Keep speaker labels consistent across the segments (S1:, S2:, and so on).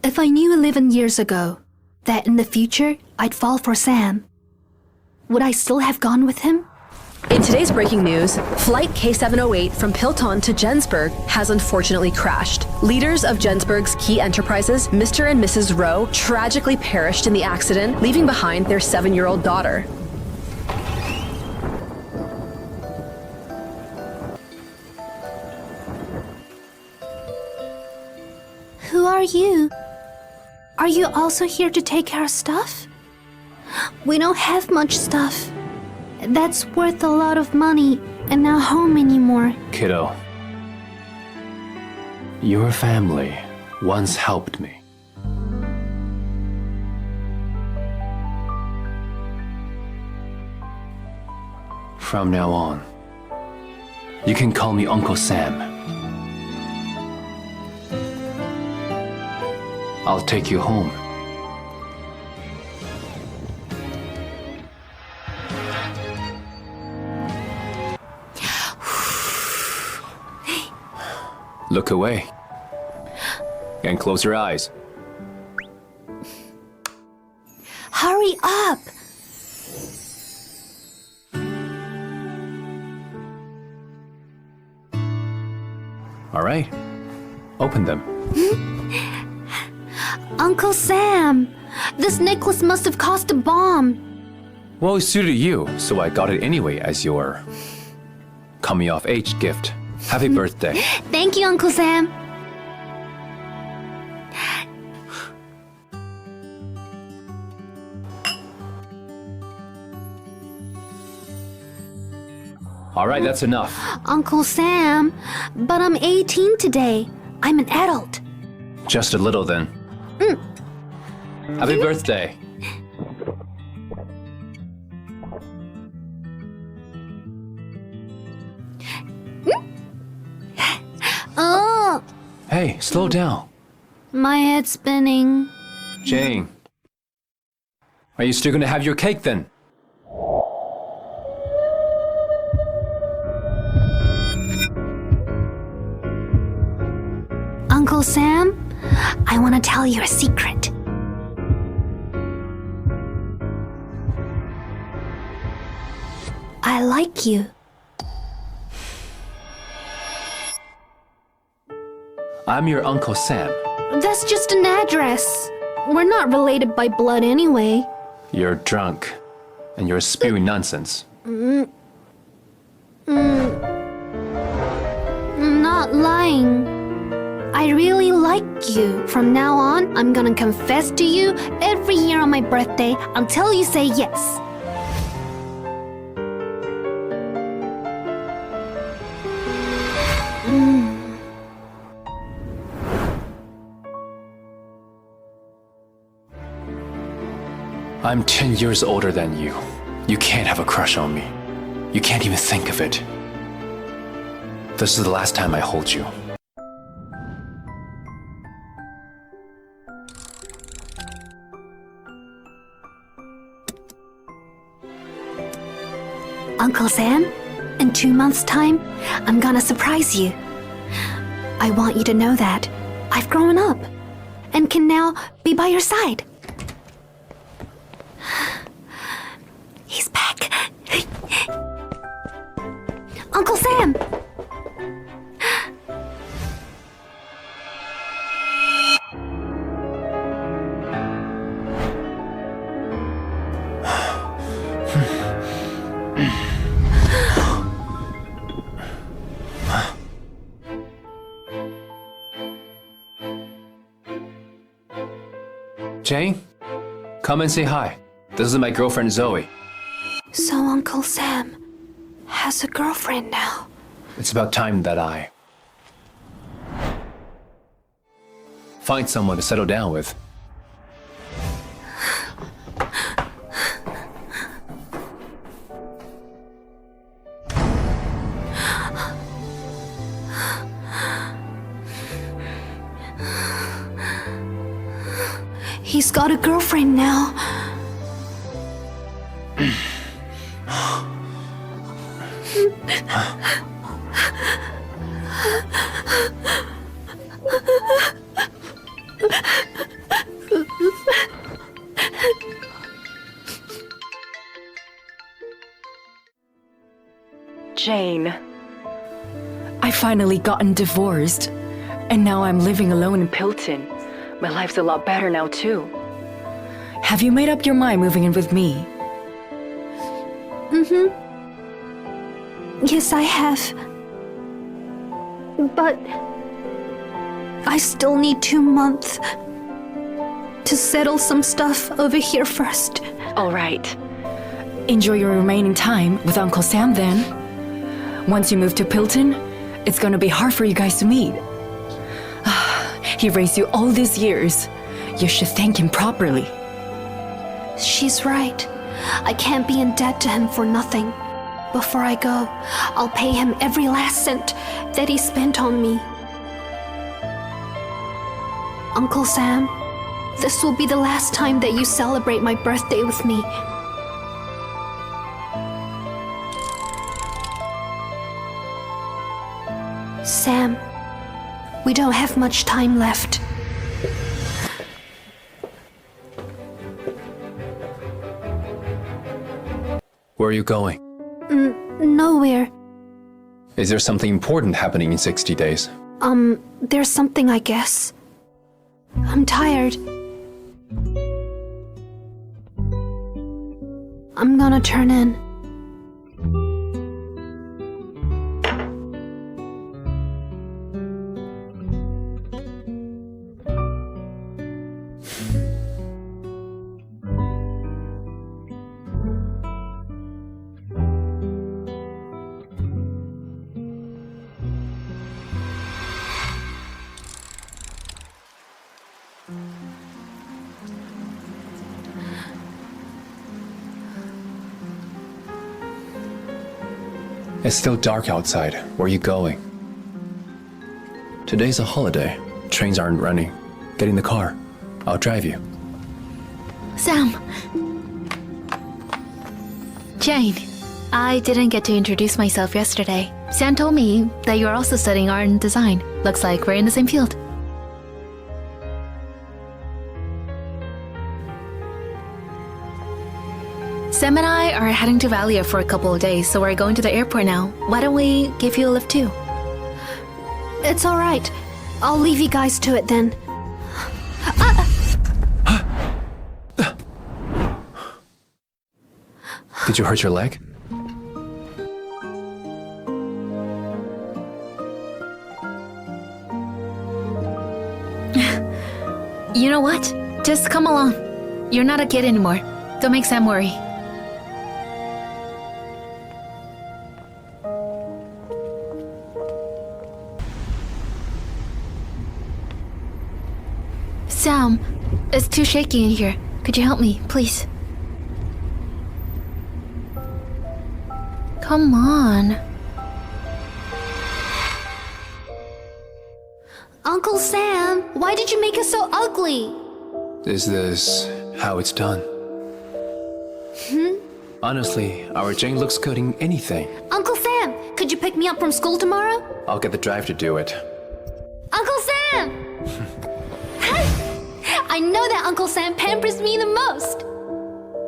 S1: If I knew 11 years ago that in the future I'd fall for Sam, would I still have gone with him?
S2: In today's breaking news, Flight K708 from Pilton to Jensburg has unfortunately crashed. Leaders of Jensburg's key enterprises, Mr. and Mrs. Rowe, tragically perished in the accident, leaving behind their 7-year-old daughter.
S1: Who are you? Are you also here to take our stuff? We don't have much stuff. That's worth a lot of money and not home anymore.
S3: Kiddo, your family once helped me. From now on, you can call me Uncle Sam. I'll take you home. Look away. And close your eyes.
S1: Hurry up!
S3: All right. Open them.
S1: Uncle Sam, this necklace must have cost a bomb.
S3: Well, it suited you, so I got it anyway as your coming of age gift. Happy birthday.
S1: Thank you, Uncle Sam.
S3: All right, that's enough.
S1: Uncle Sam, but I'm 18 today. I'm an adult.
S3: Just a little then. Happy birthday.
S1: Oh,
S3: Hey, slow down.
S1: my head's spinning.
S3: Jane. Are you still gonna have your cake then?
S1: Uncle Sam, I want to tell you a secret. I like you.
S3: I'm your Uncle Sam.
S1: That's just an address. We're not related by blood anyway.
S3: You're drunk, and you're spewing nonsense.
S1: I'm not lying. I really like you. From now on, I'm gonna confess to you every year on my birthday until you say yes.
S3: I'm 10 years older than you. You can't have a crush on me. You can't even think of it. This is the last time I hold you.
S1: Uncle Sam, in 2 months' time, I'm gonna surprise you. I want you to know that I've grown up and can now be by your side. He's back. Uncle Sam!
S3: Jane, come and say hi. This is my girlfriend Zoe.
S1: So Uncle Sam has a girlfriend now.
S3: It's about time that I find someone to settle down with.
S1: He's got a girlfriend now.
S4: Jane.
S5: I finally gotten divorced, and now I'm living alone in Pilton.
S4: My life's a lot better now, too.
S5: Have you made up your mind moving in with me?
S1: Yes, I have. But I still need 2 months to settle some stuff over here first.
S4: All right.
S5: Enjoy your remaining time with Uncle Sam then. Once you move to Pilton, it's gonna be hard for you guys to meet. He raised you all these years. You should thank him properly.
S1: She's right. I can't be in debt to him for nothing. Before I go, I'll pay him every last cent that he spent on me. Uncle Sam, this will be the last time that you celebrate my birthday with me. Sam, we don't have much time left.
S3: Where are you going?
S1: Nowhere.
S3: Is there something important happening in 60 days?
S1: There's something, I guess. I'm tired. I'm gonna turn in.
S3: It's still dark outside. Where are you going? Today's a holiday. Trains aren't running. Get in the car. I'll drive you.
S6: Sam. Jane. I didn't get to introduce myself yesterday. Sam told me that you're also studying art and design. Looks like we're in the same field. Sam and I are heading to Valia for a couple of days, so we're going to the airport now. Why don't we give you a lift too?
S1: It's all right. I'll leave you guys to it then.
S3: Did you hurt your leg?
S6: You know what? Just come along. You're not a kid anymore. Don't make Sam worry. Sam, it's too shaky in here. Could you help me, please? Come on.
S1: Uncle Sam, why did you make us so ugly?
S3: Is this how it's done? Honestly, our Jane looks good in anything.
S1: Uncle Sam, could you pick me up from school tomorrow?
S3: I'll get the drive to do it.
S1: Uncle Sam! I know that Uncle Sam pampers me the most.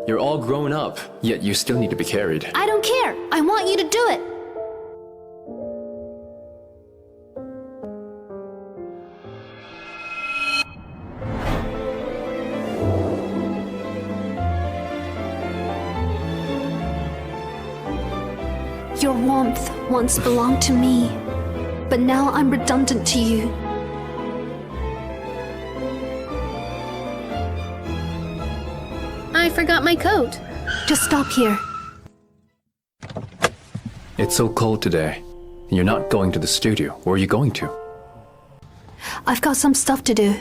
S3: You're all grown up, yet you still need to be carried.
S1: I don't care. I want you to do it. Your warmth once belonged to me, but now I'm redundant to you.
S2: I forgot my coat.
S1: Just stop here.
S3: It's so cold today. And you're not going to the studio. Where are you going to?
S1: I've got some stuff to do.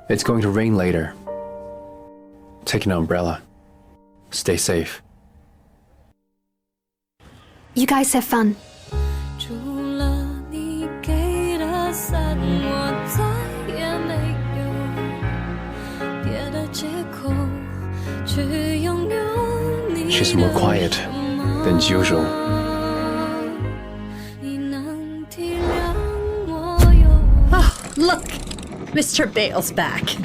S3: It's going to rain later. Take an umbrella. Stay safe.
S1: You guys have fun.
S7: 除了你给的伞，我再也没有别的借口去拥有你的
S3: She's more quiet than usual.
S7: 你能体谅我有
S2: Look, Mr. Bale's back.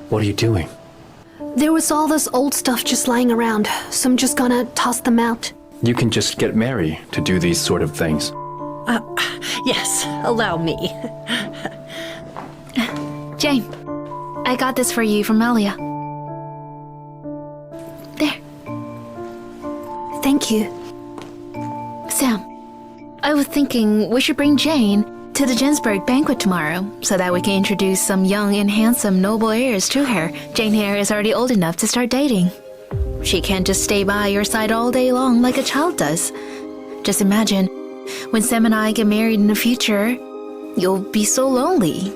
S3: What are you doing?
S1: There was all this old stuff just lying around, so I'm just gonna toss them out.
S3: You can just get Mary to do these sort of things.
S8: Yes, allow me.
S6: Jane, I got this for you from Alia. There.
S1: Thank you.
S6: Sam, I was thinking we should bring Jane to the Jensburg banquet tomorrow so that we can introduce some young and handsome noble heirs to her. Jane here is already old enough to start dating. She can't just stay by your side all day long like a child does. Just imagine, when Sam and I get married in the future, you'll be so lonely.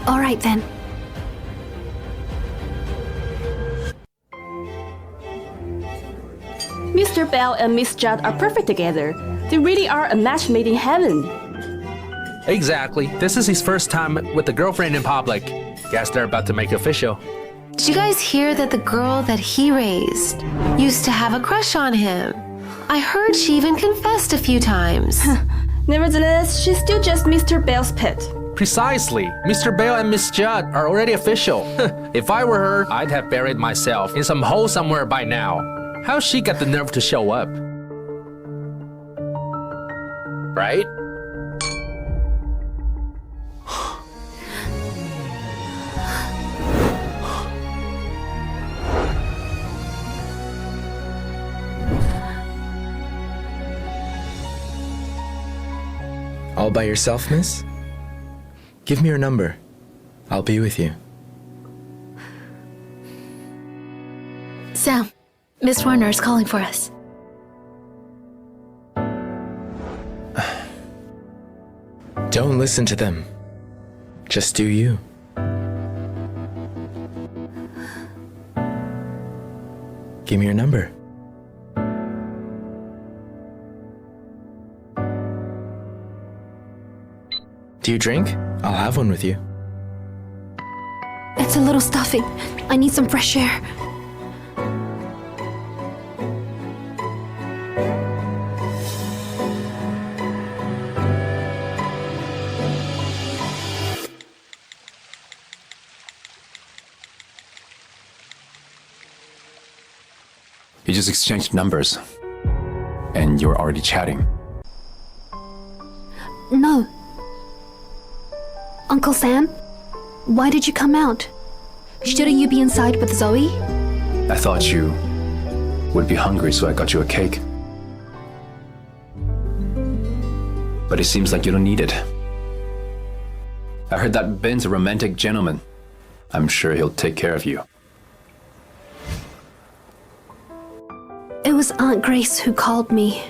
S1: All right then.
S9: Mr. Bell and Miss Judd are perfect together. They really are a match made in heaven.
S10: Exactly. This is his first time with a girlfriend in public. Guess they're about to make it official.
S11: Did you guys hear that the girl that he raised used to have a crush on him? I heard she even confessed a few times.
S9: Nevertheless, she's still just Mr. Bell's pet.
S10: Precisely. Mr. Bell and Miss Judd are already official. If I were her, I'd have buried myself in some hole somewhere by now. How's she got the nerve to show up? Right?
S12: All by yourself, miss? Give me your number. I'll be with you.
S6: Sam, Miss Warner is calling for us.
S12: Don't listen to them. Just do you. Give me your number. Do you drink? I'll have one with you.
S1: It's a little stuffy. I need some fresh air.
S3: You just exchanged numbers. And you're already chatting.
S1: No. Uncle Sam, why did you come out? Shouldn't you be inside with Zoe?
S3: I thought you would be hungry, so I got you a cake. But it seems like you don't need it. I heard that Ben's a romantic gentleman. I'm sure he'll take care of you.
S1: It was Aunt Grace who called me.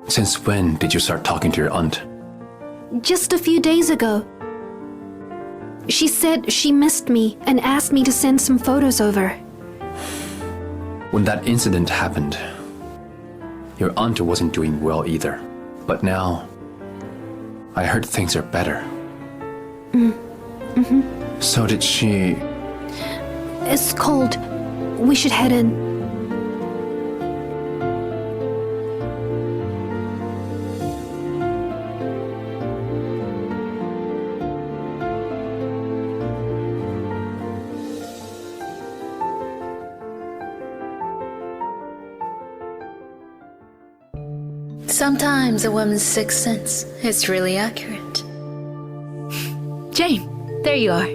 S3: Since when did you start talking to your aunt?
S1: Just a few days ago. She said she missed me and asked me to send some photos over.
S3: When that incident happened, your aunt wasn't doing well either. But now, I heard things are better. So did she...
S1: It's cold. We should head in.
S6: Sometimes a woman's sixth sense is really accurate. Jane, there you are.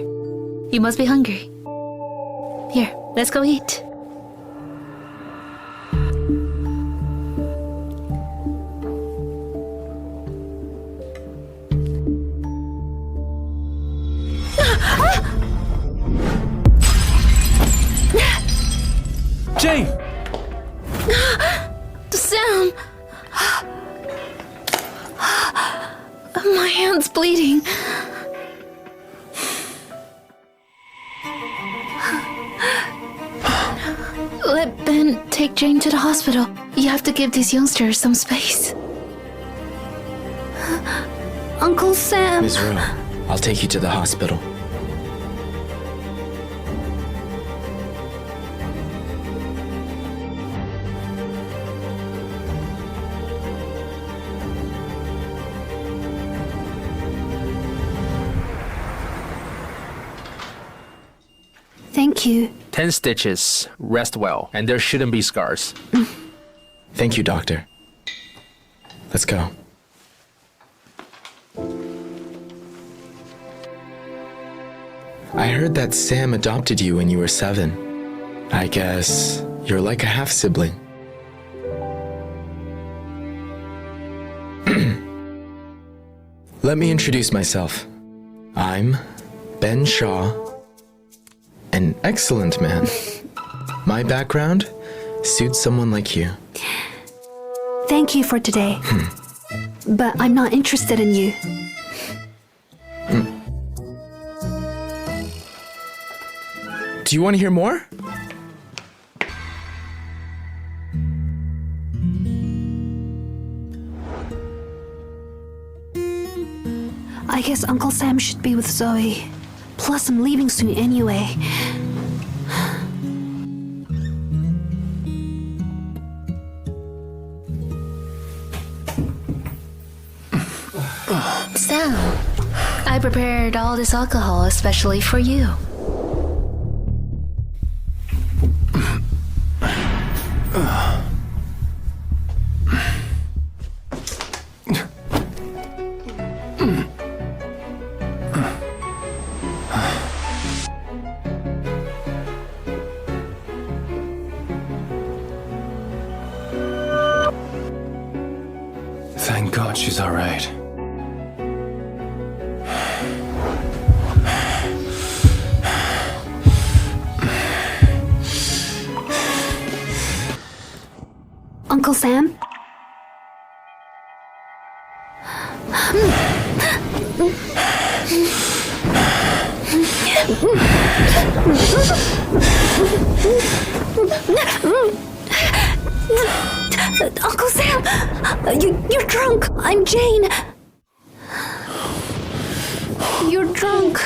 S6: You must be hungry. Here, let's go eat.
S10: Jane!
S6: Sam! My hand's bleeding. Let Ben take Jane to the hospital. You have to give these youngsters some space.
S1: Uncle Sam!
S12: Ms. Rowe, I'll take you to the hospital.
S1: Thank you.
S10: 10 stitches. Rest well, and there shouldn't be scars.
S12: Thank you, doctor. Let's go. I heard that Sam adopted you when you were 7. I guess you're like a half-sibling. Let me introduce myself. I'm Ben Shaw, an excellent man. My background suits someone like you.
S1: Thank you for today. But I'm not interested in you.
S12: Do you want to hear more?
S1: I guess Uncle Sam should be with Zoe. Plus, I'm leaving soon anyway.
S6: Sam, I prepared all this alcohol especially for you.
S3: Thank God she's all right.
S1: Uncle Sam? Uncle Sam! You're drunk! I'm Jane! You're drunk!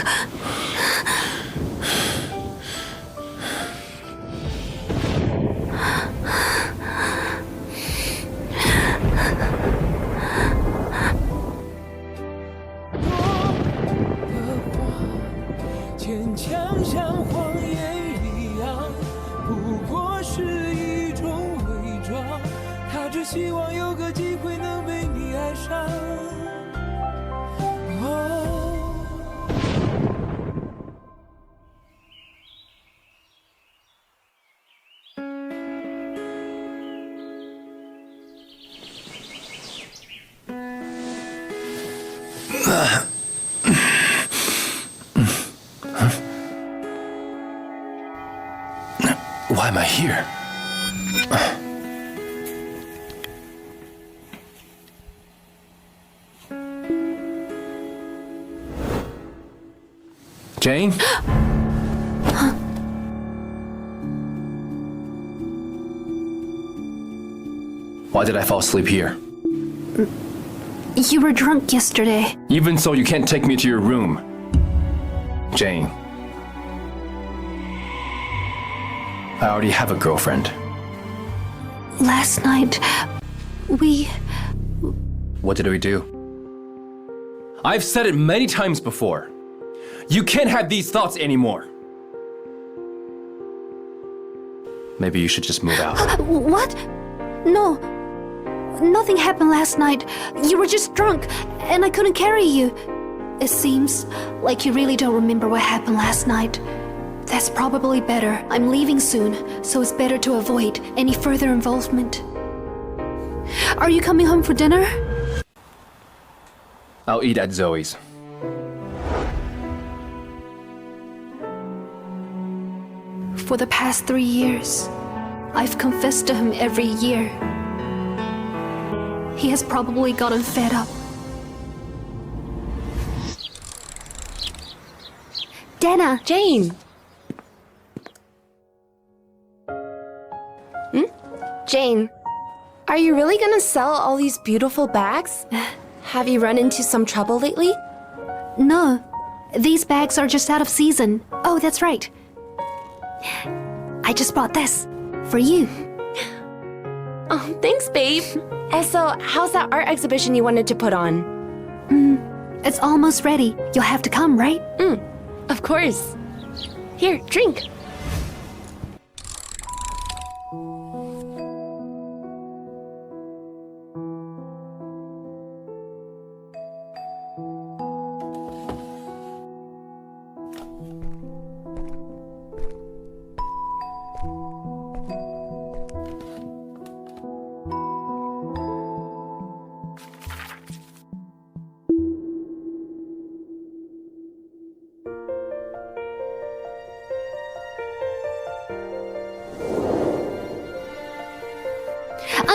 S3: Why am I here? Jane? Why did I fall asleep here?
S1: You were drunk yesterday.
S3: Even so, you can't take me to your room. Jane. I already have a girlfriend.
S1: Last night, we...
S3: What did we do? I've said it many times before. You can't have these thoughts anymore. Maybe you should just move out.
S1: What? No. Nothing happened last night. You were just drunk, and I couldn't carry you. It seems like you really don't remember what happened last night. That's probably better. I'm leaving soon, so it's better to avoid any further involvement. Are you coming home for dinner?
S3: I'll eat at Zoe's.
S1: For the past 3 years, I've confessed to him every year. He has probably gotten fed up. Dana!
S13: Jane! Jane, are you really gonna sell all these beautiful bags? Have you run into some trouble lately?
S1: No, these bags are just out of season. Oh, that's right. I just bought this for you.
S13: Oh, thanks, babe. And so, how's that art exhibition you wanted to put on?
S1: It's almost ready. You'll have to come, right?
S13: Of course. Here, drink.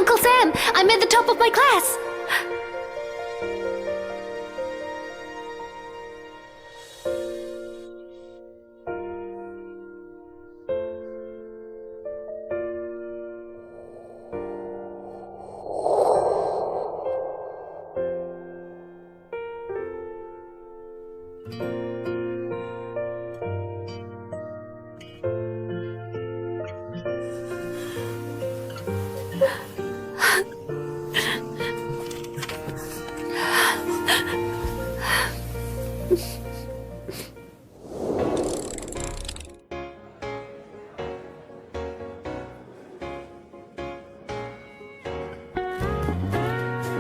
S1: Uncle Sam, I'm at the top of my class.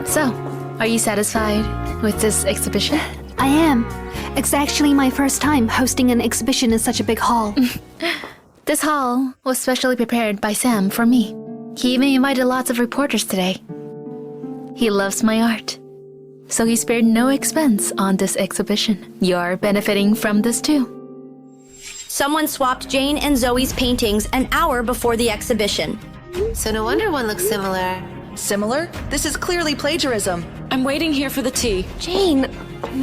S6: So, are you satisfied with this exhibition?
S1: I am. It's actually my first time hosting an exhibition in such a big hall.
S6: This hall was specially prepared by Sam for me. He even invited lots of reporters today. He loves my art. So he spared no expense on this exhibition. You're benefiting from this too.
S14: Someone swapped Jane and Zoe's paintings an hour before the exhibition.
S11: So no wonder one looks similar.
S2: Similar? This is clearly plagiarism.
S5: I'm waiting here for the tea.
S13: Jane,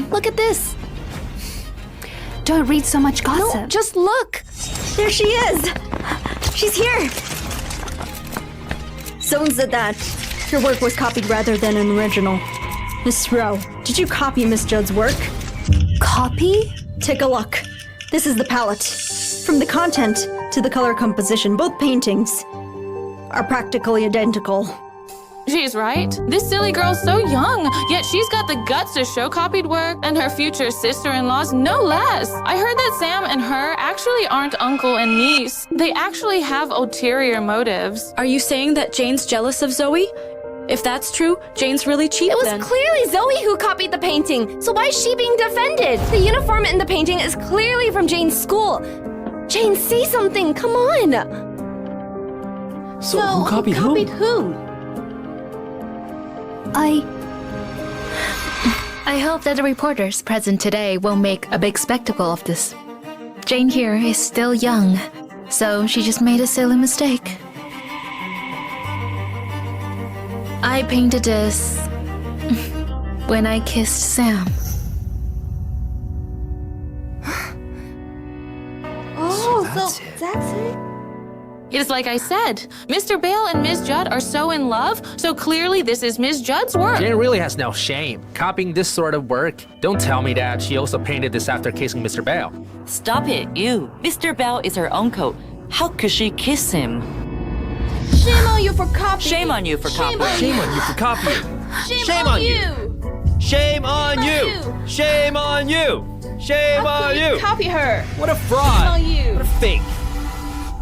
S13: look at this.
S1: Don't read so much gossip.
S13: No, just look.
S14: There she is! She's here! Someone said that your work was copied rather than an original. Miss Rowe, did you copy Miss Judd's work?
S1: Copy?
S14: Take a look. This is the palette. From the content to the color composition, both paintings are practically identical.
S15: She's right. This silly girl's so young, yet she's got the guts to show copied work, and her future sister-in-law's no less. I heard that Sam and her actually aren't uncle and niece. They actually have ulterior motives.
S5: Are you saying that Jane's jealous of Zoe? If that's true, Jane's really cheap
S13: It was clearly Zoe who copied the painting. So why is she being defended? The uniform in the painting is clearly from Jane's school. Jane, say something. Come on.
S3: So who copied who?
S6: I hope that the reporters present today will make a big spectacle of this. Jane here is still young, so she just made a silly mistake. I painted this when I kissed Sam.
S13: That's it?
S15: It's like I said, Mr. Bale and Miss Judd are so in love, so clearly this is Miss Judd's work.
S10: Jane really has no shame copying this sort of work. Don't tell me that she also painted this after kissing Mr. Bale.
S16: Stop it, you. Mr. Bale is her uncle. How could she kiss him?
S13: Shame on you for copying.
S16: Shame on you for copying.
S17: Shame on you for copying.
S13: Shame on you.
S17: Shame on you. Shame on you. Shame on you.
S13: Copy her.
S17: What a fraud.
S13: Shame on you.
S17: What a fake.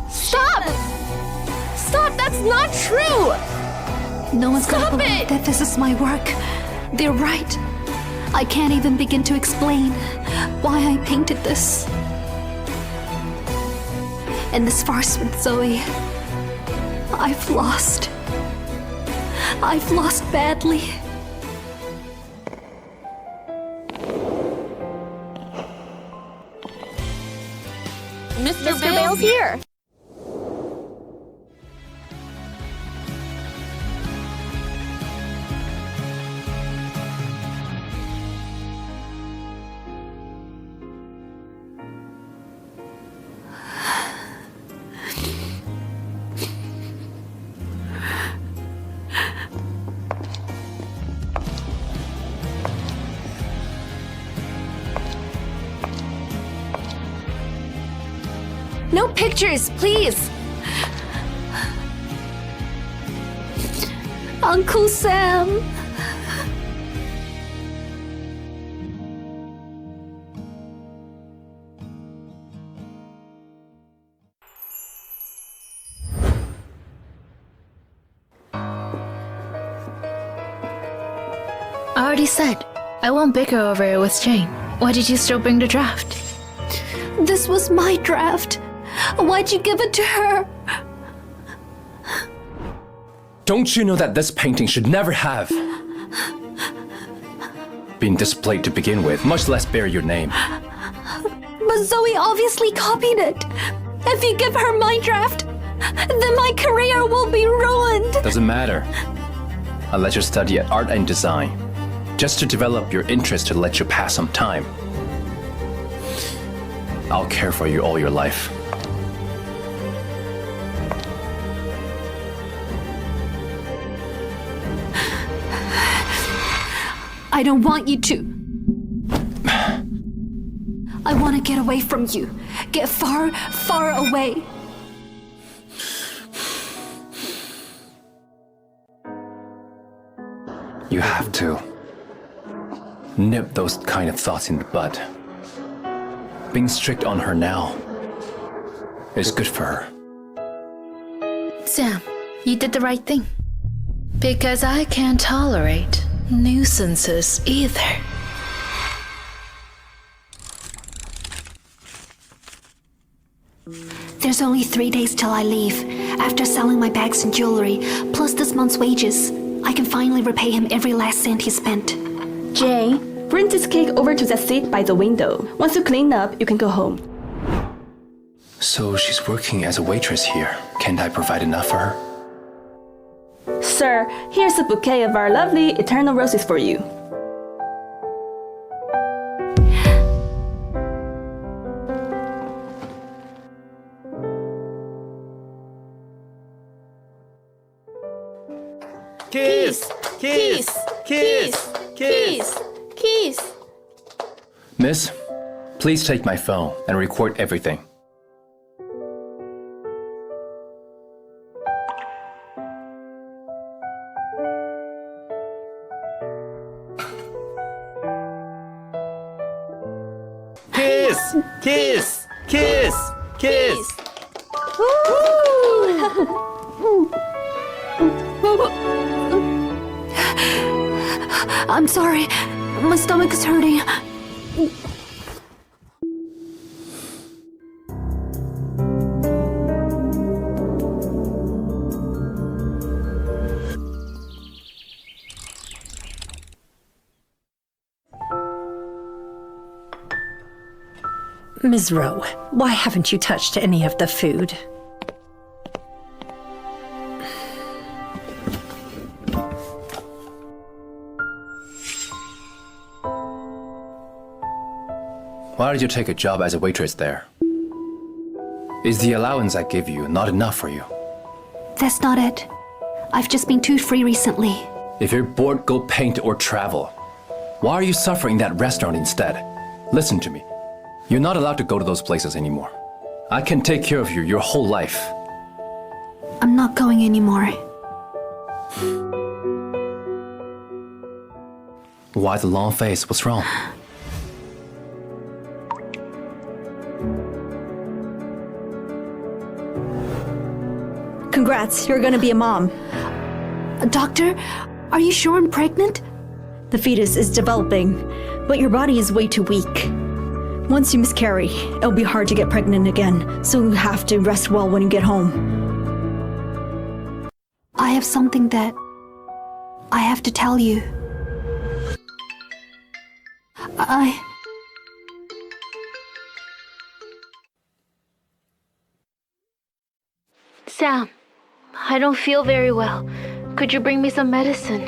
S13: Stop! Stop! That's not true!
S1: No one's gonna
S13: Stop
S1: believe
S13: it!
S1: that this is my work. They're right. I can't even begin to explain why I painted this. And this farce with Zoe, I've lost. I've lost badly.
S15: Mr.
S13: Bale's here. No pictures, please!
S1: Uncle Sam!
S6: I already said, I won't bicker over it with Jane. Why did you still bring the draft?
S1: This was my draft. Why'd you give it to her?
S3: Don't you know that this painting should never have been displayed to begin with, much less bear your name?
S1: But Zoe obviously copied it. If you give her my draft, then my career will be ruined.
S3: Doesn't matter. I'll let you study at art and design, just to develop your interest to let you pass some time. I'll care for you all your life.
S1: I don't want you to. I want to get away from you. Get far, far away.
S3: You have to nip those kind of thoughts in the bud. Being strict on her now is good for her.
S6: Sam, you did the right thing. Because I can't tolerate nuisances either.
S1: There's only 3 days till I leave. After selling my bags and jewelry, plus this month's wages, I can finally repay him every last cent he spent.
S9: Jane, bring this cake over to the seat by the window. Once you clean up, you can go home.
S3: So she's working as a waitress here. Can't I provide enough for her?
S9: Sir, here's a bouquet of our lovely eternal roses for you.
S17: Kiss! Kiss! Kiss! Kiss!
S6: Kiss!
S3: Miss, please take my phone and record everything.
S17: Kiss! Kiss! Kiss! Kiss!
S1: I'm sorry. My stomach is hurting.
S8: Ms. Rowe, why haven't you touched any of the food?
S3: Why did you take a job as a waitress there? Is the allowance I give you not enough for you?
S1: That's not it. I've just been too free recently.
S3: If you're bored, go paint or travel. Why are you suffering in that restaurant instead? Listen to me. You're not allowed to go to those places anymore. I can take care of you your whole life.
S1: I'm not going anymore.
S3: Why the long face? What's wrong?
S14: Congrats, you're gonna be a mom.
S1: Doctor, are you sure I'm pregnant?
S14: The fetus is developing, but your body is way too weak. Once you miscarry, it'll be hard to get pregnant again, so you have to rest well when you get home.
S1: I have something that I have to tell you.
S6: Sam, I don't feel very well. Could you bring me some medicine?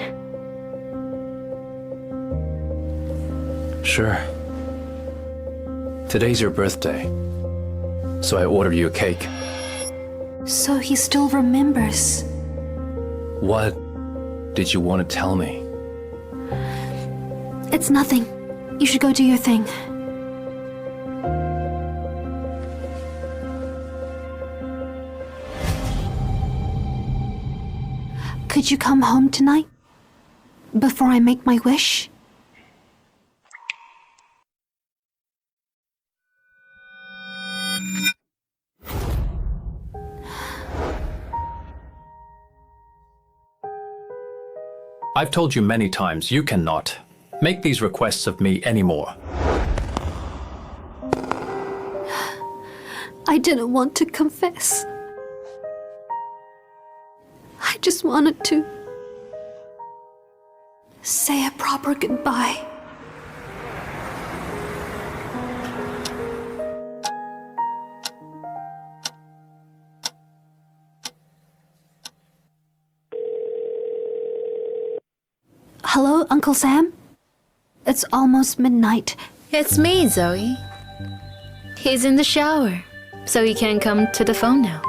S3: Sure. Today's your birthday, so I ordered you a cake.
S1: So he still remembers.
S3: What did you want to tell me?
S1: It's nothing. You should go do your thing. Could you come home tonight? Before I make my wish?
S3: I've told you many times you cannot make these requests of me anymore.
S1: I didn't want to confess. I just wanted to say a proper goodbye. Hello, Uncle Sam? It's almost midnight.
S6: It's me, Zoe. He's in the shower, so he can't come to the phone now.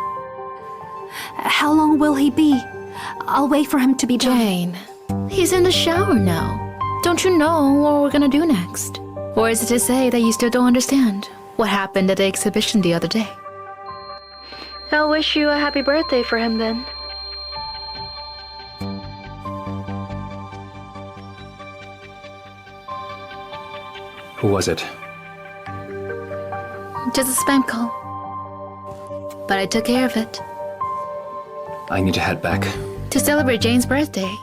S1: How long will he be? I'll wait for him to be done.
S6: Jane, he's in the shower now. Don't you know what we're gonna do next? Or is it to say that you still don't understand what happened at the exhibition the other day? I'll wish you a happy birthday for him then.
S3: Who was it?
S6: Just a spam call. But I took care of it.
S3: I need to head back.
S6: To celebrate Jane's birthday.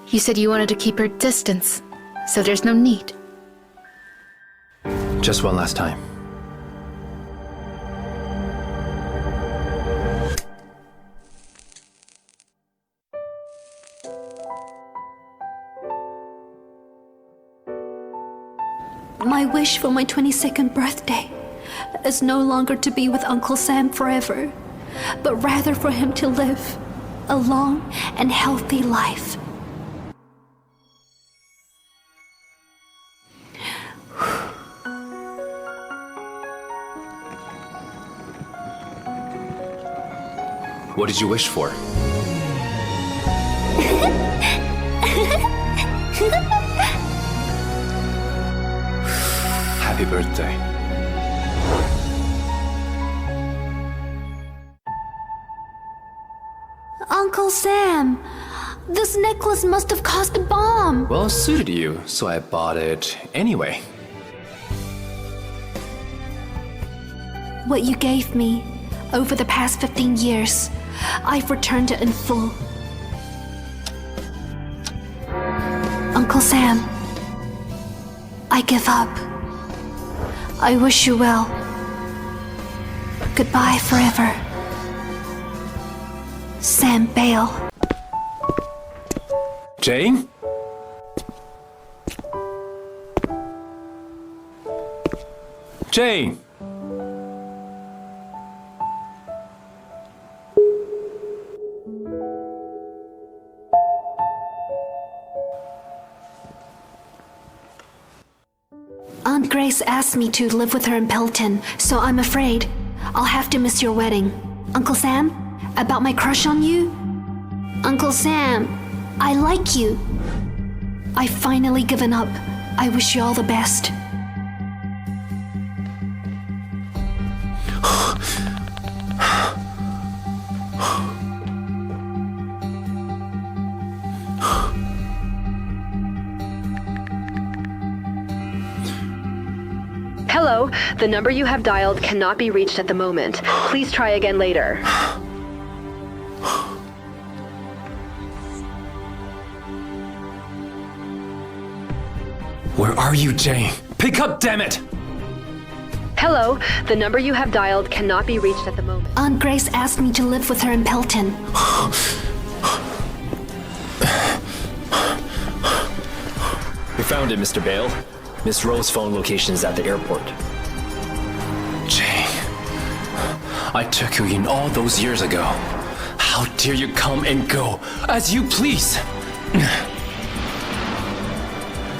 S6: You said you wanted to keep her distance, so there's no need.
S3: Just one last time.
S1: My wish for my 22nd birthday is no longer to be with Uncle Sam forever, but rather for him to live a long and healthy life.
S3: What did you wish for? Happy birthday.
S1: Uncle Sam, this necklace must have cost a bomb.
S3: Well, it suited you, so I bought it anyway.
S1: What you gave me over the past 15 years, I've returned it in full. Uncle Sam, I give up. I wish you well. Goodbye forever. Sam Bale.
S3: Jane? Jane!
S1: Aunt Grace asked me to live with her in Pelton, so I'm afraid I'll have to miss your wedding. Uncle Sam, about my crush on you? Uncle Sam, I like you. I've finally given up. I wish you all the best.
S2: Hello, the number you have dialed cannot be reached at the moment. Please try again later.
S3: Where are you, Jane? Pick up, damn it!
S2: Hello, the number you have dialed cannot be reached at the moment.
S1: Aunt Grace asked me to live with her in Pelton.
S17: We found it, Mr. Bale. Miss Rowe's phone location is at the airport.
S3: Jane, I took you in all those years ago. How dare you come and go as you please?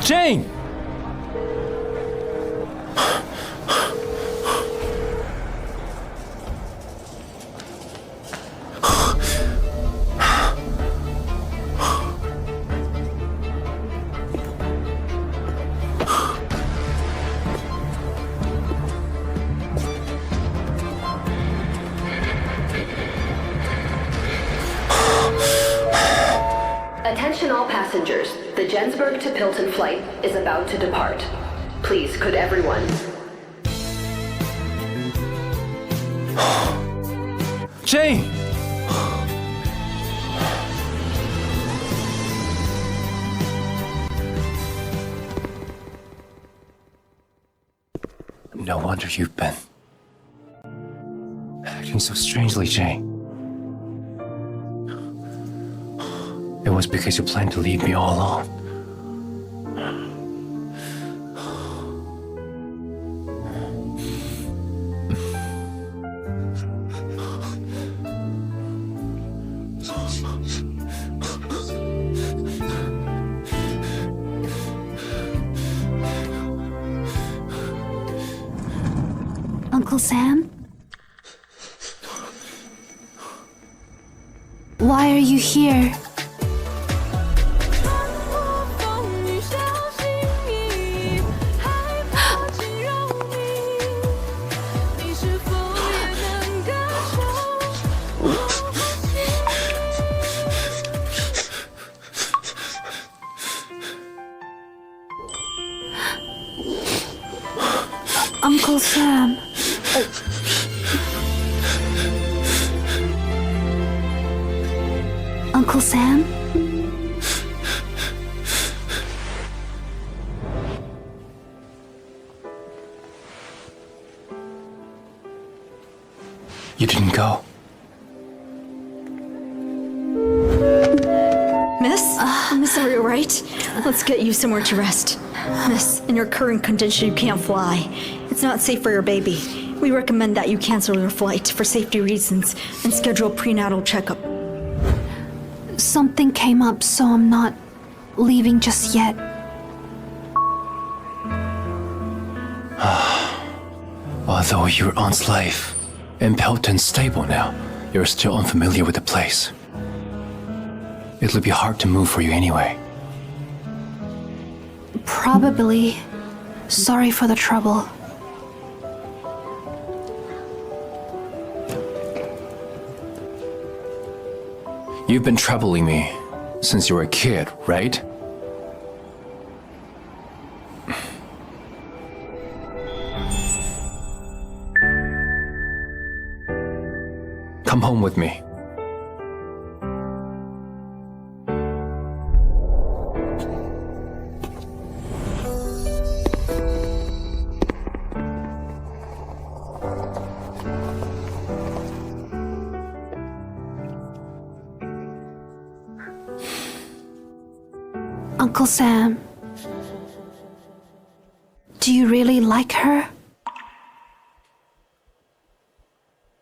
S3: Jane!
S2: Attention all passengers. The Jensburg to Pilton flight is about to depart. Please, could everyone...
S3: Jane! No wonder you've been acting so strangely, Jane. It was because you planned to leave me all alone.
S1: Uncle Sam? Why are you here? Uncle Sam. Uncle Sam?
S3: You didn't go.
S14: Miss, are you alright? Let's get you somewhere to rest. Miss, in your current condition, you can't fly. It's not safe for your baby. We recommend that you cancel your flight for safety reasons and schedule a prenatal checkup.
S1: Something came up, so I'm not leaving just yet.
S3: Although you're on slave in Pelton's stable now, you're still unfamiliar with the place. It'll be hard to move for you anyway.
S1: Probably. Sorry for the trouble.
S3: You've been troubling me since you were a kid, right? Come home with me.
S1: Uncle Sam, do you really like her?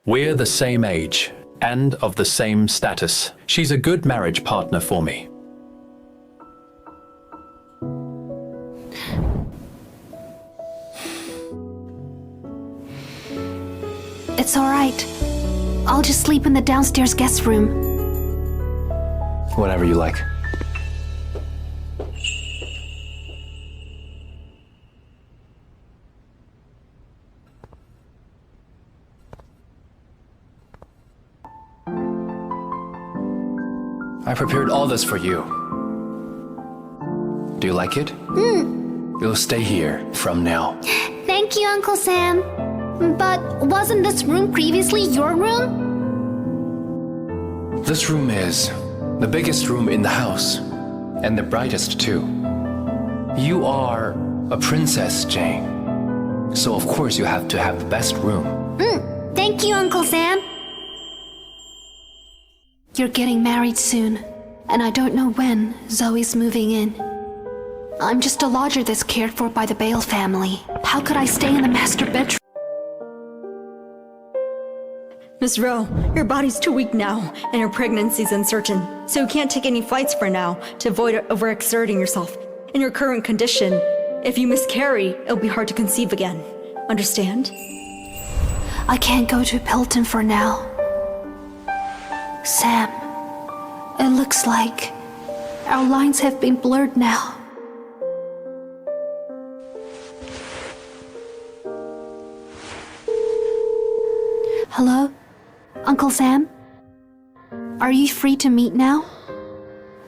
S3: We're the same age and of the same status. She's a good marriage partner for me.
S1: It's all right. I'll just sleep in the downstairs guest room.
S3: Whatever you like. I prepared all this for you. Do you like it? You'll stay here from now.
S1: Thank you, Uncle Sam. But wasn't this room previously your room?
S3: This room is the biggest room in the house, and the brightest too. You are a princess, Jane. So of course you have to have the best room.
S1: Thank you, Uncle Sam. You're getting married soon, and I don't know when Zoe's moving in. I'm just a lodger that's cared for by the Bale family. How could I stay in the master bedroom?
S14: Miss Rowe, your body's too weak now, and your pregnancy's uncertain, so you can't take any flights for now to avoid overexerting yourself. In your current condition, if you miscarry, it'll be hard to conceive again. Understand?
S1: I can't go to Pelton for now. Sam, it looks like our lines have been blurred now. Hello? Uncle Sam? Are you free to meet now?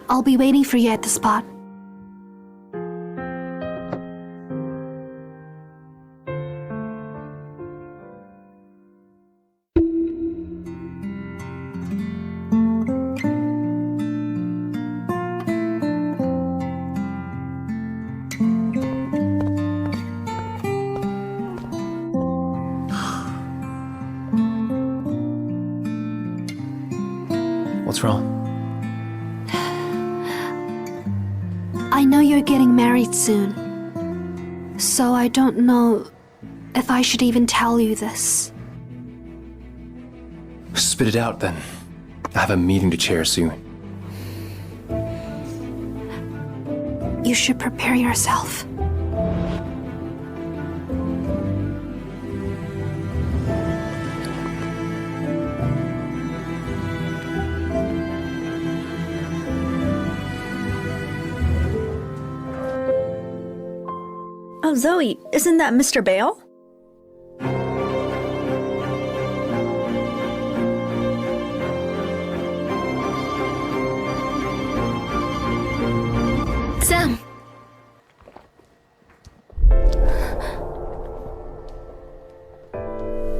S1: I'll be waiting for you at the spot.
S3: What's wrong?
S1: I know you're getting married soon, so I don't know if I should even tell you this.
S3: Spit it out then. I have a meeting to chair soon.
S1: You should prepare yourself.
S14: Zoe, isn't that Mr. Bale?
S6: Sam!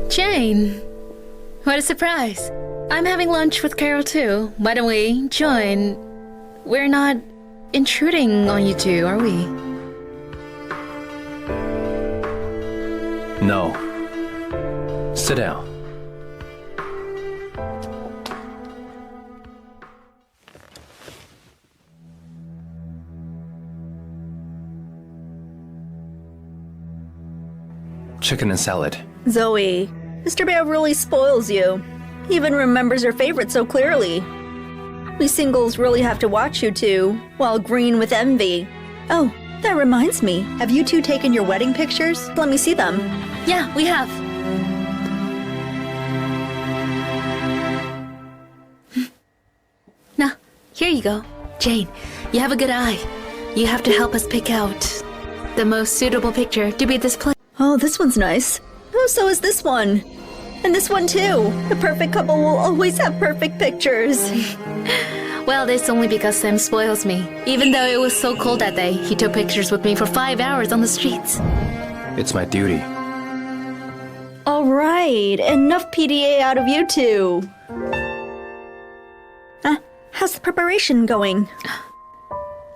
S6: Jane! What a surprise! I'm having lunch with Carol too. Why don't we join? We're not intruding on you two, are we?
S3: No. Sit down. Chicken and salad.
S14: Zoe, Mr. Bale really spoils you. He even remembers your favorite so clearly. We singles really have to watch you two, while green with envy. Oh, that reminds me. Have you two taken your wedding pictures? Let me see them.
S6: Yeah, we have. Now, here you go. Jane, you have a good eye. You have to help us pick out the most suitable picture to be displayed.
S14: Oh, this one's nice. Oh, so is this one. And this one too. The perfect couple will always have perfect pictures.
S6: Well, this only because Sam spoils me. Even though it was so cold that day, he took pictures with me for 5 hours on the streets.
S3: It's my duty.
S14: All right, enough PDA out of you two. How's the preparation going?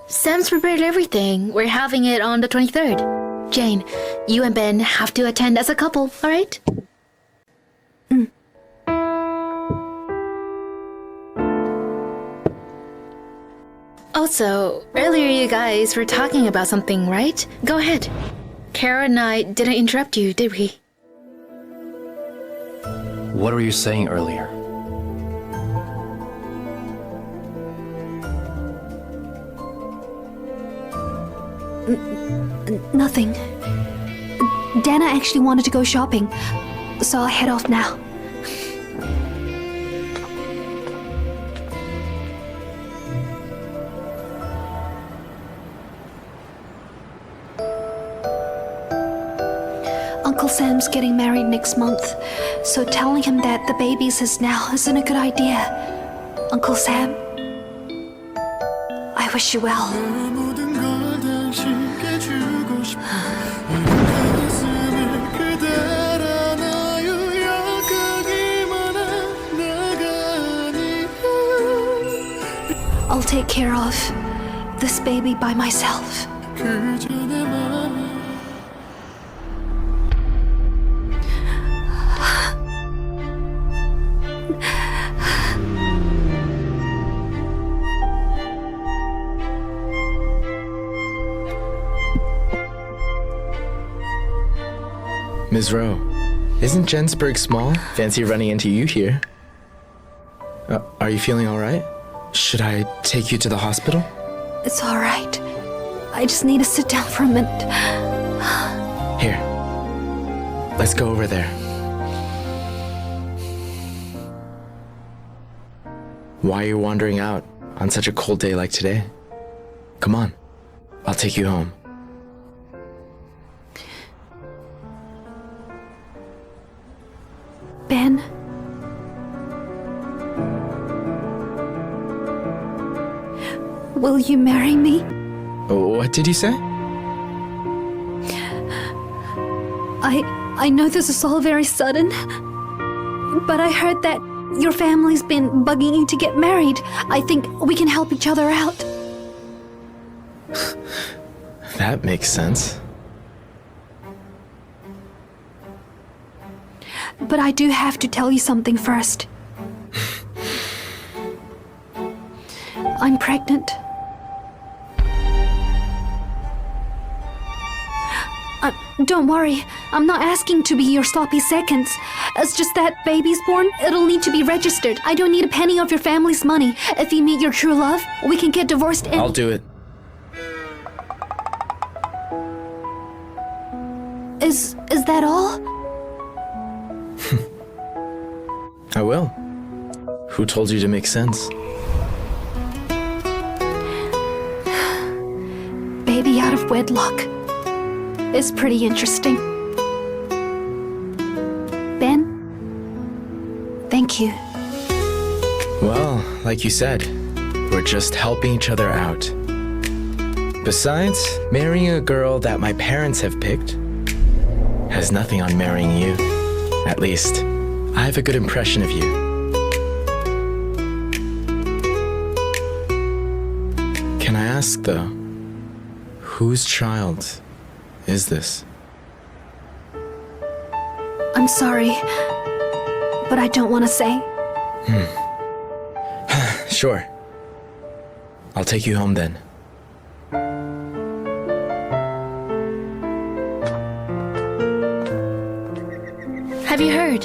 S6: Sam's prepared everything. We're having it on the 23rd. Jane, you and Ben have to attend as a couple, all right? Also, earlier you guys were talking about something, right? Go ahead. Kara and I didn't interrupt you, did we?
S3: What were you saying earlier?
S1: Nothing. Dana actually wanted to go shopping, so I'll head off now. Uncle Sam's getting married next month, so telling him that the baby's his now isn't a good idea. Uncle Sam, I wish you well. I'll take care of this baby by myself.
S12: Ms. Rowe, isn't Jensburg small? Fancy running into you here. Are you feeling all right? Should I take you to the hospital?
S1: It's all right. I just need to sit down for a minute.
S12: Here. Let's go over there. Why are you wandering out on such a cold day like today? Come on. I'll take you home.
S1: Ben? Will you marry me?
S12: What did you say?
S1: I know this is all very sudden, but I heard that your family's been bugging you to get married. I think we can help each other out.
S12: That makes sense.
S1: But I do have to tell you something first. I'm pregnant. Don't worry, I'm not asking to be your sloppy seconds. It's just that baby's born, it'll need to be registered. I don't need a penny of your family's money. If you meet your true love, we can get divorced and—
S12: I'll do it.
S1: Is that all?
S12: I will. Who told you to make sense?
S1: Baby out of wedlock. is pretty interesting. Ben, thank you.
S12: Well, like you said, we're just helping each other out. Besides, marrying a girl that my parents have picked has nothing on marrying you. At least, I have a good impression of you. Can I ask, though, whose child is this?
S1: I'm sorry, but I don't want to say.
S12: Sure. I'll take you home then.
S6: Have you heard?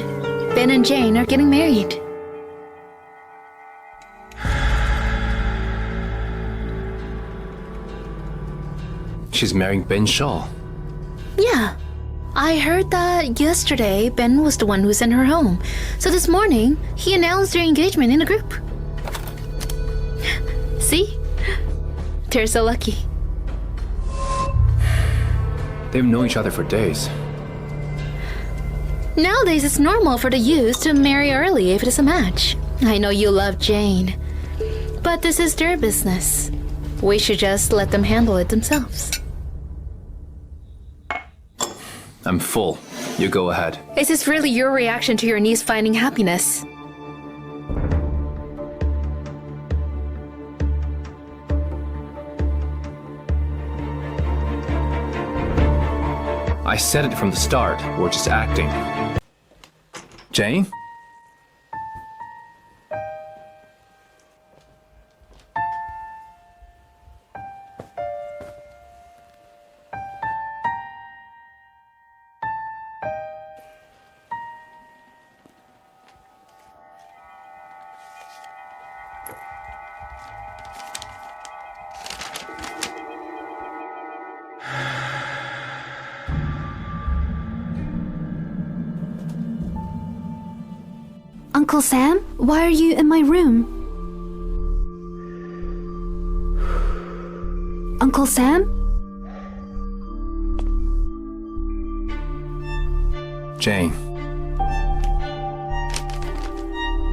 S6: Ben and Jane are getting married.
S3: She's marrying Ben Shaw.
S6: Yeah. I heard that yesterday Ben was the one who sent her home. So this morning, he announced their engagement in a group. See? They're so lucky.
S3: They've known each other for days.
S6: Nowadays, it's normal for the youths to marry early if it is a match. I know you love Jane, but this is their business. We should just let them handle it themselves.
S3: I'm full. You go ahead.
S6: Is this really your reaction to your niece finding happiness?
S3: I said it from the start. We're just acting. Jane?
S1: Uncle Sam, why are you in my room? Uncle Sam?
S3: Jane.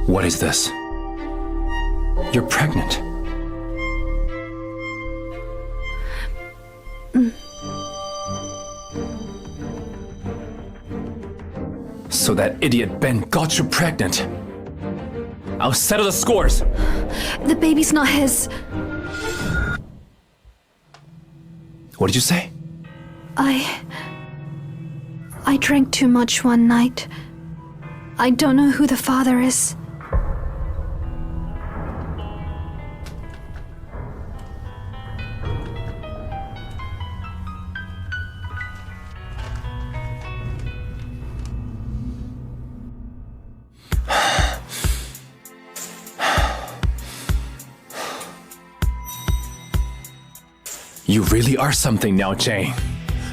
S3: What is this? You're pregnant. So that idiot Ben got you pregnant. I'll settle the scores.
S1: The baby's not his.
S3: What did you say?
S1: I drank too much one night. I don't know who the father is.
S3: You really are something now, Jane.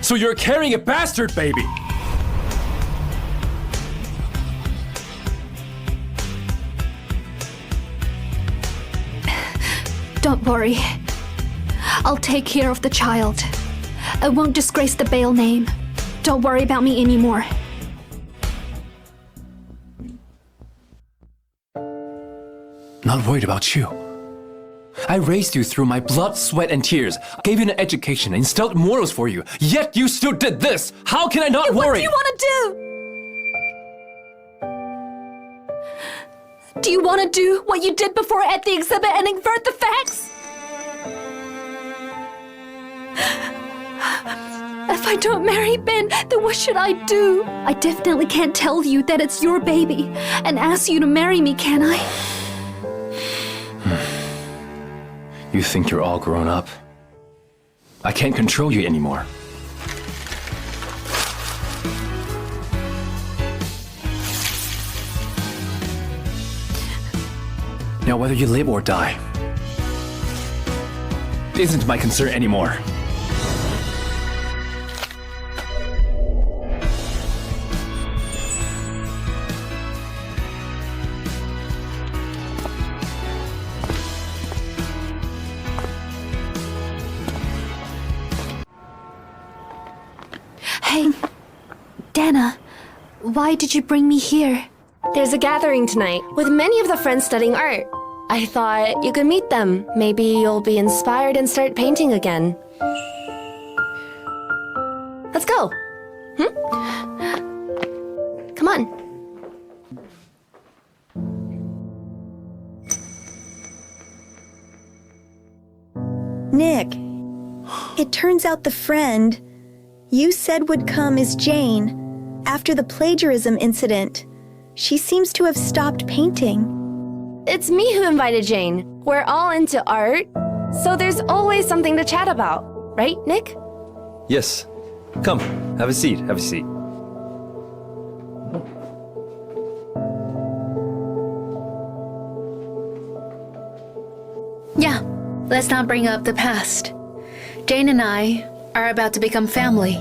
S3: So you're carrying a bastard baby!
S1: Don't worry. I'll take care of the child. I won't disgrace the Bale name. Don't worry about me anymore.
S3: Not worried about you. I raised you through my blood, sweat, and tears. Gave you an education, instilled morals for you. Yet you still did this. How can I not worry?
S1: What do you want to do? Do you want to do what you did before at the exhibit and invert the facts? If I don't marry Ben, then what should I do? I definitely can't tell you that it's your baby and ask you to marry me, can I?
S3: You think you're all grown up? I can't control you anymore. Now, whether you live or die isn't my concern anymore.
S1: Dana, why did you bring me here?
S13: There's a gathering tonight with many of the friends studying art. I thought you could meet them. Maybe you'll be inspired and start painting again. Let's go. Come on.
S18: Nick, it turns out the friend you said would come is Jane. After the plagiarism incident, she seems to have stopped painting.
S13: It's me who invited Jane. We're all into art, so there's always something to chat about. Right, Nick?
S17: Yes. Come, have a seat, have a seat.
S6: Yeah, let's not bring up the past. Jane and I are about to become family.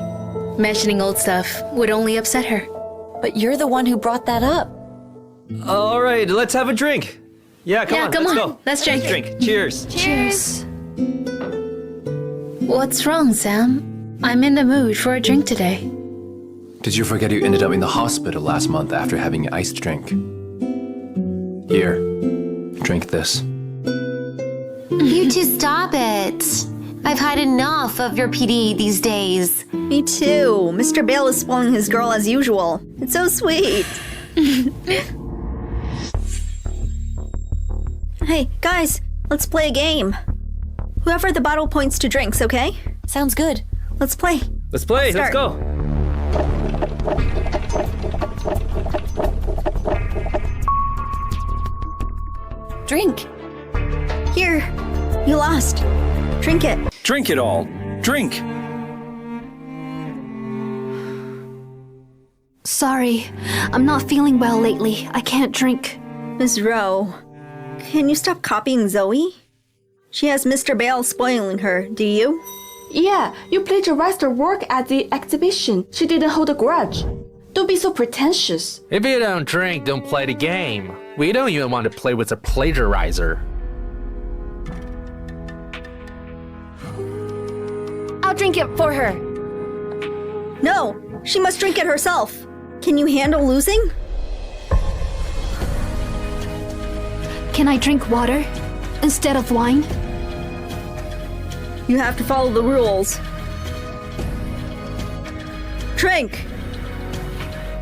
S6: Mentioning old stuff would only upset her.
S16: But you're the one who brought that up.
S17: All right, let's have a drink. Yeah, come on, let's go.
S6: Let's drink.
S17: Cheers.
S6: Cheers. What's wrong, Sam? I'm in the mood for a drink today.
S3: Did you forget you ended up in the hospital last month after having an iced drink? Here, drink this.
S11: You two stop it. I've had enough of your PD these days.
S14: Me too. Mr. Bale is spoiling his girl as usual. It's so sweet. Hey, guys, let's play a game. Whoever the bottle points to drinks, okay?
S16: Sounds good.
S14: Let's play.
S17: Let's play, let's go.
S16: Drink.
S14: Here, you lost. Drink it.
S17: Drink it all. Drink.
S1: Sorry, I'm not feeling well lately. I can't drink.
S14: Ms. Rowe, can you stop copying Zoe? She has Mr. Bale spoiling her, do you?
S9: Yeah, you plagiarized her work at the exhibition. She didn't hold a grudge. Don't be so pretentious.
S10: If you don't drink, don't play the game. We don't even want to play with a plagiarizer.
S13: I'll drink it for her.
S14: No, she must drink it herself. Can you handle losing?
S1: Can I drink water instead of wine?
S14: You have to follow the rules. Drink!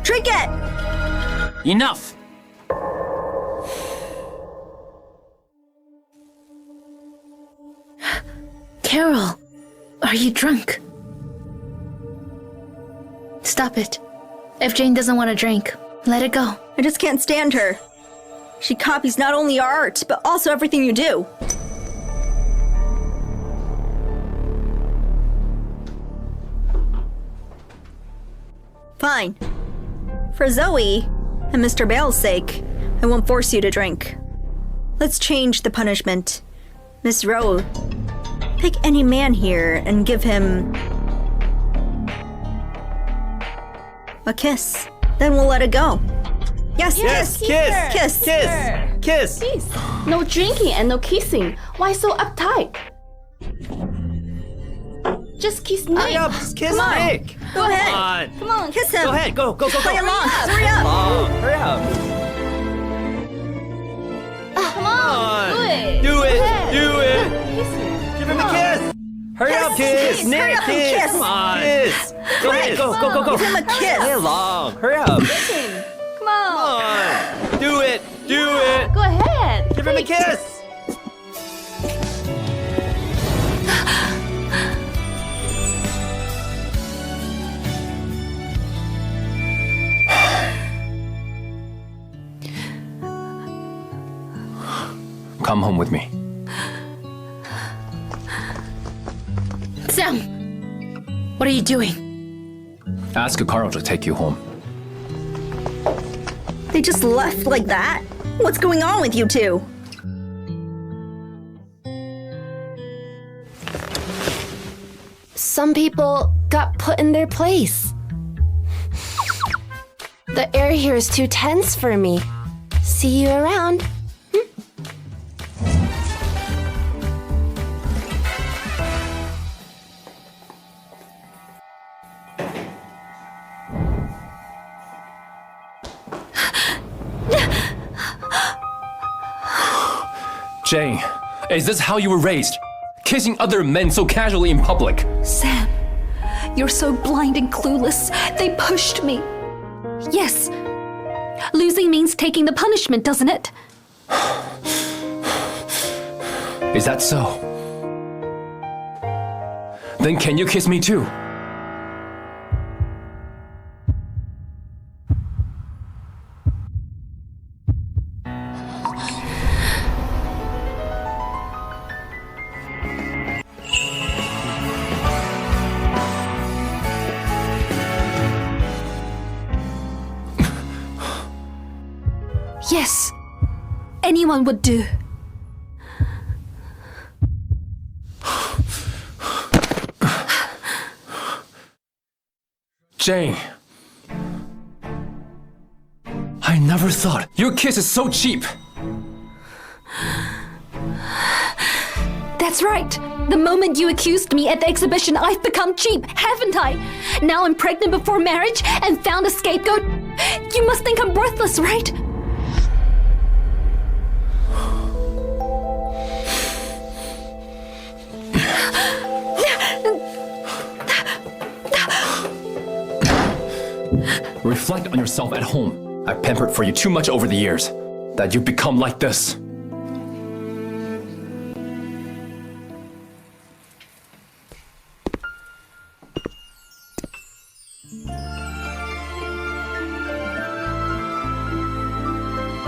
S14: Drink it!
S17: Enough!
S6: Carol, are you drunk? Stop it. If Jane doesn't want to drink, let it go.
S14: I just can't stand her. She copies not only our art, but also everything you do. Fine. For Zoe and Mr. Bale's sake, I won't force you to drink. Let's change the punishment. Miss Rowe, pick any man here and give him a kiss. Then we'll let it go. Yes,
S17: Yes,
S14: kiss,
S17: kiss.
S9: Please. No drinking and no kissing. Why so uptight? Just kiss Nick.
S17: Hurry up, just kiss
S14: Come on.
S17: Nick.
S14: Go ahead.
S17: Come
S14: Come on, kiss him.
S17: Go ahead, go.
S14: Play along. Hurry up.
S17: Hurry up.
S9: Come on.
S17: Do it.
S9: ahead.
S17: Do it.
S9: Kiss me.
S17: Give him a kiss. Hurry up, kiss.
S14: Hurry
S17: Nick,
S14: up and kiss.
S17: Come on. Kiss. Go ahead, go.
S14: Give him a kiss.
S17: Play along. Hurry up.
S9: Come on.
S17: Come on. Do it.
S9: Go ahead.
S17: Give him a kiss.
S3: Come home with me.
S6: Sam! What are you doing?
S3: Ask Carl to take you home.
S14: They just left like that? What's going on with you two?
S13: Some people got put in their place. The air here is too tense for me. See you around.
S3: Jane, is this how you were raised? Kissing other men so casually in public?
S1: Sam, you're so blind and clueless. They pushed me. Yes. Losing means taking the punishment, doesn't it?
S3: Is that so? Then can you kiss me too?
S1: Yes. Anyone would do.
S3: Jane. I never thought. Your kiss is so cheap.
S1: That's right. The moment you accused me at the exhibition, I've become cheap, haven't I? Now I'm pregnant before marriage and found a scapegoat. You must think I'm worthless, right?
S3: Reflect on yourself at home. I've pampered for you too much over the years, that you've become like this.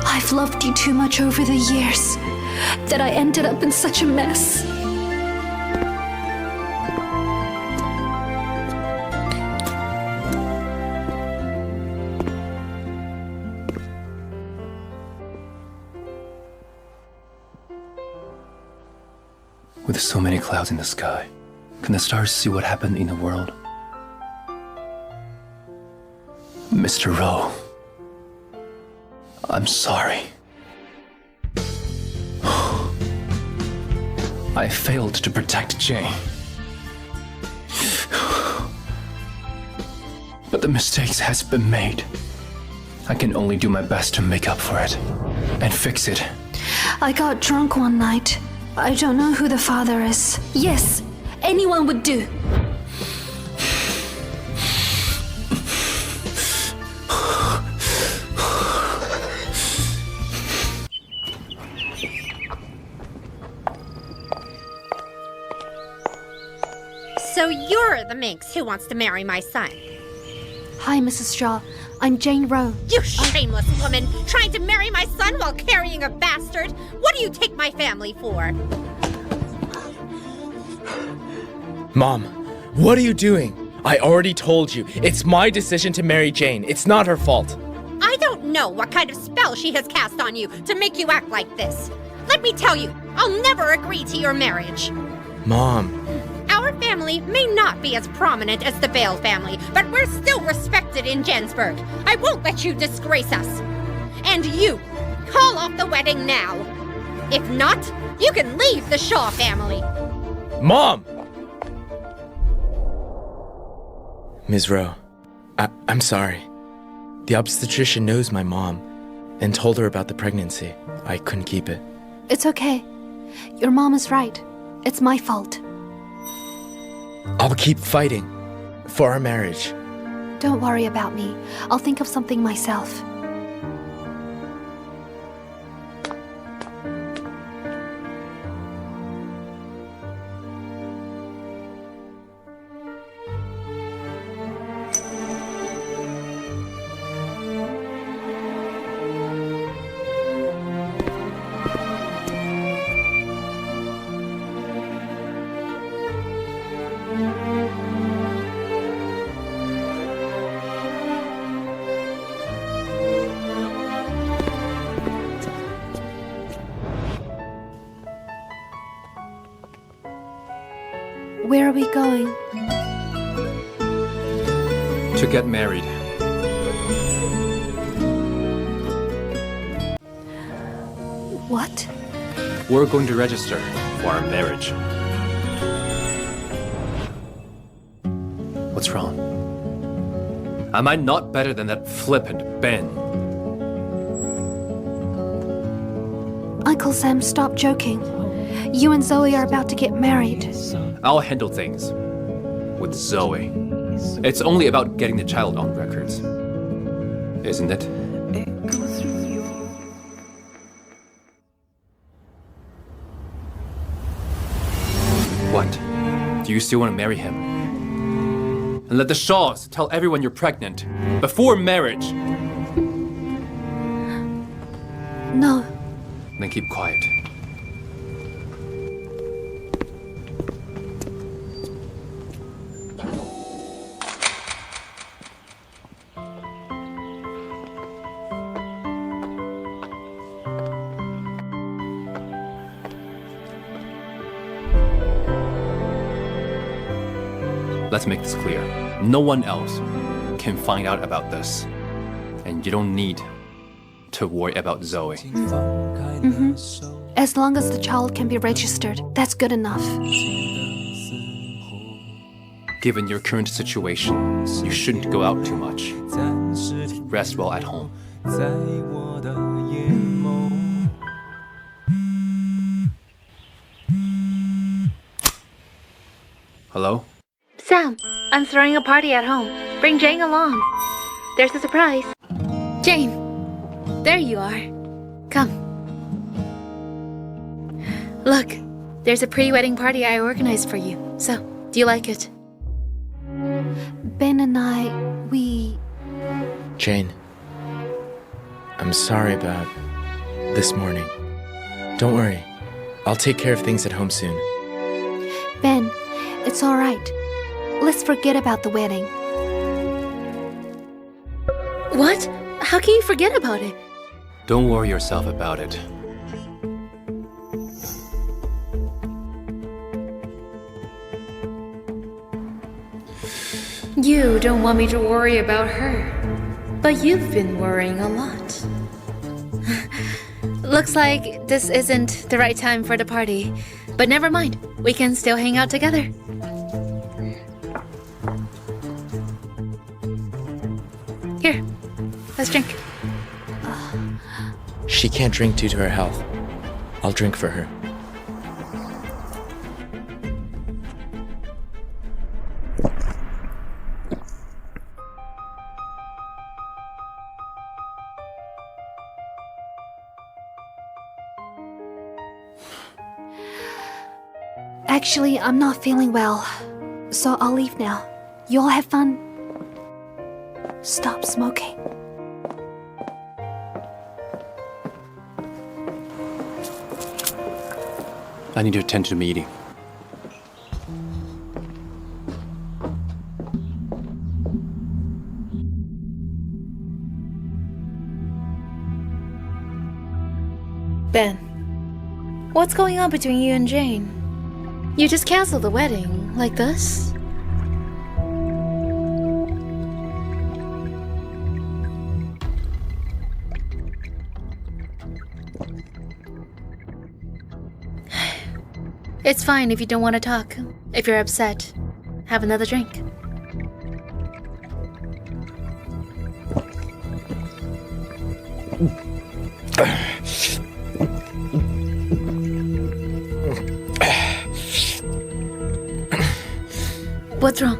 S1: I've loved you too much over the years, that I ended up in such a mess.
S3: With so many clouds in the sky, can the stars see what happened in the world? Mr. Rowe, I'm sorry. I failed to protect Jane. But the mistakes has been made. I can only do my best to make up for it and fix it.
S1: I got drunk one night. I don't know who the father is. Yes, anyone would do.
S19: So you're the minx who wants to marry my son.
S1: Hi, Mrs. Shaw. I'm Jane Rowe.
S19: You shameless woman, trying to marry my son while carrying a bastard. What do you take my family for?
S12: Mom, what are you doing? I already told you, it's my decision to marry Jane. It's not her fault.
S19: I don't know what kind of spell she has cast on you to make you act like this. Let me tell you, I'll never agree to your marriage.
S12: Mom.
S19: Our family may not be as prominent as the Bale family, but we're still respected in Jensburg. I won't let you disgrace us. And you, call off the wedding now. If not, you can leave the Shaw family.
S12: Mom! Ms. Rowe, I'm sorry. The obstetrician knows my mom and told her about the pregnancy. I couldn't keep it.
S1: It's okay. Your mom is right. It's my fault.
S12: I'll keep fighting for our marriage.
S1: Don't worry about me. I'll think of something myself. Where are we going?
S3: To get married.
S1: What?
S3: We're going to register for our marriage. What's wrong? Am I not better than that flippant Ben?
S1: Uncle Sam, stop joking. You and Zoe are about to get married.
S3: I'll handle things. With Zoe. It's only about getting the child on records. Isn't it? What? Do you still want to marry him? And let the Shaws tell everyone you're pregnant before marriage.
S1: No.
S3: Then keep quiet. Let's make this clear. No one else can find out about this. And you don't need to worry about Zoe.
S1: Mm-hmm. As long as the child can be registered, that's good enough.
S3: Given your current situation, you shouldn't go out too much. Rest well at home. Hello?
S6: Sam, I'm throwing a party at home. Bring Jane along. There's a surprise. Jane, there you are. Come. Look, there's a pre-wedding party I organized for you. So, do you like it?
S1: Ben and I, we...
S12: Jane, I'm sorry about this morning. Don't worry. I'll take care of things at home soon.
S1: Ben, it's all right. Let's forget about the wedding.
S6: What? How can you forget about it?
S3: Don't worry yourself about it.
S6: You don't want me to worry about her, but you've been worrying a lot. Looks like this isn't the right time for the party, but never mind. We can still hang out together. Here, let's drink.
S12: She can't drink due to her health. I'll drink for her.
S1: Actually, I'm not feeling well, so I'll leave now. You all have fun. Stop smoking.
S3: I need to attend to the meeting.
S6: Ben, what's going on between you and Jane? You just canceled the wedding, like this? It's fine if you don't want to talk. If you're upset, have another drink. What's wrong?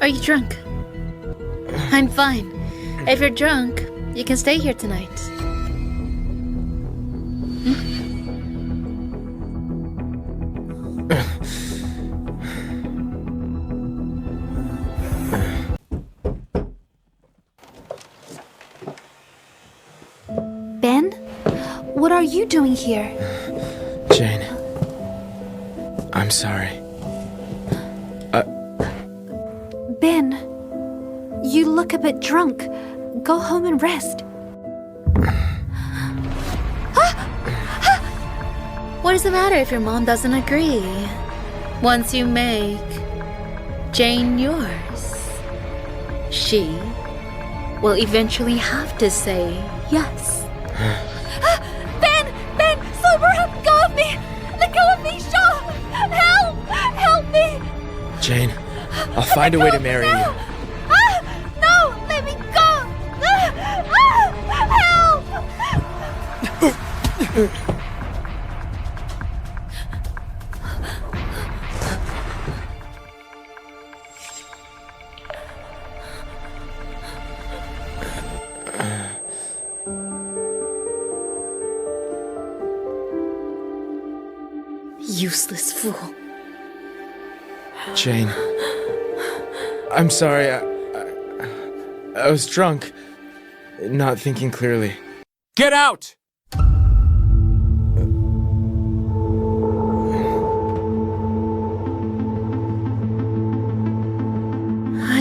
S6: Are you drunk? I'm fine. If you're drunk, you can stay here tonight.
S1: Ben? What are you doing here?
S12: Jane, I'm sorry.
S1: Ben, you look a bit drunk. Go home and rest.
S6: What does it matter if your mom doesn't agree? Once you make Jane yours, she will eventually have to say yes.
S7: Ben! Ben! Sober up! Go of me! Let go of me, Shaw! Help! Help me!
S12: Jane, I'll find a way to marry you.
S7: No! Let me go! Help!
S6: Useless fool.
S12: Jane. I'm sorry. I was drunk. Not thinking clearly.
S10: Get out!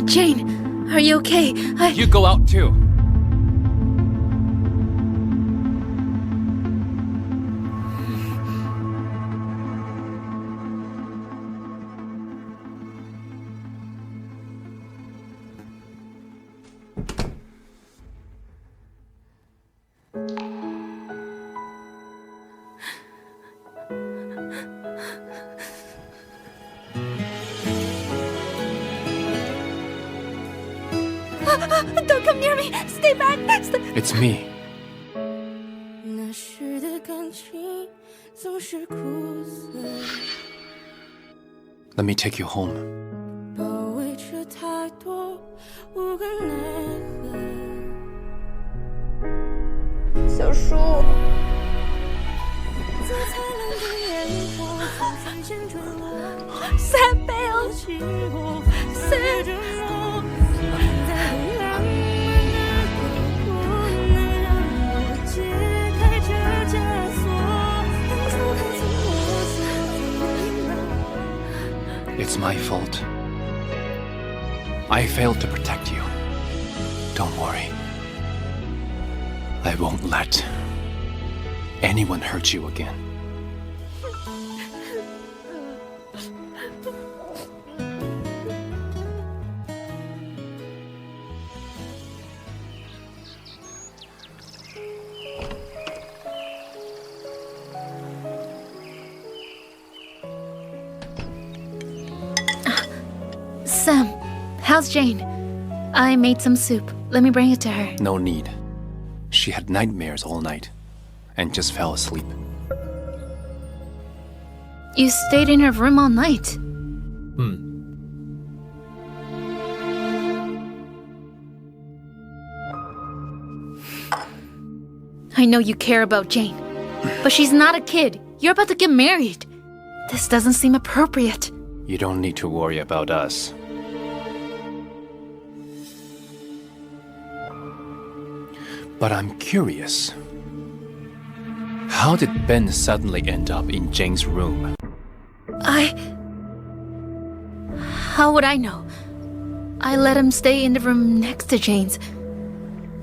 S6: Jane, are you okay?
S3: You go out too.
S7: Don't come near me! Stay back!
S3: It's me.
S7: 那时的感情总是苦涩，
S3: Let me take you home.
S7: 包围着太多无可奈何。小树，在灿烂的烟火中最先坠落。Sam Bale， Sam。
S3: It's my fault. I failed to protect you. Don't worry. I won't let anyone hurt you again.
S6: Sam, how's Jane? I made some soup. Let me bring it to her.
S3: No need. She had nightmares all night and just fell asleep.
S6: You stayed in her room all night. I know you care about Jane, but she's not a kid. You're about to get married. This doesn't seem appropriate.
S3: You don't need to worry about us. But I'm curious. How did Ben suddenly end up in Jane's room?
S6: How would I know? I let him stay in the room next to Jane's.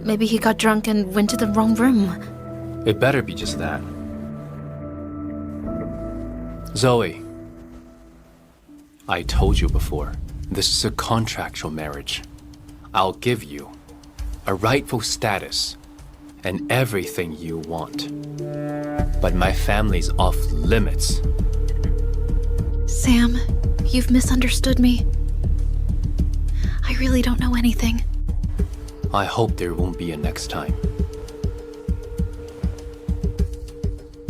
S6: Maybe he got drunk and went to the wrong room.
S3: It better be just that. Zoe, I told you before, this is a contractual marriage. I'll give you a rightful status and everything you want. But my family's off limits.
S6: Sam, you've misunderstood me. I really don't know anything.
S3: I hope there won't be a next time.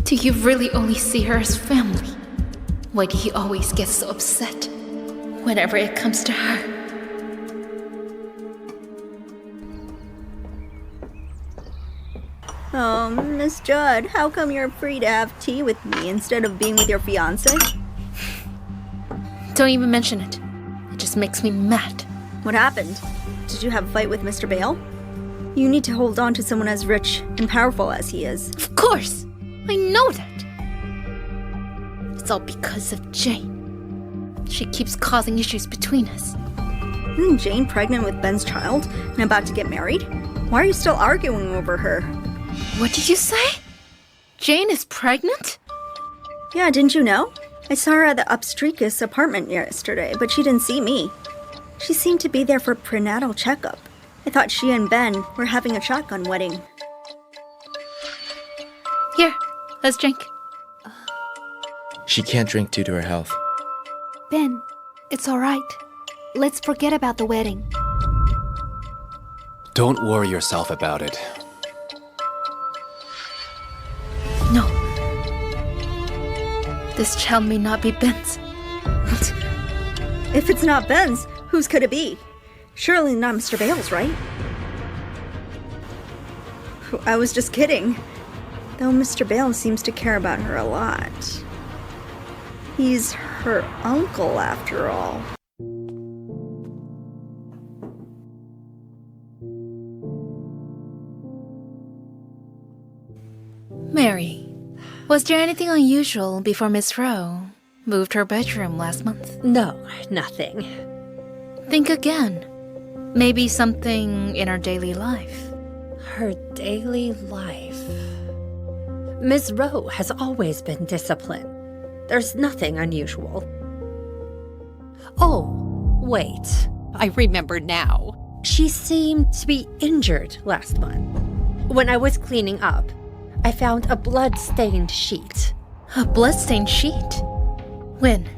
S6: Do you really only see her as family? Why do you always get so upset whenever it comes to her?
S18: Oh, Miss Judd, how come you're free to have tea with me instead of being with your fiancé?
S6: Don't even mention it. It just makes me mad.
S18: What happened? Did you have a fight with Mr. Bale? You need to hold on to someone as rich and powerful as he is.
S6: Of course! I know that! It's all because of Jane. She keeps causing issues between us.
S18: Isn't Jane pregnant with Ben's child and about to get married? Why are you still arguing over her?
S6: What did you say? Jane is pregnant?
S18: Yeah, didn't you know? I saw her at the Upstreakus apartment yesterday, but she didn't see me. She seemed to be there for a prenatal checkup. I thought she and Ben were having a shotgun wedding.
S6: Here, let's drink.
S12: She can't drink due to her health.
S1: Ben, it's all right. Let's forget about the wedding.
S3: Don't worry yourself about it.
S6: No. This child may not be Ben's.
S18: If it's not Ben's, whose could it be? Surely not Mr. Bale's, right? I was just kidding. Though Mr. Bale seems to care about her a lot. He's her uncle after all.
S6: Mary, was there anything unusual before Miss Rowe moved her bedroom last month?
S8: No, nothing.
S6: Think again. Maybe something in her daily life.
S8: Her daily life. Miss Rowe has always been disciplined. There's nothing unusual. Oh, wait. I remember now. She seemed to be injured last month. When I was cleaning up, I found a blood-stained sheet.
S6: A blood-stained sheet? When?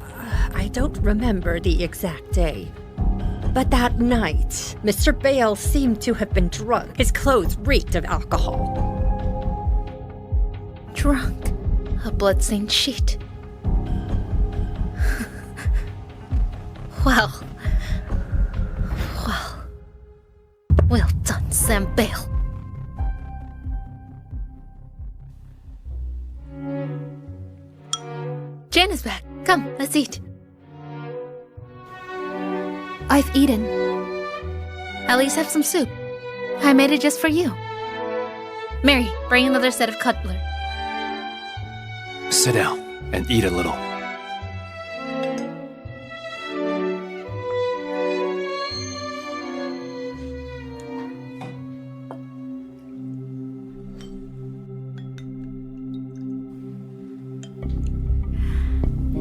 S8: I don't remember the exact day. But that night, Mr. Bale seemed to have been drunk. His clothes reeked of alcohol.
S6: Drunk? A blood-stained sheet? Well. Well done, Sam Bale. Jane is back. Come, let's eat.
S1: I've eaten.
S6: At least have some soup. I made it just for you. Mary, bring another set of cutlery.
S3: Sit down and eat a little.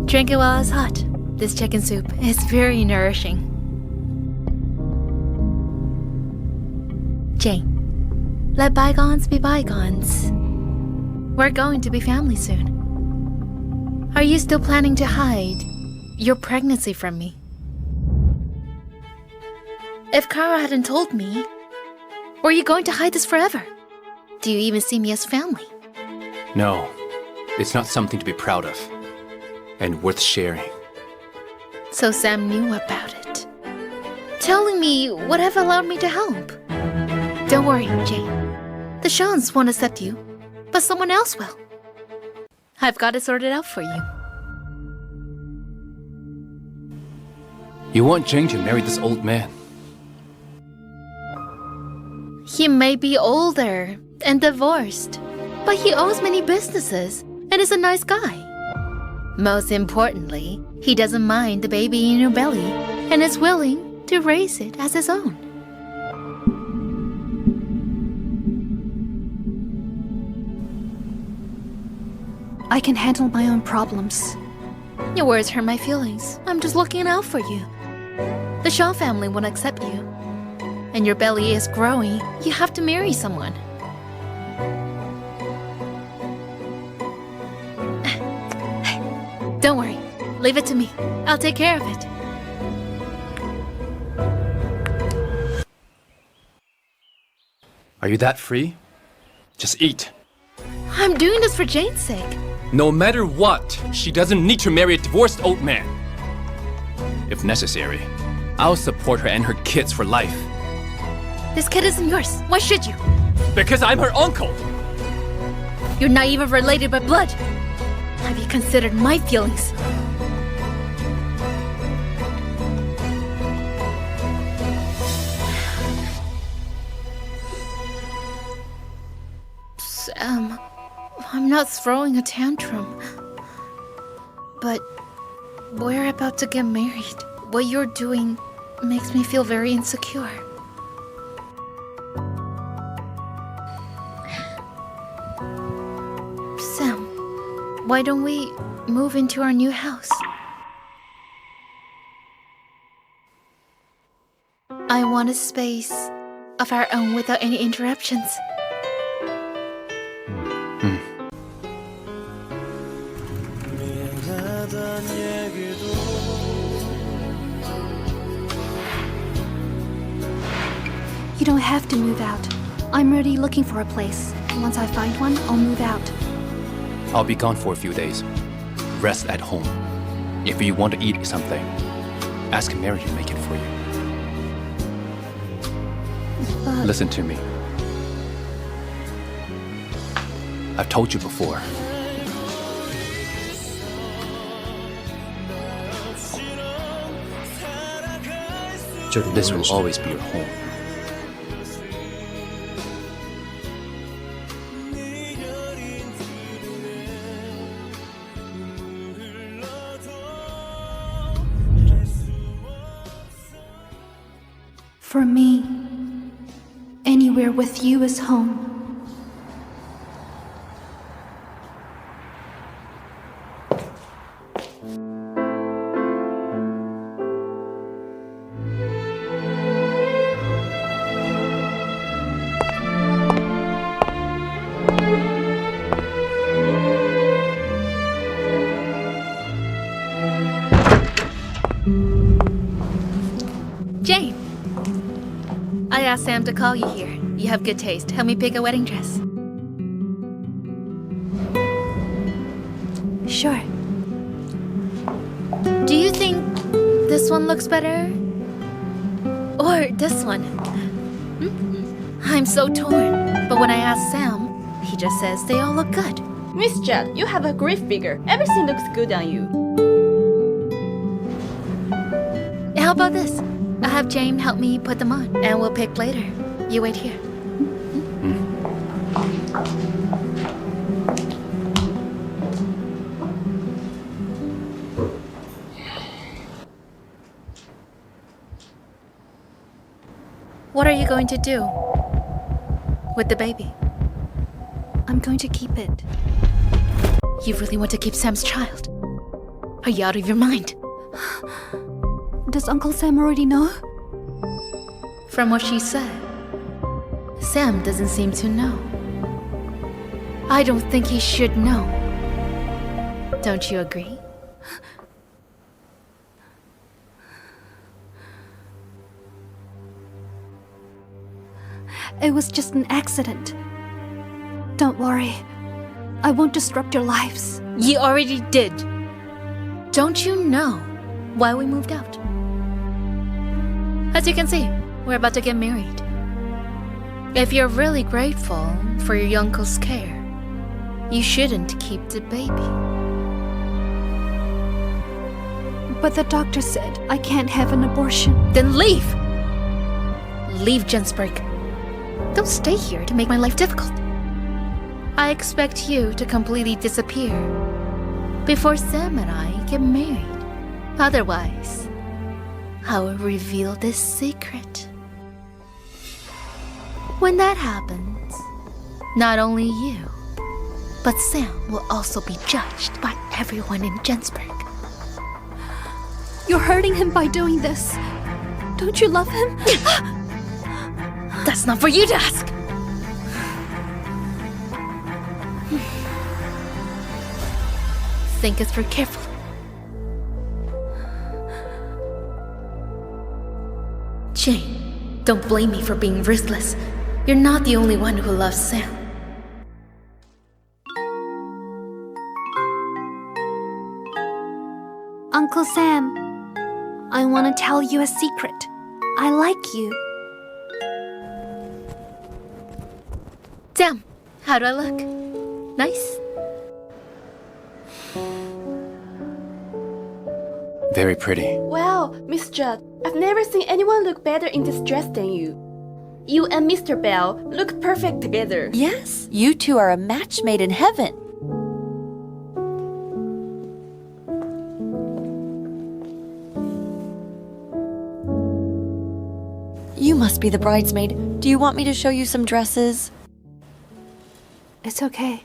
S6: Drink it while it's hot. This chicken soup is very nourishing. Jane, let bygones be bygones. We're going to be family soon. Are you still planning to hide your pregnancy from me? If Kara hadn't told me, were you going to hide this forever? Do you even see me as family?
S3: No, it's not something to be proud of. And worth sharing.
S6: So Sam knew about it. Telling me would have allowed me to help. Don't worry, Jane. The Shans won't accept you, but someone else will. I've got it sorted out for you.
S3: You want Jane to marry this old man?
S6: He may be older and divorced, but he owns many businesses and is a nice guy. Most importantly, he doesn't mind the baby in your belly and is willing to raise it as his own.
S1: I can handle my own problems.
S6: Your words hurt my feelings. I'm just looking out for you. The Shaw family won't accept you. And your belly is growing. You have to marry someone. Don't worry. Leave it to me. I'll take care of it.
S3: Are you that free? Just eat.
S6: I'm doing this for Jane's sake.
S3: No matter what, she doesn't need to marry a divorced old man. If necessary, I'll support her and her kids for life.
S6: This kid isn't yours. Why should you?
S3: Because I'm her uncle.
S6: You're not even related by blood. Have you considered my feelings? Sam, I'm not throwing a tantrum. But we're about to get married. What you're doing makes me feel very insecure. Sam, why don't we move into our new house? I want a space of our own without any interruptions.
S1: You don't have to move out. I'm already looking for a place. Once I find one, I'll move out.
S3: I'll be gone for a few days. Rest at home. If you want to eat something, ask Mary to make it for you.
S1: But
S3: Listen to me. I've told you before. This will always be your home.
S1: For me, anywhere with you is home.
S6: Jane! I asked Sam to call you here. You have good taste. Help me pick a wedding dress.
S1: Sure.
S6: Do you think this one looks better? Or this one? I'm so torn. But when I asked Sam, he just says they all look good.
S9: Miss Judd, you have a great figure. Everything looks good on you.
S6: How about this? I'll have Jane help me put them on, and we'll pick later. You wait here. What are you going to do with the baby?
S1: I'm going to keep it.
S6: You really want to keep Sam's child? Are you out of your mind?
S1: Does Uncle Sam already know?
S6: From what she said, Sam doesn't seem to know. I don't think he should know. Don't you agree?
S1: It was just an accident. Don't worry. I won't disrupt your lives.
S6: You already did. Don't you know why we moved out? As you can see, we're about to get married. If you're really grateful for your uncle's care, you shouldn't keep the baby.
S1: But the doctor said I can't have an abortion.
S6: Then leave! Leave Jensburg. Don't stay here to make my life difficult. I expect you to completely disappear before Sam and I get married. Otherwise, I will reveal this secret. When that happens, not only you, but Sam will also be judged by everyone in Jensburg.
S1: You're hurting him by doing this. Don't you love him?
S6: That's not for you to ask. Think it through carefully. Jane, don't blame me for being ruthless. You're not the only one who loves Sam.
S1: Uncle Sam, I want to tell you a secret. I like you.
S6: Sam, how do I look? Nice?
S3: Very pretty.
S9: Wow, Miss Judd, I've never seen anyone look better in this dress than you. You and Mr. Bell look perfect together.
S16: Yes, you two are a match made in heaven. You must be the bridesmaid. Do you want me to show you some dresses?
S1: It's okay.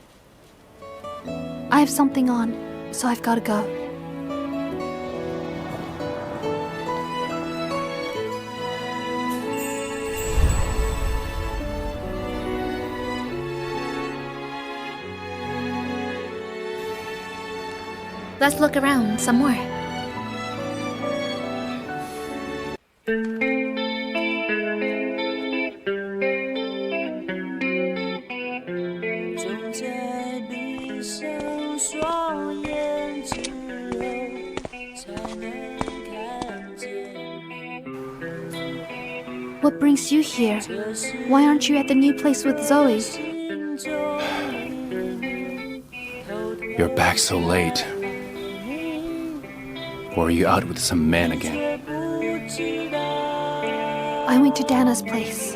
S1: I have something on, so I've got to go.
S6: Let's look around some more.
S1: What brings you here? Why aren't you at the new place with Zoe?
S3: You're back so late. Or are you out with some man again?
S1: I went to Dana's place.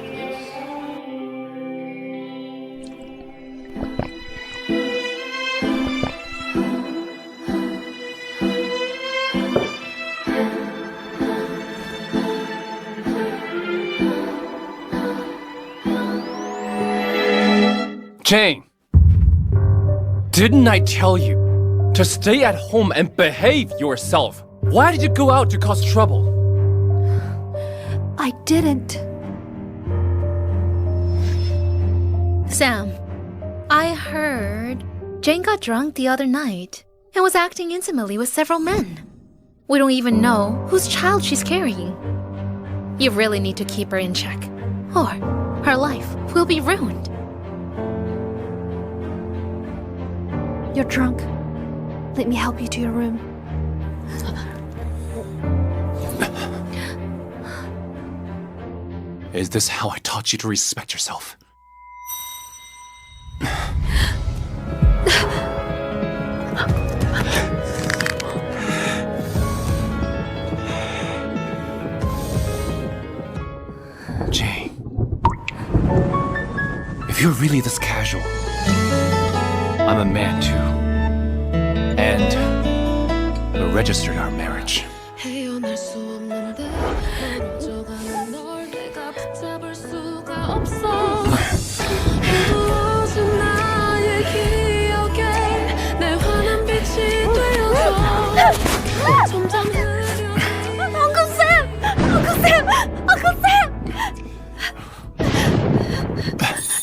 S3: Jane! Didn't I tell you to stay at home and behave yourself? Why did you go out to cause trouble?
S1: I didn't.
S6: Sam, I heard Jane got drunk the other night and was acting intimately with several men. We don't even know whose child she's carrying. You really need to keep her in check, or her life will be ruined.
S1: You're drunk. Let me help you to your room.
S3: Is this how I taught you to respect yourself? Jane, if you're really this casual, I'm a man too. And we registered our marriage.
S7: Uncle Sam! Uncle Sam! Uncle Sam!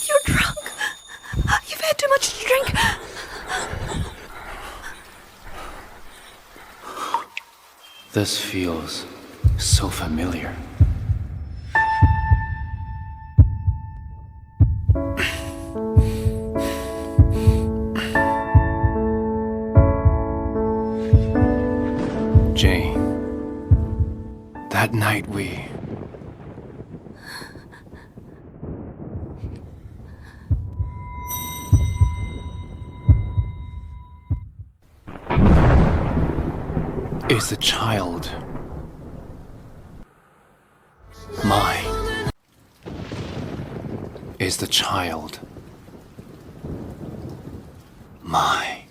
S1: You're drunk. You've had too much to drink.
S3: This feels so familiar. Jane, that night we... Is the child mine? Is the child mine?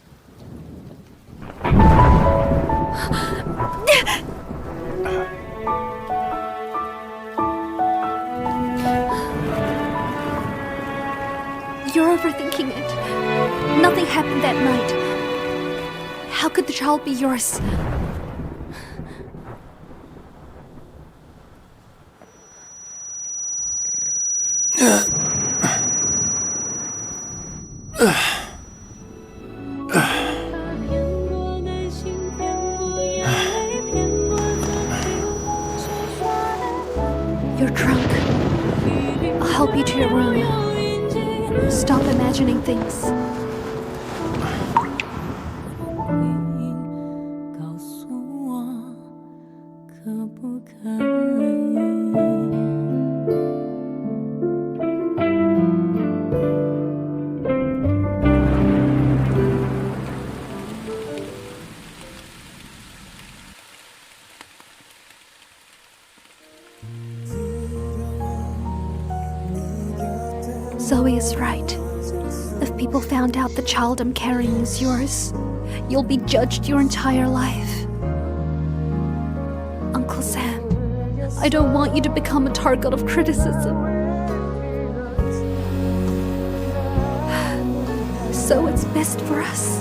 S1: You're overthinking it. Nothing happened that night. How could the child be yours? You're drunk. I'll help you to your room. Stop imagining things. Zoe is right. If people found out the child I'm carrying is yours, you'll be judged your entire life. Uncle Sam, I don't want you to become a target of criticism. So it's best for us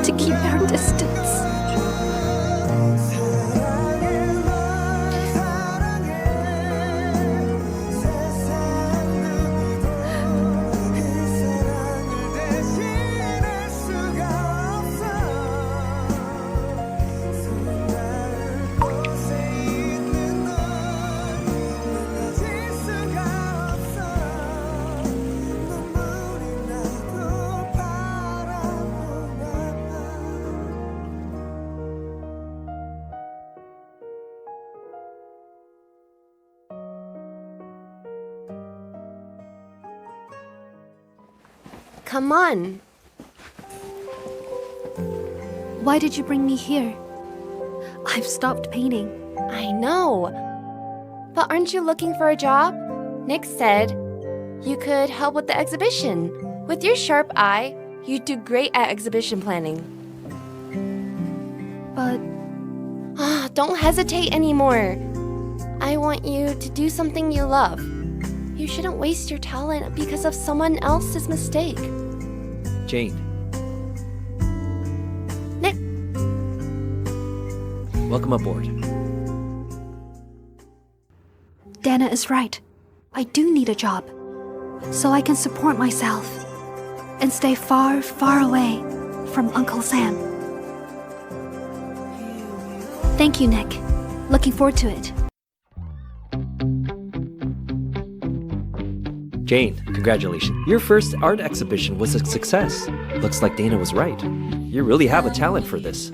S1: to keep our distance.
S13: Come on.
S1: Why did you bring me here? I've stopped painting.
S13: I know. But aren't you looking for a job? Nick said you could help with the exhibition. With your sharp eye, you'd do great at exhibition planning.
S1: But...
S13: don't hesitate anymore. I want you to do something you love. You shouldn't waste your talent because of someone else's mistake.
S20: Jane.
S13: Nick.
S20: Welcome aboard.
S1: Dana is right. I do need a job. So I can support myself. And stay far, far away from Uncle Sam. Thank you, Nick. Looking forward to it.
S20: Jane, congratulations. Your first art exhibition was a success. Looks like Dana was right. You really have a talent for this.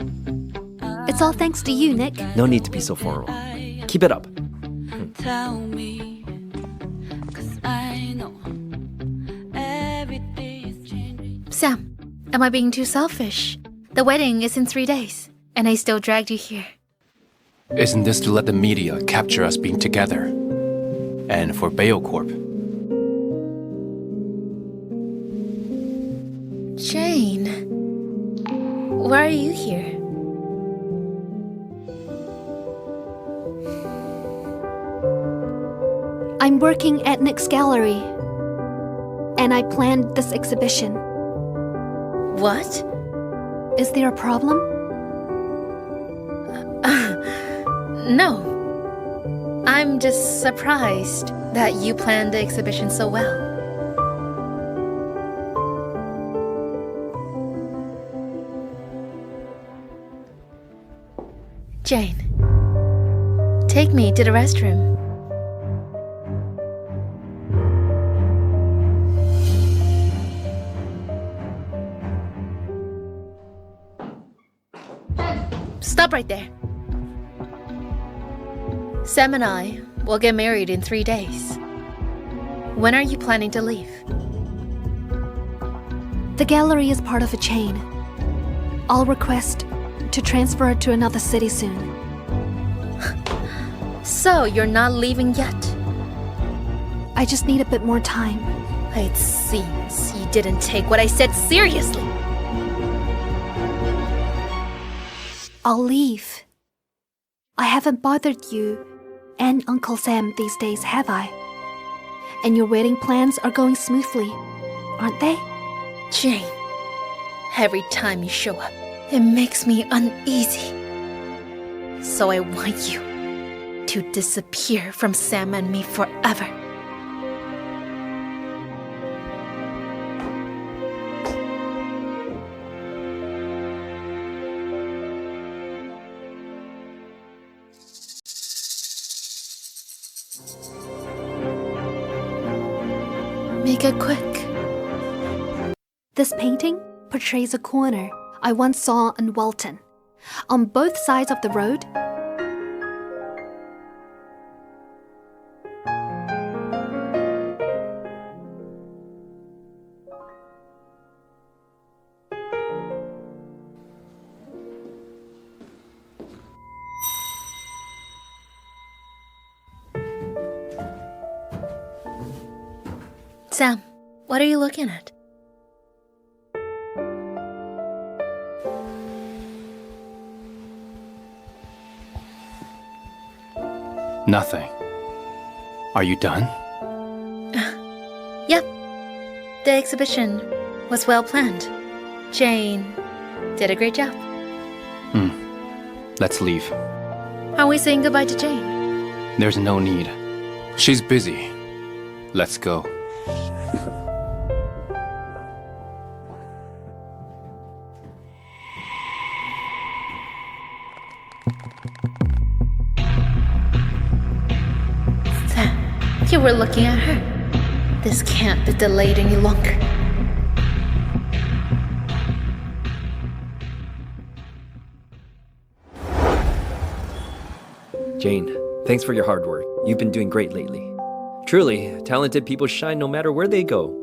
S1: It's all thanks to you, Nick.
S20: No need to be so formal. Keep it up.
S7: Tell me, 'cause I know everything is changing.
S6: Sam, am I being too selfish? The wedding is in 3 days, and I still dragged you here.
S3: Isn't this to let the media capture us being together? And for Bale Corp?
S6: Jane, why are you here?
S1: I'm working at Nick's gallery. And I planned this exhibition.
S6: What?
S1: Is there a problem?
S6: No. I'm just surprised that you planned the exhibition so well. Jane, take me to the restroom. Stop right there. Sam and I will get married in 3 days. When are you planning to leave?
S1: The gallery is part of a chain. I'll request to transfer it to another city soon.
S6: So you're not leaving yet?
S1: I just need a bit more time.
S6: It seems you didn't take what I said seriously.
S1: I'll leave. I haven't bothered you and Uncle Sam these days, have I? And your wedding plans are going smoothly, aren't they?
S6: Jane, every time you show up, it makes me uneasy. So I want you to disappear from Sam and me forever. Make it quick.
S1: This painting portrays a corner I once saw in Walton. On both sides of the road,
S6: Sam, what are you looking at?
S3: Nothing. Are you done?
S6: Yep. The exhibition was well planned. Jane did a great job.
S3: Let's leave.
S6: Are we saying goodbye to Jane?
S3: There's no need. She's busy. Let's go.
S6: Sam, you were looking at her. This can't be delayed any longer.
S20: Jane, thanks for your hard work. You've been doing great lately. Truly, talented people shine no matter where they go.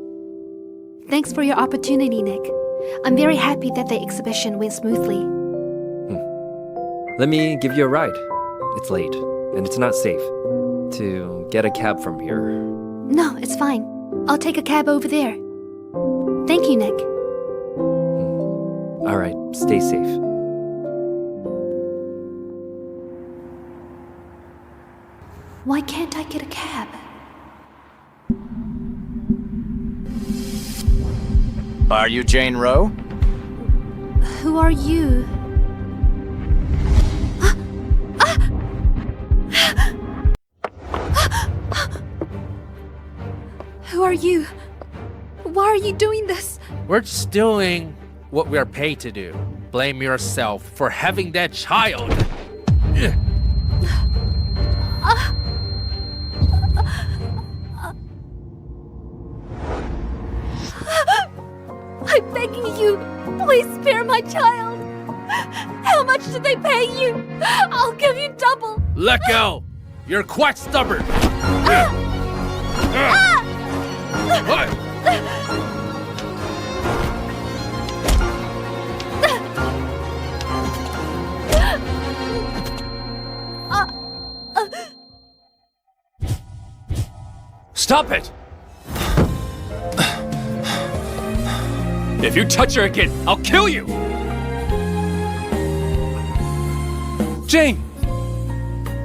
S1: thanks for your opportunity, Nick. I'm very happy that the exhibition went smoothly.
S20: Let me give you a ride. It's late, and it's not safe. to get a cab from here.
S1: No, it's fine. I'll take a cab over there. Thank you, Nick.
S20: All right, stay safe.
S1: Why can't I get a cab?
S21: Are you Jane Rowe?
S1: Who are you? Who are you? Why are you doing this?
S10: We're just doing what we are paid to do. Blame yourself for having that child.
S1: I'm begging you, please spare my child. How much did they pay you? I'll give you double.
S10: Let go! You're quite stubborn.
S3: Stop it! If you touch her again, I'll kill you! Jane!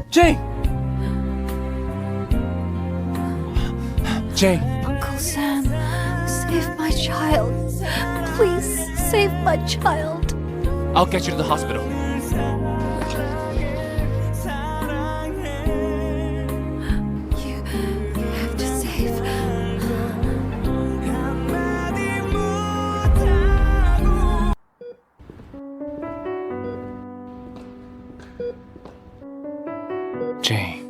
S3: Jane! Jane!
S1: Uncle Sam, save my child. Please save my child.
S3: I'll get you to the hospital.
S1: You have to save.
S3: Jane,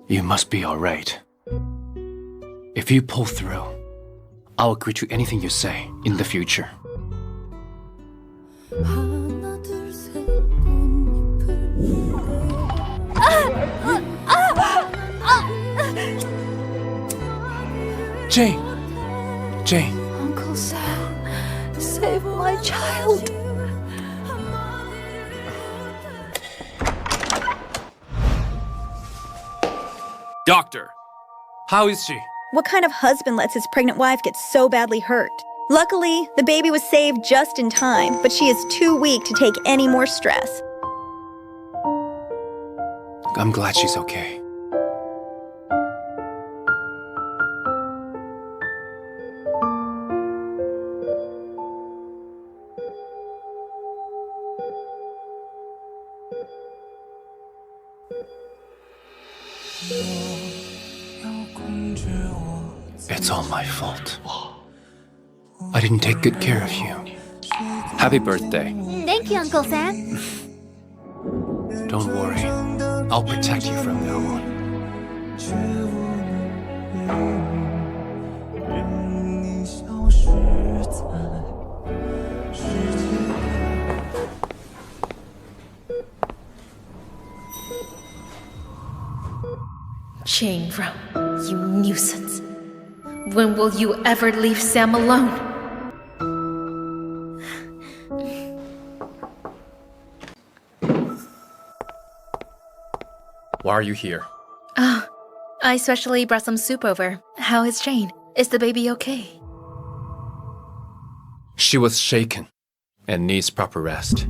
S3: you must be alright. If you pull through, I'll agree to anything you say in the future. Jane! Jane!
S1: Uncle Sam, save my child.
S3: Doctor! How is she?
S18: What kind of husband lets his pregnant wife get so badly hurt? Luckily, the baby was saved just in time, but she is too weak to take any more stress.
S3: I'm glad she's okay. It's all my fault. I didn't take good care of you. Happy birthday.
S1: Thank you, Uncle Sam.
S3: Don't worry. I'll protect you from now on.
S6: Jane Rowe, you nuisance. When will you ever leave Sam alone?
S3: Why are you here?
S6: Oh, I specially brought some soup over. How is Jane? Is the baby okay?
S3: She was shaken and needs proper rest.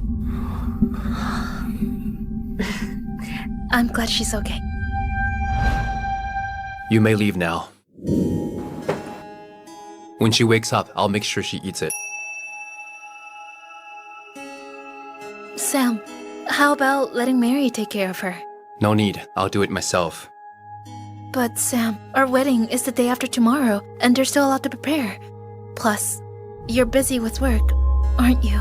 S6: I'm glad she's okay.
S3: You may leave now. When she wakes up, I'll make sure she eats it.
S6: Sam, how about letting Mary take care of her?
S3: No need. I'll do it myself.
S6: But Sam, our wedding is the day after tomorrow, and there's still a lot to prepare. Plus, you're busy with work, aren't you?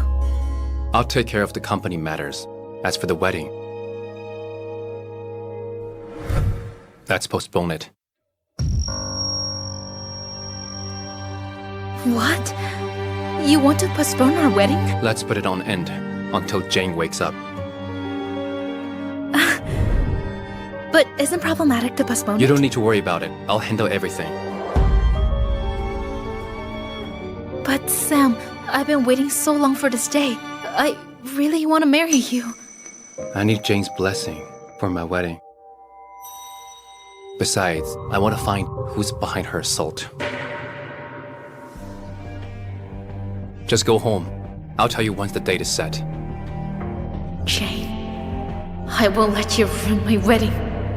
S3: I'll take care of the company matters. As for the wedding, let's postpone it.
S6: What? You want to postpone our wedding?
S3: Let's put it on end until Jane wakes up.
S6: But isn't problematic to postpone
S3: You
S6: it?
S3: don't need to worry about it. I'll handle everything.
S6: But Sam, I've been waiting so long for this day. I really want to marry you.
S3: I need Jane's blessing for my wedding. Besides, I want to find who's behind her assault. Just go home. I'll tell you once the date is set.
S6: Jane, I won't let you ruin my wedding.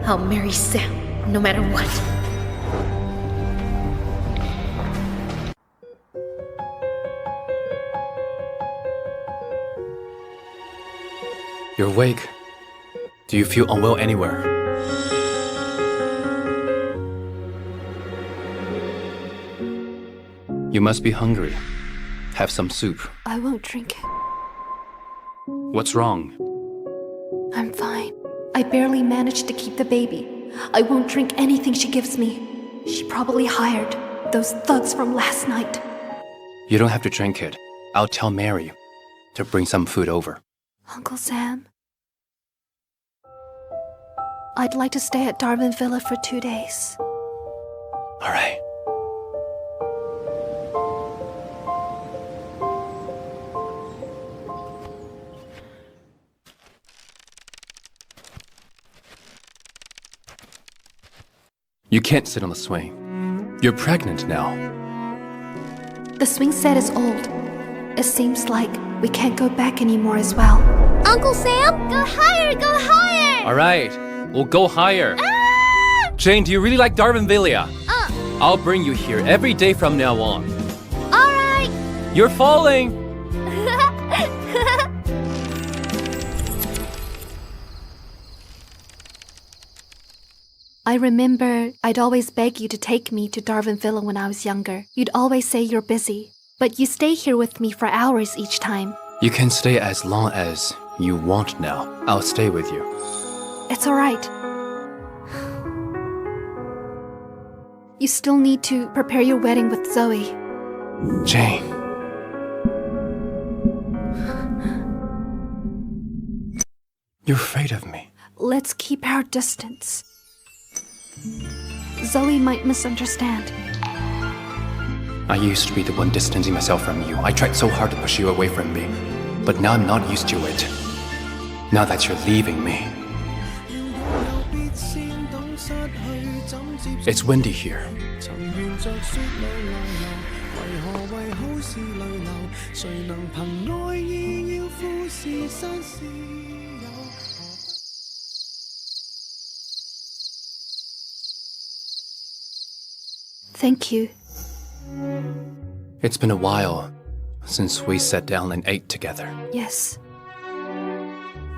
S6: I'll marry Sam, no matter what.
S3: You're awake. Do you feel unwell anywhere? You must be hungry. Have some soup.
S1: I won't drink it.
S3: What's wrong?
S1: I'm fine. I barely managed to keep the baby. I won't drink anything she gives me. She probably hired those thugs from last night.
S3: You don't have to drink it. I'll tell Mary to bring some food over.
S1: Uncle Sam, I'd like to stay at Darwin Villa for 2 days.
S3: All right. You can't sit on the swing. You're pregnant now.
S1: The swing set is old. It seems like we can't go back anymore as well.
S13: Uncle Sam, go higher, go higher!
S3: All right, we'll go higher.
S13: Ah!
S3: Jane, do you really like Darwin Villa? I'll bring you here every day from now on.
S13: All right!
S3: You're falling!
S1: I remember I'd always beg you to take me to Darwin Villa when I was younger. You'd always say you're busy, but you stay here with me for hours each time.
S3: You can stay as long as you want now. I'll stay with you.
S1: It's all right. You still need to prepare your wedding with Zoe.
S3: Jane. You're afraid of me.
S1: Let's keep our distance. Zoe might misunderstand.
S3: I used to be the one distancing myself from you. I tried so hard to push you away from me, but now I'm not used to it. Now that you're leaving me. It's windy here.
S1: Thank you.
S3: It's been a while since we sat down and ate together.
S1: Yes.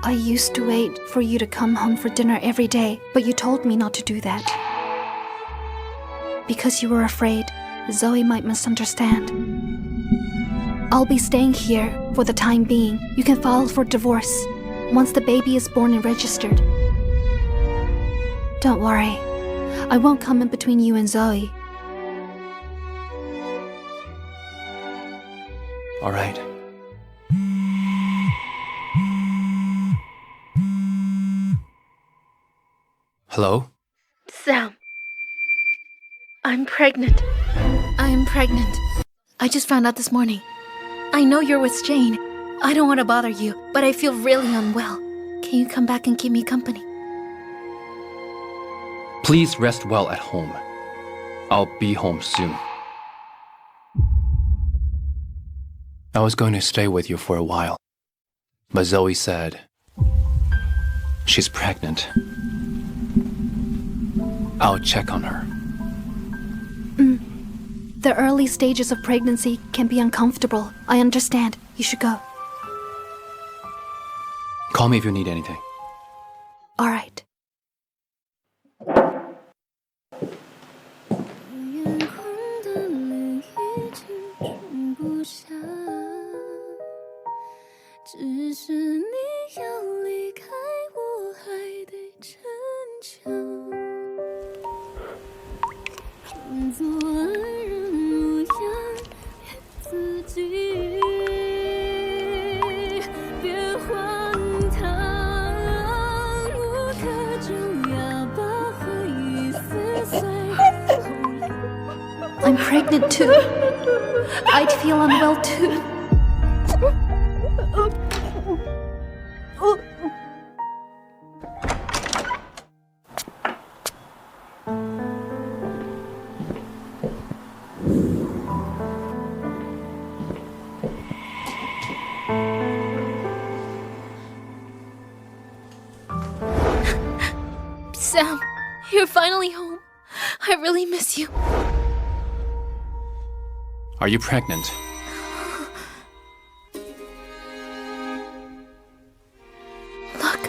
S1: I used to wait for you to come home for dinner every day, but you told me not to do that. Because you were afraid Zoe might misunderstand. I'll be staying here for the time being. You can file for divorce once the baby is born and registered. Don't worry. I won't come in between you and Zoe.
S3: All right. Hello?
S6: Sam, I'm pregnant. I'm pregnant. I just found out this morning. I know you're with Jane. I don't want to bother you, but I feel really unwell. Can you come back and keep me company?
S3: Please rest well at home. I'll be home soon. I was going to stay with you for a while, but Zoe said she's pregnant. I'll check on her.
S1: The early stages of pregnancy can be uncomfortable. I understand. You should go.
S3: Call me if you need anything.
S1: All right. I'm pregnant too. I'd feel unwell too.
S6: Sam, you're finally home. I really miss you.
S3: Are you pregnant?
S6: Look,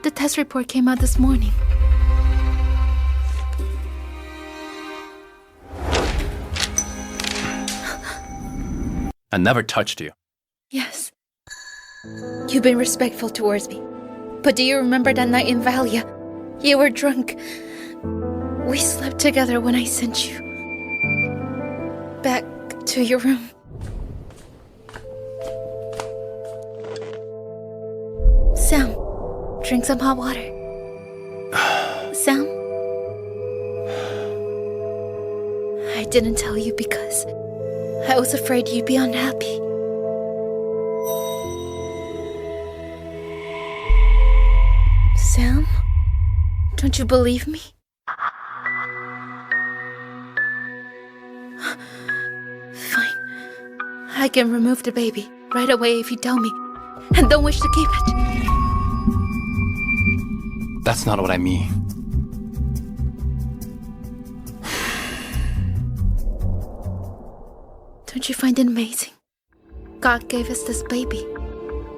S6: the test report came out this morning.
S3: I never touched you.
S6: Yes. You've been respectful towards me. But do you remember that night in Valia? You were drunk. We slept together when I sent you back to your room. Sam, drink some hot water. Sam? I didn't tell you because I was afraid you'd be unhappy. Sam? Don't you believe me? Fine. I can remove the baby right away if you tell me. And don't wish to keep it.
S3: That's not what I mean.
S6: Don't you find it amazing? God gave us this baby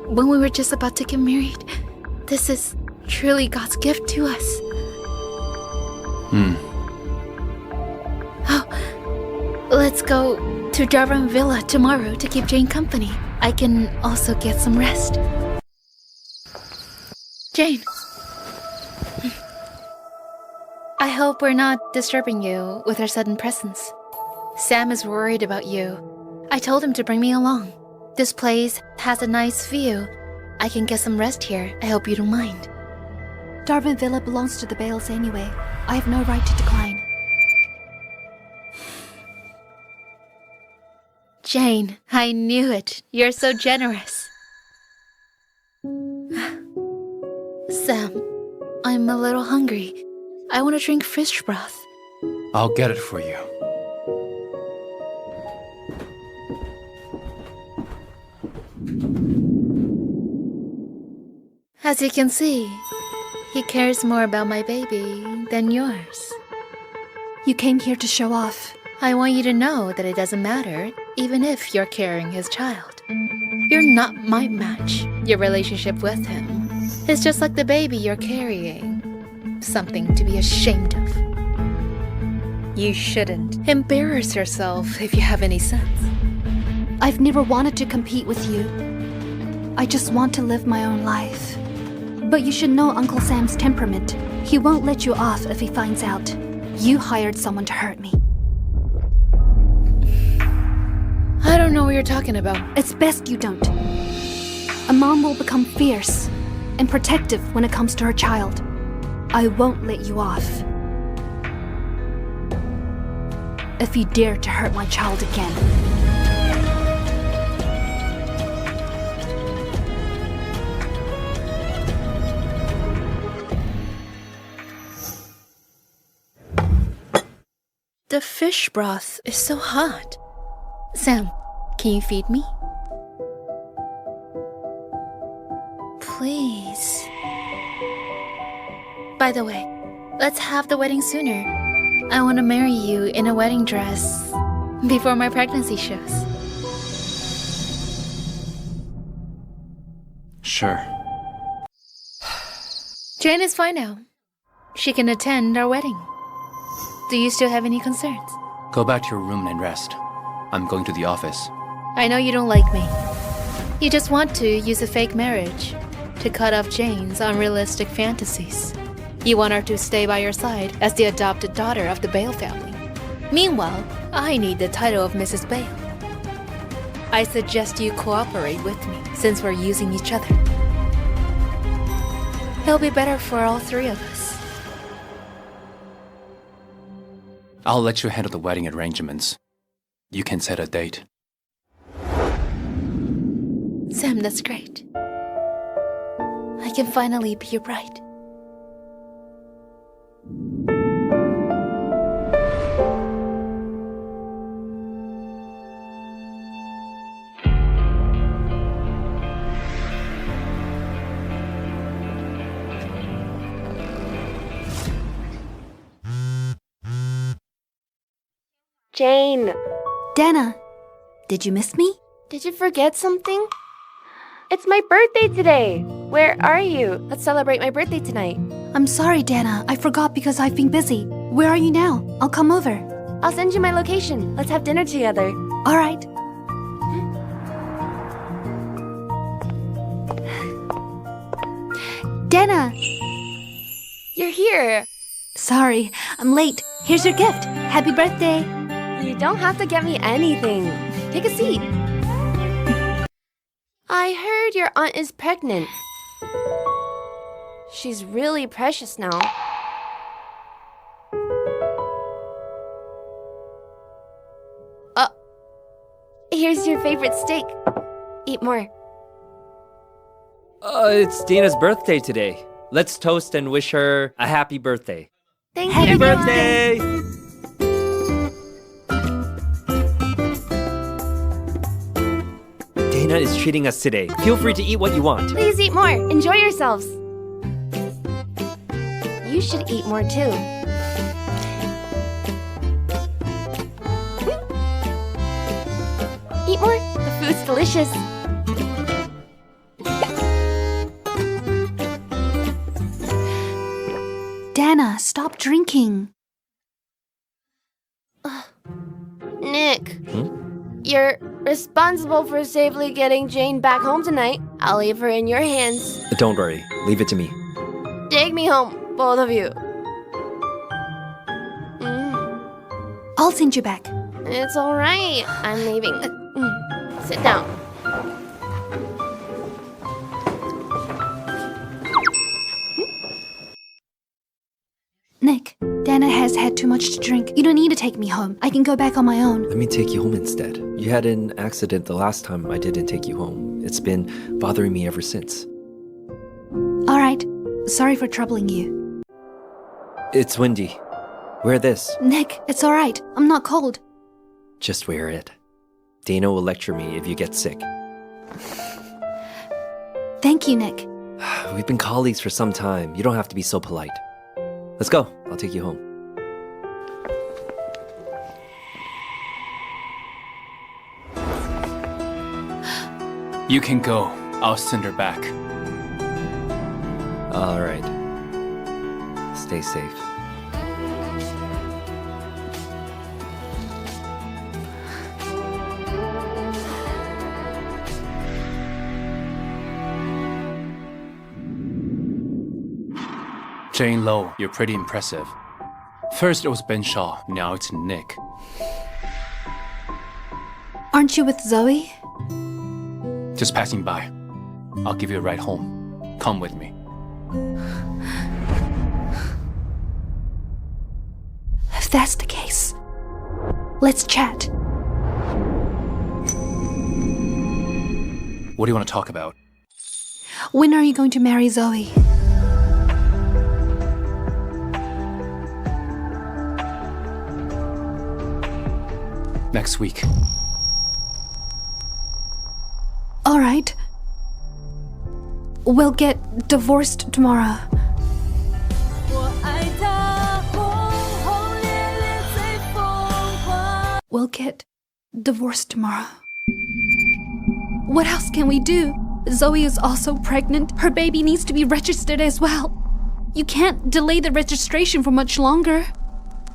S6: when we were just about to get married. This is truly God's gift to us. Oh, let's go to Darwin Villa tomorrow to keep Jane company. I can also get some rest. Jane. I hope we're not disturbing you with our sudden presence. Sam is worried about you. I told him to bring me along. This place has a nice view. I can get some rest here. I hope you don't mind.
S1: Darwin Villa belongs to the Bales anyway. I have no right to decline.
S6: Jane, I knew it. You're so generous. Sam, I'm a little hungry. I want to drink fish broth.
S3: I'll get it for you.
S6: As you can see, he cares more about my baby than yours.
S1: You came here to show off.
S6: I want you to know that it doesn't matter, even if you're carrying his child. You're not my match. Your relationship with him is just like the baby you're carrying. Something to be ashamed of. You shouldn't embarrass yourself if you have any sense.
S1: I've never wanted to compete with you. I just want to live my own life. But you should know Uncle Sam's temperament. He won't let you off if he finds out. You hired someone to hurt me.
S6: I don't know what you're talking about.
S1: It's best you don't. A mom will become fierce and protective when it comes to her child. I won't let you off. If you dare to hurt my child again.
S6: The fish broth is so hot. Sam, can you feed me? Please. By the way, let's have the wedding sooner. I want to marry you in a wedding dress before my pregnancy shows.
S3: Sure.
S6: Jane is fine now. She can attend our wedding. Do you still have any concerns?
S3: Go back to your room and rest. I'm going to the office.
S6: I know you don't like me. You just want to use a fake marriage to cut off Jane's unrealistic fantasies. You want her to stay by your side as the adopted daughter of the Bale family. Meanwhile, I need the title of Mrs. Bale. I suggest you cooperate with me since we're using each other. It'll be better for all three of us.
S3: I'll let you handle the wedding arrangements. You can set a date.
S6: Sam, that's great. I can finally be your bride.
S13: Jane.
S1: Dana, did you miss me?
S13: Did you forget something? It's my birthday today. Where are you? Let's celebrate my birthday tonight.
S1: I'm sorry, Dana. I forgot because I've been busy. Where are you now? I'll come over.
S13: I'll send you my location. Let's have dinner together.
S1: All right. Dana!
S13: You're here.
S1: Sorry, I'm late. Here's your gift. Happy birthday.
S13: You don't have to get me anything. Take a seat. I heard your aunt is pregnant. She's really precious now. Here's your favorite steak. Eat more.
S20: It's Dana's birthday today. Let's toast and wish her a happy birthday.
S13: Thank
S20: Happy
S13: you.
S20: birthday! Dana is treating us today. Feel free to eat what you want.
S13: Please eat more. Enjoy yourselves. You should eat more too. Eat more. The food's delicious.
S1: Dana, stop drinking.
S13: Nick, you're responsible for safely getting Jane back home tonight. I'll leave her in your hands.
S20: Don't worry. Leave it to me.
S13: Take me home, both of you.
S1: I'll send you back.
S13: It's all right. I'm leaving. Sit down.
S1: Nick, Dana has had too much to drink. You don't need to take me home. I can go back on my own.
S20: Let me take you home instead. You had an accident the last time I didn't take you home. It's been bothering me ever since.
S1: All right. Sorry for troubling you.
S20: It's windy. Wear this.
S1: Nick, it's all right. I'm not cold.
S20: Just wear it. Dana will lecture me if you get sick.
S1: Thank you, Nick.
S20: We've been colleagues for some time. You don't have to be so polite. Let's go. I'll take you home.
S3: You can go. I'll send her back.
S20: All right. Stay safe.
S3: Jane Lo, you're pretty impressive. First it was Ben Shaw, now it's Nick.
S1: Aren't you with Zoe?
S3: Just passing by. I'll give you a ride home. Come with me.
S1: If that's the case, let's chat.
S3: What do you want to talk about?
S1: When are you going to marry Zoe?
S3: Next week.
S1: All right. We'll get divorced tomorrow. We'll get divorced tomorrow. What else can we do? Zoe is also pregnant. Her baby needs to be registered as well. You can't delay the registration for much longer.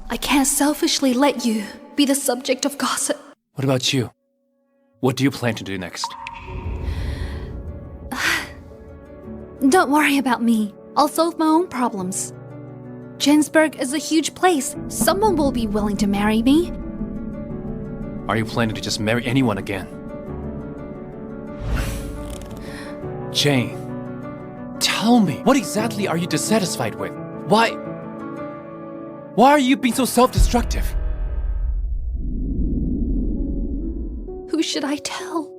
S1: I can't selfishly let you be the subject of gossip.
S3: What about you? What do you plan to do next?
S1: Don't worry about me. I'll solve my own problems. Jensburg is a huge place. Someone will be willing to marry me.
S3: Are you planning to just marry anyone again? Jane, tell me, what exactly are you dissatisfied with? Why are you being so self-destructive?
S1: Who should I tell?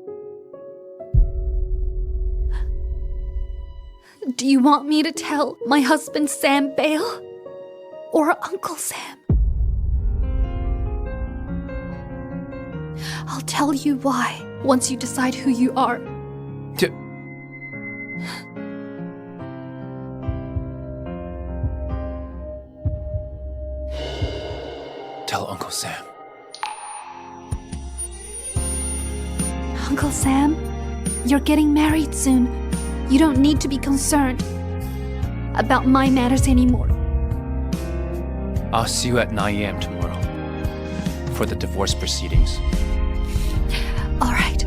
S1: Do you want me to tell my husband Sam Bale? Or Uncle Sam? I'll tell you why once you decide who you are.
S3: Tell Uncle Sam.
S1: Uncle Sam, you're getting married soon. You don't need to be concerned about my matters anymore.
S3: I'll see you at 9 a.m. tomorrow for the divorce proceedings.
S1: All right.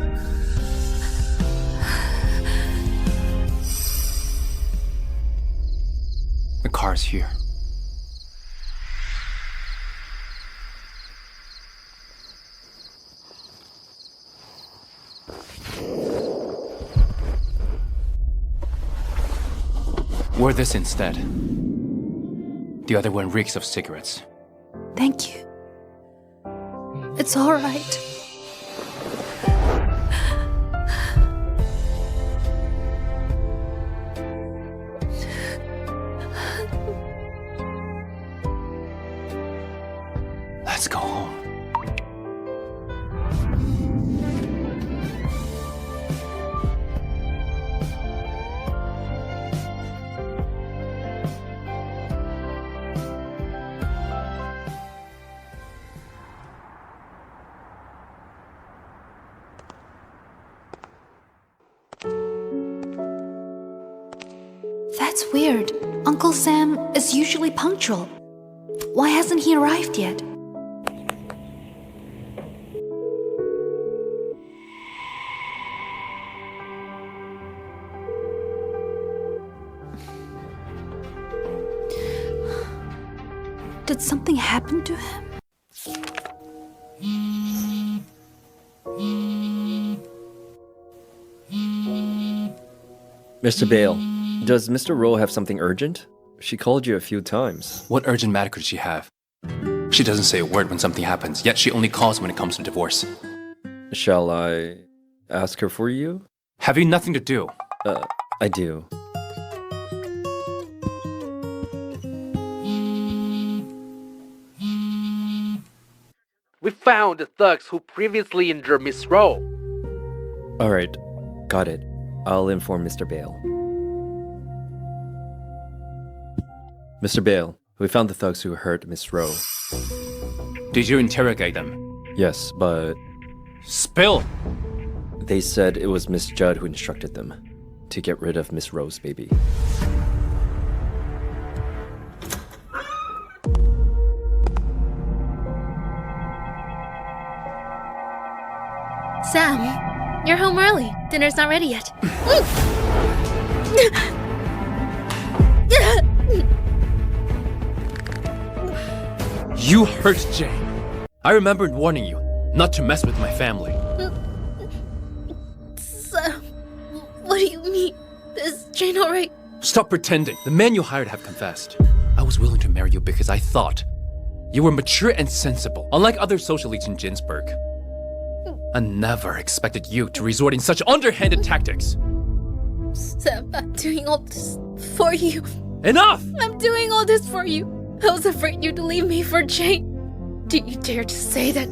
S3: The car's here. Wear this instead. The other one reeks of cigarettes.
S1: Thank you. It's all right.
S3: Let's go home.
S1: That's weird. Uncle Sam is usually punctual. Why hasn't he arrived yet? Did something happen to him?
S20: Mr. Bale, does Mr. Rowe have something urgent? She called you a few times.
S3: What urgent matter could she have? She doesn't say a word when something happens, yet she only calls when it comes to divorce.
S20: Shall I ask her for you?
S3: Have you nothing to do?
S20: I do.
S10: We found the thugs who previously injured Miss Rowe.
S20: Alright, got it. I'll inform Mr. Bale. Mr. Bale, we found the thugs who hurt Miss Rowe.
S3: Did you interrogate them?
S20: Yes, but...
S3: Spill!
S20: They said it was Miss Judd who instructed them to get rid of Miss Rowe's baby.
S6: Sam, you're home early. Dinner's not ready yet.
S3: You hurt Jane. I remembered warning you not to mess with my family.
S6: Sam, what do you mean? Is Jane alright?
S3: Stop pretending. The men you hired have confessed. I was willing to marry you because I thought you were mature and sensible, unlike other socialites in Ginsburg. I never expected you to resort in such underhanded tactics.
S6: Sam, I'm doing all this for you.
S3: Enough!
S6: I'm doing all this for you. I was afraid you'd leave me for Jane. Do you dare to say that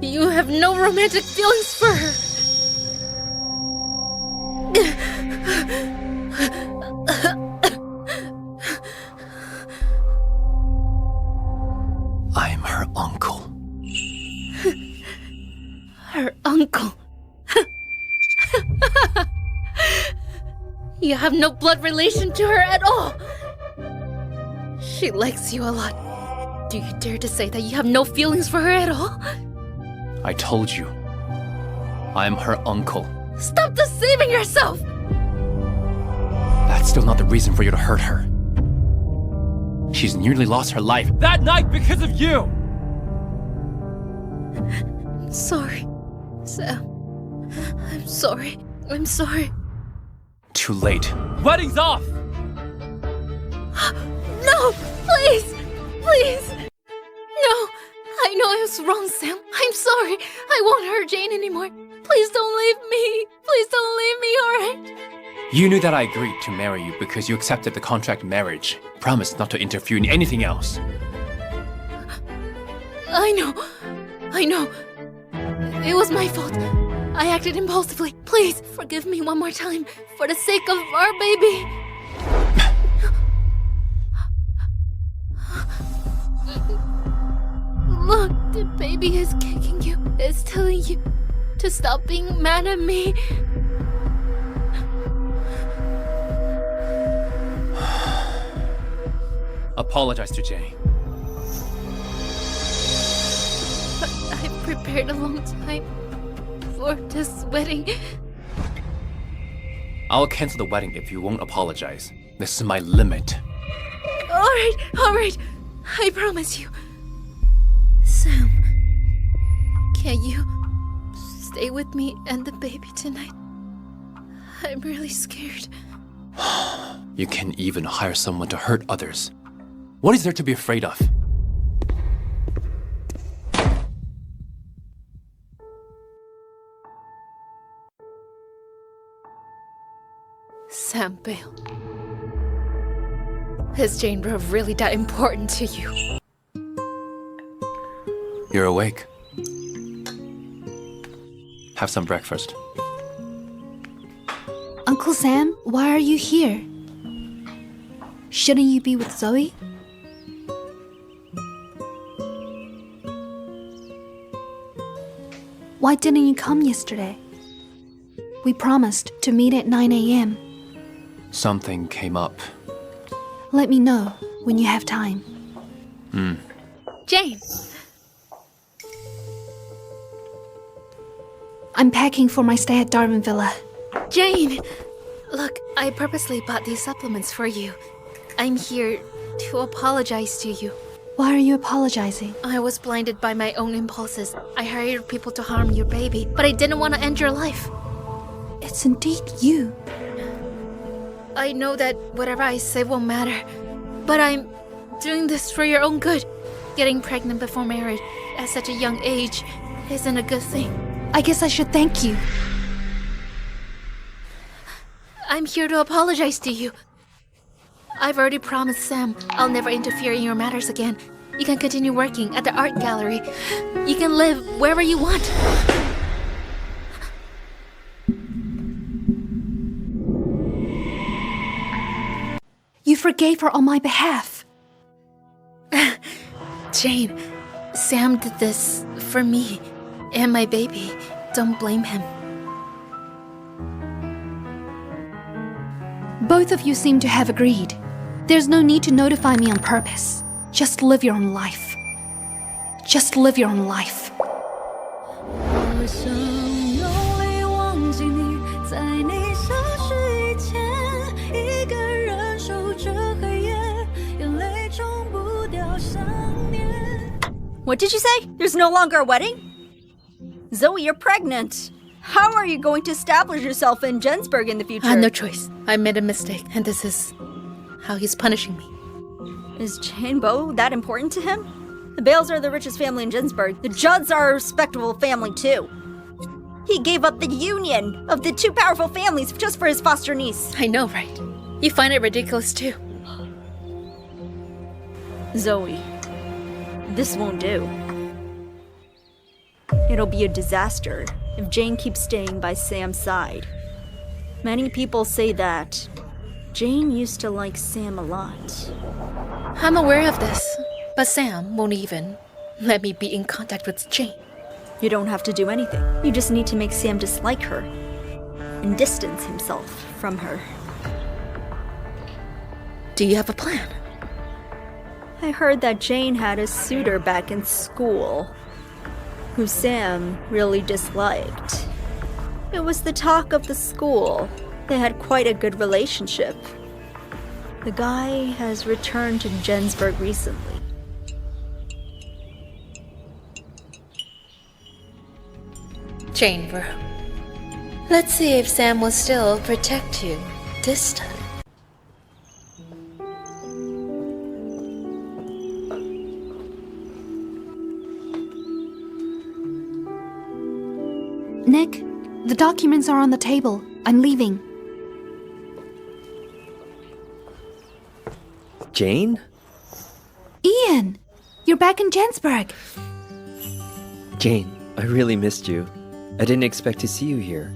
S6: you have no romantic feelings for her?
S3: I'm her uncle.
S6: Her uncle. You have no blood relation to her at all. She likes you a lot. Do you dare to say that you have no feelings for her at all?
S3: I told you. I'm her uncle.
S6: Stop deceiving yourself!
S3: That's still not the reason for you to hurt her. She's nearly lost her life that night because of you!
S6: I'm sorry, Sam. I'm sorry. I'm sorry.
S3: Too late. Wedding's off!
S6: No! Please! Please! No! I know I was wrong, Sam. I'm sorry. I won't hurt Jane anymore. Please don't leave me. Please don't leave me, alright?
S3: You knew that I agreed to marry you because you accepted the contract marriage. Promised not to interfere in anything else.
S6: I know. I know. It was my fault. I acted impulsively. Please forgive me one more time for the sake of our baby. Look, the baby is kicking you. It's telling you to stop being mad at me.
S3: Apologize to Jane.
S6: But I've prepared a long time for this wedding.
S3: I'll cancel the wedding if you won't apologize. This is my limit.
S6: All right. I promise you. Sam, can you stay with me and the baby tonight? I'm really scared.
S3: You can even hire someone to hurt others. What is there to be afraid of?
S6: Sam Bale. Is Jane Rowe really that important to you?
S3: You're awake. Have some breakfast.
S1: Uncle Sam, why are you here? Shouldn't you be with Zoe? Why didn't you come yesterday? We promised to meet at 9 a.m.
S3: Something came up.
S1: Let me know when you have time.
S6: Jane!
S1: I'm packing for my stay at Darwin Villa.
S6: Jane! Look, I purposely bought these supplements for you. I'm here to apologize to you.
S1: Why are you apologizing?
S6: I was blinded by my own impulses. I hired people to harm your baby, but I didn't want to end your life.
S1: It's indeed you.
S6: I know that whatever I say won't matter, but I'm doing this for your own good. Getting pregnant before marriage at such a young age isn't a good thing.
S1: I guess I should thank you.
S6: I'm here to apologize to you. I've already promised Sam I'll never interfere in your matters again. You can continue working at the art gallery. You can live wherever you want.
S1: You forgave her on my behalf.
S6: Jane, Sam did this for me and my baby. Don't blame him.
S1: Both of you seem to have agreed. There's no need to notify me on purpose. Just live your own life. Just live your own life.
S7: 我想用力忘记你，在你消失以前，一个人守着黑夜，眼泪冲不掉想念。
S14: What did you say? There's no longer a wedding? Zoe, you're pregnant. How are you going to establish yourself in Jensburg in the future?
S6: I had no choice. I made a mistake, and this is how he's punishing me.
S14: Is Jane Bow that important to him? The Bales are the richest family in Jensburg. The Judds are a respectable family, too. He gave up the union of the two powerful families just for his foster niece.
S6: I know, right? You find it ridiculous, too.
S14: Zoe, this won't do. It'll be a disaster if Jane keeps staying by Sam's side. Many people say that Jane used to like Sam a lot.
S6: I'm aware of this, but Sam won't even let me be in contact with Jane.
S14: You don't have to do anything. You just need to make Sam dislike her and distance himself from her.
S6: Do you have a plan?
S14: I heard that Jane had a suitor back in school who Sam really disliked. It was the talk of the school. They had quite a good relationship. The guy has returned to Jensburg recently.
S6: Jane Rowe. Let's see if Sam will still protect you this time.
S1: Nick, the documents are on the table. I'm leaving.
S20: Jane?
S1: Ian! You're back in Jensburg.
S20: Jane, I really missed you. I didn't expect to see you here.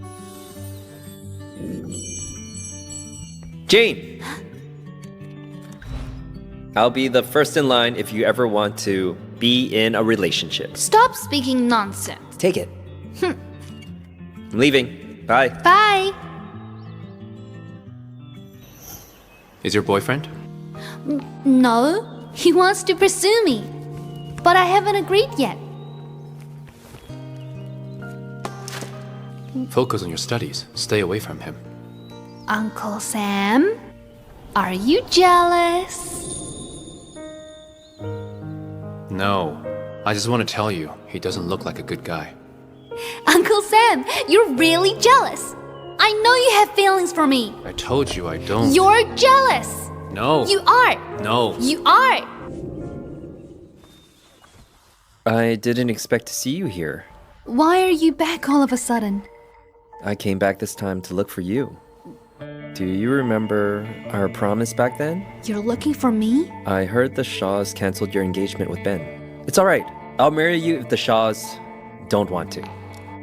S20: Jane! I'll be the first in line if you ever want to be in a relationship.
S1: Stop speaking nonsense.
S20: Take it. I'm leaving. Bye.
S1: Bye.
S3: Is your boyfriend?
S1: No, he wants to pursue me. But I haven't agreed yet.
S3: Focus on your studies. Stay away from him.
S1: Uncle Sam, are you jealous?
S3: No. I just want to tell you, he doesn't look like a good guy.
S1: Uncle Sam, you're really jealous. I know you have feelings for me.
S3: I told you I don't.
S1: You're jealous.
S3: No.
S1: You are.
S3: No.
S1: You are.
S20: I didn't expect to see you here.
S1: Why are you back all of a sudden?
S20: I came back this time to look for you. Do you remember our promise back then?
S1: You're looking for me?
S20: I heard the Shaws canceled your engagement with Ben. It's alright. I'll marry you if the Shaws don't want to.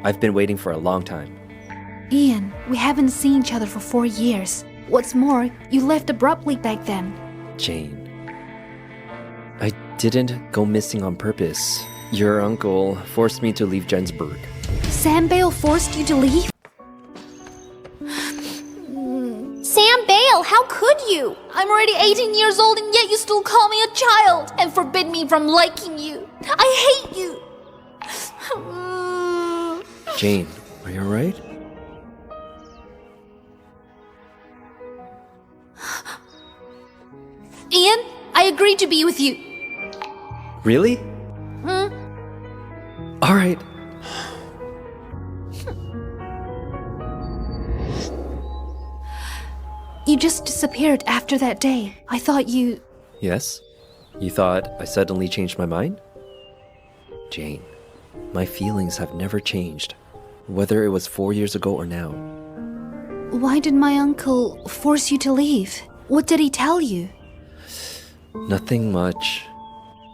S20: I've been waiting for a long time.
S1: Ian, we haven't seen each other for 4 years. What's more, you left abruptly back then.
S20: Jane. I didn't go missing on purpose. Your uncle forced me to leave Jensburg.
S1: Sam Bale forced you to leave?
S13: Sam Bale, how could you?
S1: I'm already 18 years old and yet you still call me a child and forbid me from liking you. I hate you.
S20: Jane, are you alright?
S1: Ian, I agreed to be with you.
S20: Really? Alright.
S1: You just disappeared after that day. I thought you...
S20: Yes? You thought I suddenly changed my mind? Jane, my feelings have never changed, whether it was 4 years ago or now.
S1: Why did my uncle force you to leave? What did he tell you?
S20: Nothing much.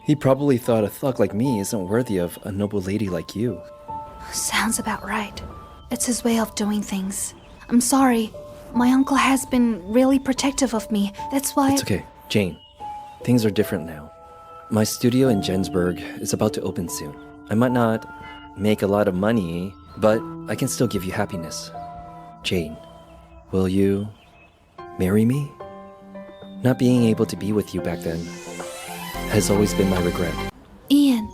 S20: He probably thought a thug like me isn't worthy of a noble lady like you.
S1: Sounds about right. It's his way of doing things. I'm sorry. My uncle has been really protective of me. That's why...
S20: It's okay. Jane, things are different now. My studio in Jensburg is about to open soon. I might not make a lot of money, but I can still give you happiness. Jane, will you marry me? Not being able to be with you back then has always been my regret.
S1: Ian,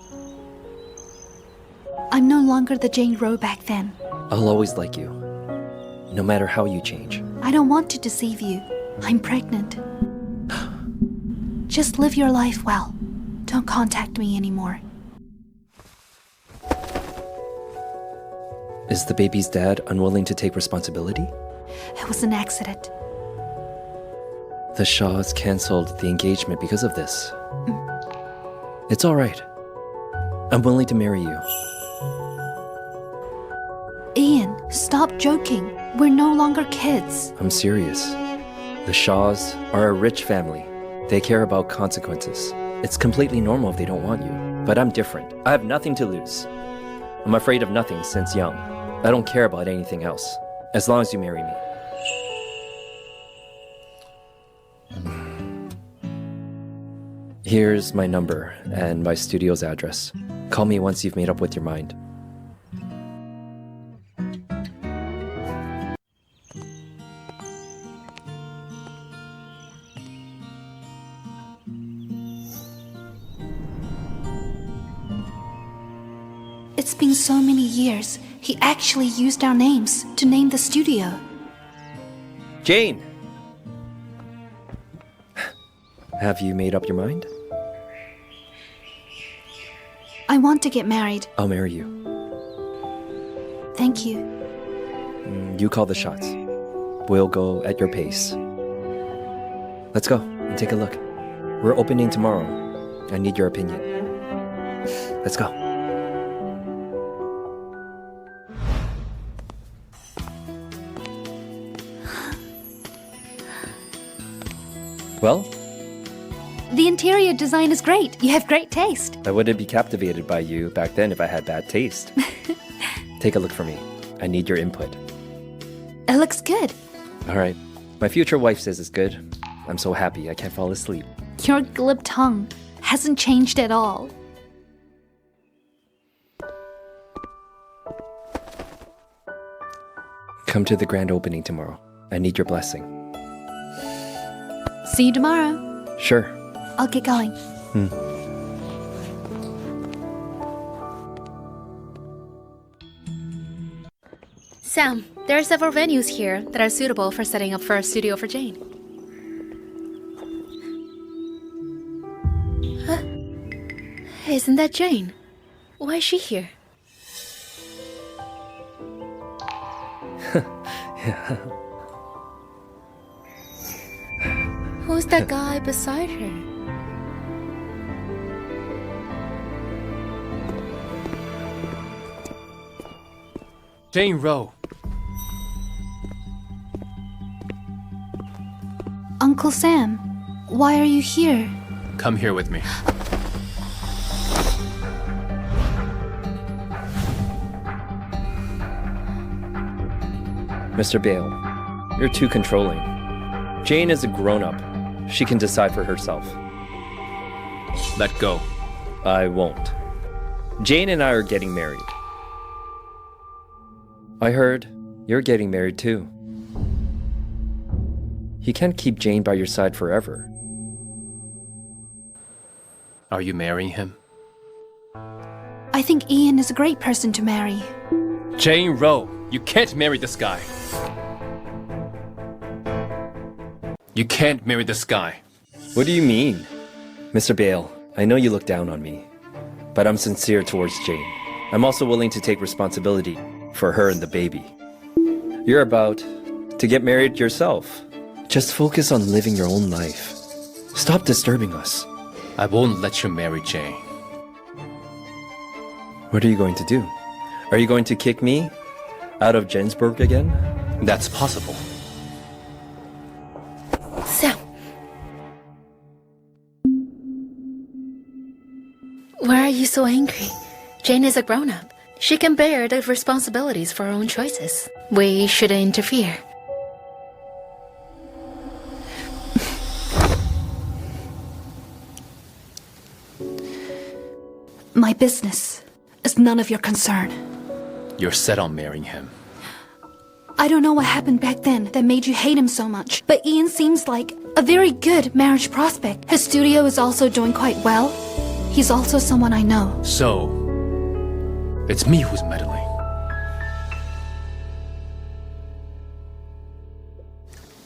S1: I'm no longer the Jane Rowe back then.
S20: I'll always like you, no matter how you change.
S1: I don't want to deceive you. I'm pregnant. Just live your life well. Don't contact me anymore.
S20: Is the baby's dad unwilling to take responsibility?
S1: It was an accident.
S20: The Shaws canceled the engagement because of this. It's all right. I'm willing to marry you.
S1: Ian, stop joking. We're no longer kids.
S20: I'm serious. The Shaws are a rich family. They care about consequences. It's completely normal if they don't want you. But I'm different. I have nothing to lose. I'm afraid of nothing since young. I don't care about anything else, as long as you marry me. Here's my number and my studio's address. Call me once you've made up with your mind.
S1: It's been so many years. He actually used our names to name the studio.
S20: Jane! Have you made up your mind?
S1: I want to get married.
S20: I'll marry you.
S1: Thank you.
S20: You call the shots. We'll go at your pace. Let's go and take a look. We're opening tomorrow. I need your opinion. Let's go. Well?
S1: The interior design is great. You have great taste.
S20: I wouldn't be captivated by you back then if I had bad taste. Take a look for me. I need your input.
S1: It looks good.
S20: All right. My future wife says it's good. I'm so happy I can't fall asleep.
S1: Your glib tongue hasn't changed at all.
S20: Come to the grand opening tomorrow. I need your blessing.
S1: See you tomorrow.
S20: Sure.
S1: I'll get going.
S6: Sam, there are several venues here that are suitable for setting up for a studio for Jane. Huh? Isn't that Jane? Why is she here? Who's that guy beside her?
S3: Jane Rowe.
S1: Uncle Sam, why are you here?
S3: Come here with me.
S20: Mr. Bale, you're too controlling. Jane is a grown-up. She can decide for herself.
S3: Let go.
S20: I won't. Jane and I are getting married. I heard you're getting married too. You can't keep Jane by your side forever.
S3: Are you marrying him?
S1: I think Ian is a great person to marry.
S3: Jane Rowe, you can't marry this guy. You can't marry this guy.
S20: What do you mean? Mr. Bale, I know you look down on me, but I'm sincere towards Jane. I'm also willing to take responsibility for her and the baby. You're about to get married yourself. Just focus on living your own life. Stop disturbing us.
S3: I won't let you marry Jane.
S20: What are you going to do? Are you going to kick me out of Jensburg again?
S3: That's possible.
S6: Sam. Why are you so angry? Jane is a grown-up. She can bear the responsibilities for her own choices. We shouldn't interfere.
S1: My business is none of your concern.
S3: You're set on marrying him.
S1: I don't know what happened back then that made you hate him so much, but Ian seems like a very good marriage prospect. His studio is also doing quite well. He's also someone I know.
S3: So, it's me who's meddling.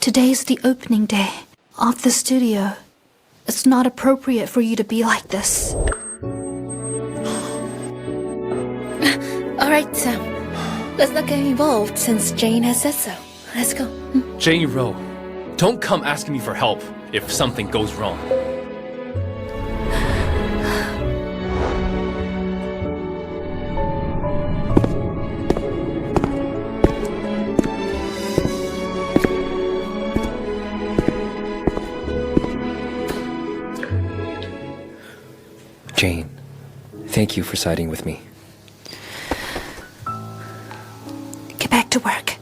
S1: Today's the opening day of the studio. It's not appropriate for you to be like this.
S6: All right, Sam. Let's not get involved since Jane has said so. Let's go.
S3: Jane Rowe, don't come asking me for help if something goes wrong.
S20: Jane, thank you for siding with me.
S1: Get back to work.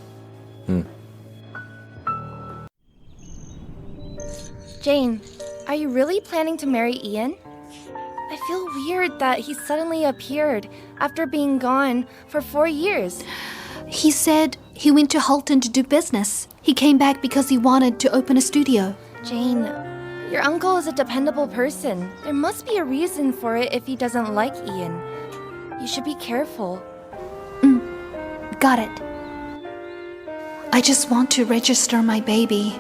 S13: Jane, are you really planning to marry Ian? I feel weird that he suddenly appeared after being gone for 4 years.
S1: He said he went to Halton to do business. He came back because he wanted to open a studio.
S13: Jane, your uncle is a dependable person. There must be a reason for it if he doesn't like Ian. You should be careful.
S1: Got it. I just want to register my baby.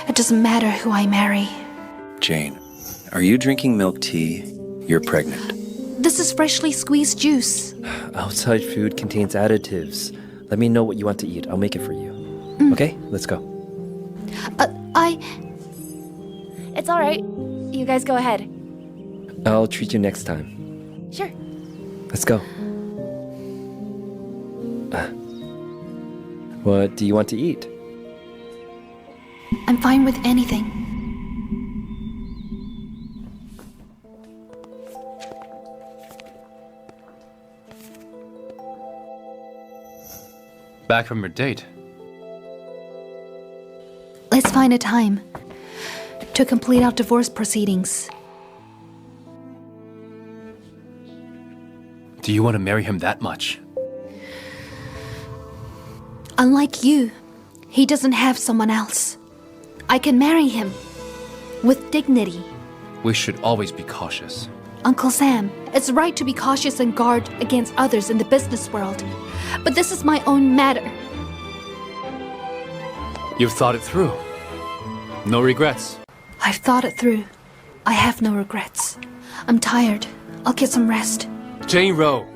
S1: It doesn't matter who I marry.
S4: Jane, are you drinking milk tea? You're pregnant.
S1: This is freshly squeezed juice.
S20: Outside food contains additives. Let me know what you want to eat. I'll make it for you. Okay, let's go.
S13: It's all right. You guys go ahead.
S20: I'll treat you next time.
S13: Sure.
S20: Let's go. What do you want to eat?
S1: I'm fine with anything.
S3: Back from your date.
S1: Let's find a time to complete our divorce proceedings.
S3: Do you want to marry him that much?
S1: Unlike you, he doesn't have someone else. I can marry him with dignity.
S3: We should always be cautious.
S1: Uncle Sam, it's right to be cautious and guard against others in the business world. But this is my own matter.
S3: You've thought it through. No regrets.
S1: I've thought it through. I have no regrets. I'm tired. I'll get some rest.
S3: Jane Roe.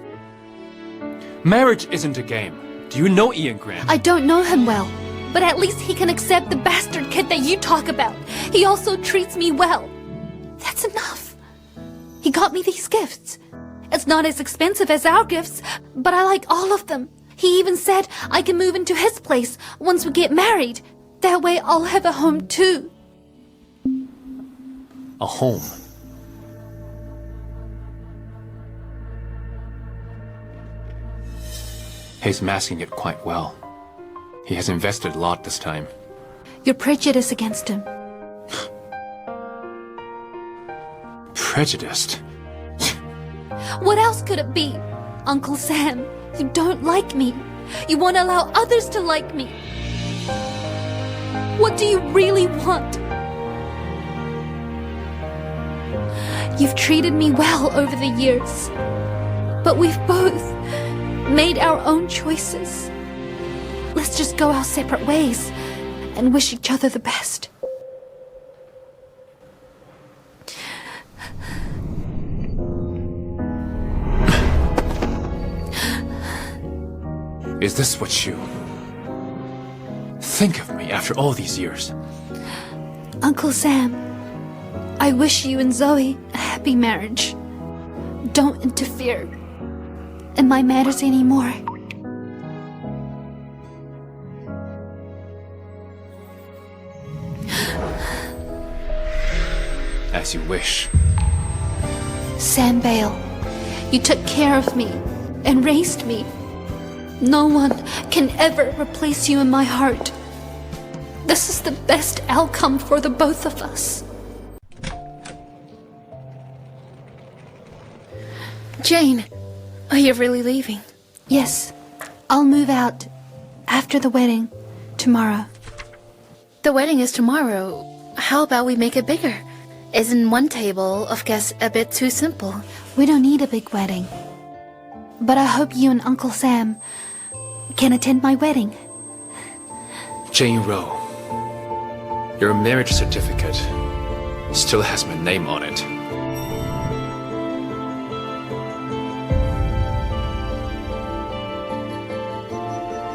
S3: Marriage isn't a game. Do you know Ian Grant?
S1: I don't know him well, but at least he can accept the bastard kid that you talk about. He also treats me well. That's enough. He got me these gifts. It's not as expensive as our gifts, but I like all of them. He even said I can move into his place once we get married. That way I'll have a home too.
S3: A home. He's masking it quite well. He has invested a lot this time.
S1: You're prejudiced against him.
S3: Prejudiced?
S1: What else could it be? Uncle Sam, you don't like me. You won't allow others to like me. What do you really want? You've treated me well over the years, but we've both made our own choices. Let's just go our separate ways and wish each other the best.
S3: Is this what you think of me after all these years?
S1: Uncle Sam, I wish you and Zoe a happy marriage. Don't interfere in my matters anymore.
S3: As you wish.
S1: Sam Bale, you took care of me and raised me. No one can ever replace you in my heart. This is the best outcome for the both of us.
S6: Jane, are you really leaving?
S1: Yes, I'll move out after the wedding tomorrow.
S6: The wedding is tomorrow. How about we make it bigger? Isn't one table of guests a bit too simple?
S1: We don't need a big wedding. But I hope you and Uncle Sam can attend my wedding.
S3: Jane Roe, your marriage certificate still has my name on it.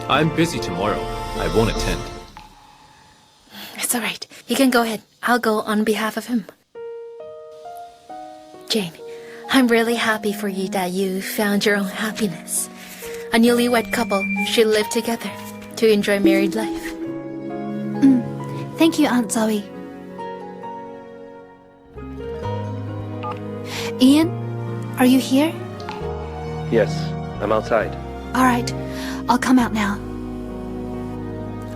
S3: I'm busy tomorrow. I won't attend.
S6: It's all right. You can go ahead. I'll go on behalf of him. Jane, I'm really happy for you that you found your own happiness. A newlywed couple should live together to enjoy married life.
S1: Thank you, Aunt Zoe. Ian, are you here?
S20: Yes, I'm outside.
S1: All right, I'll come out now.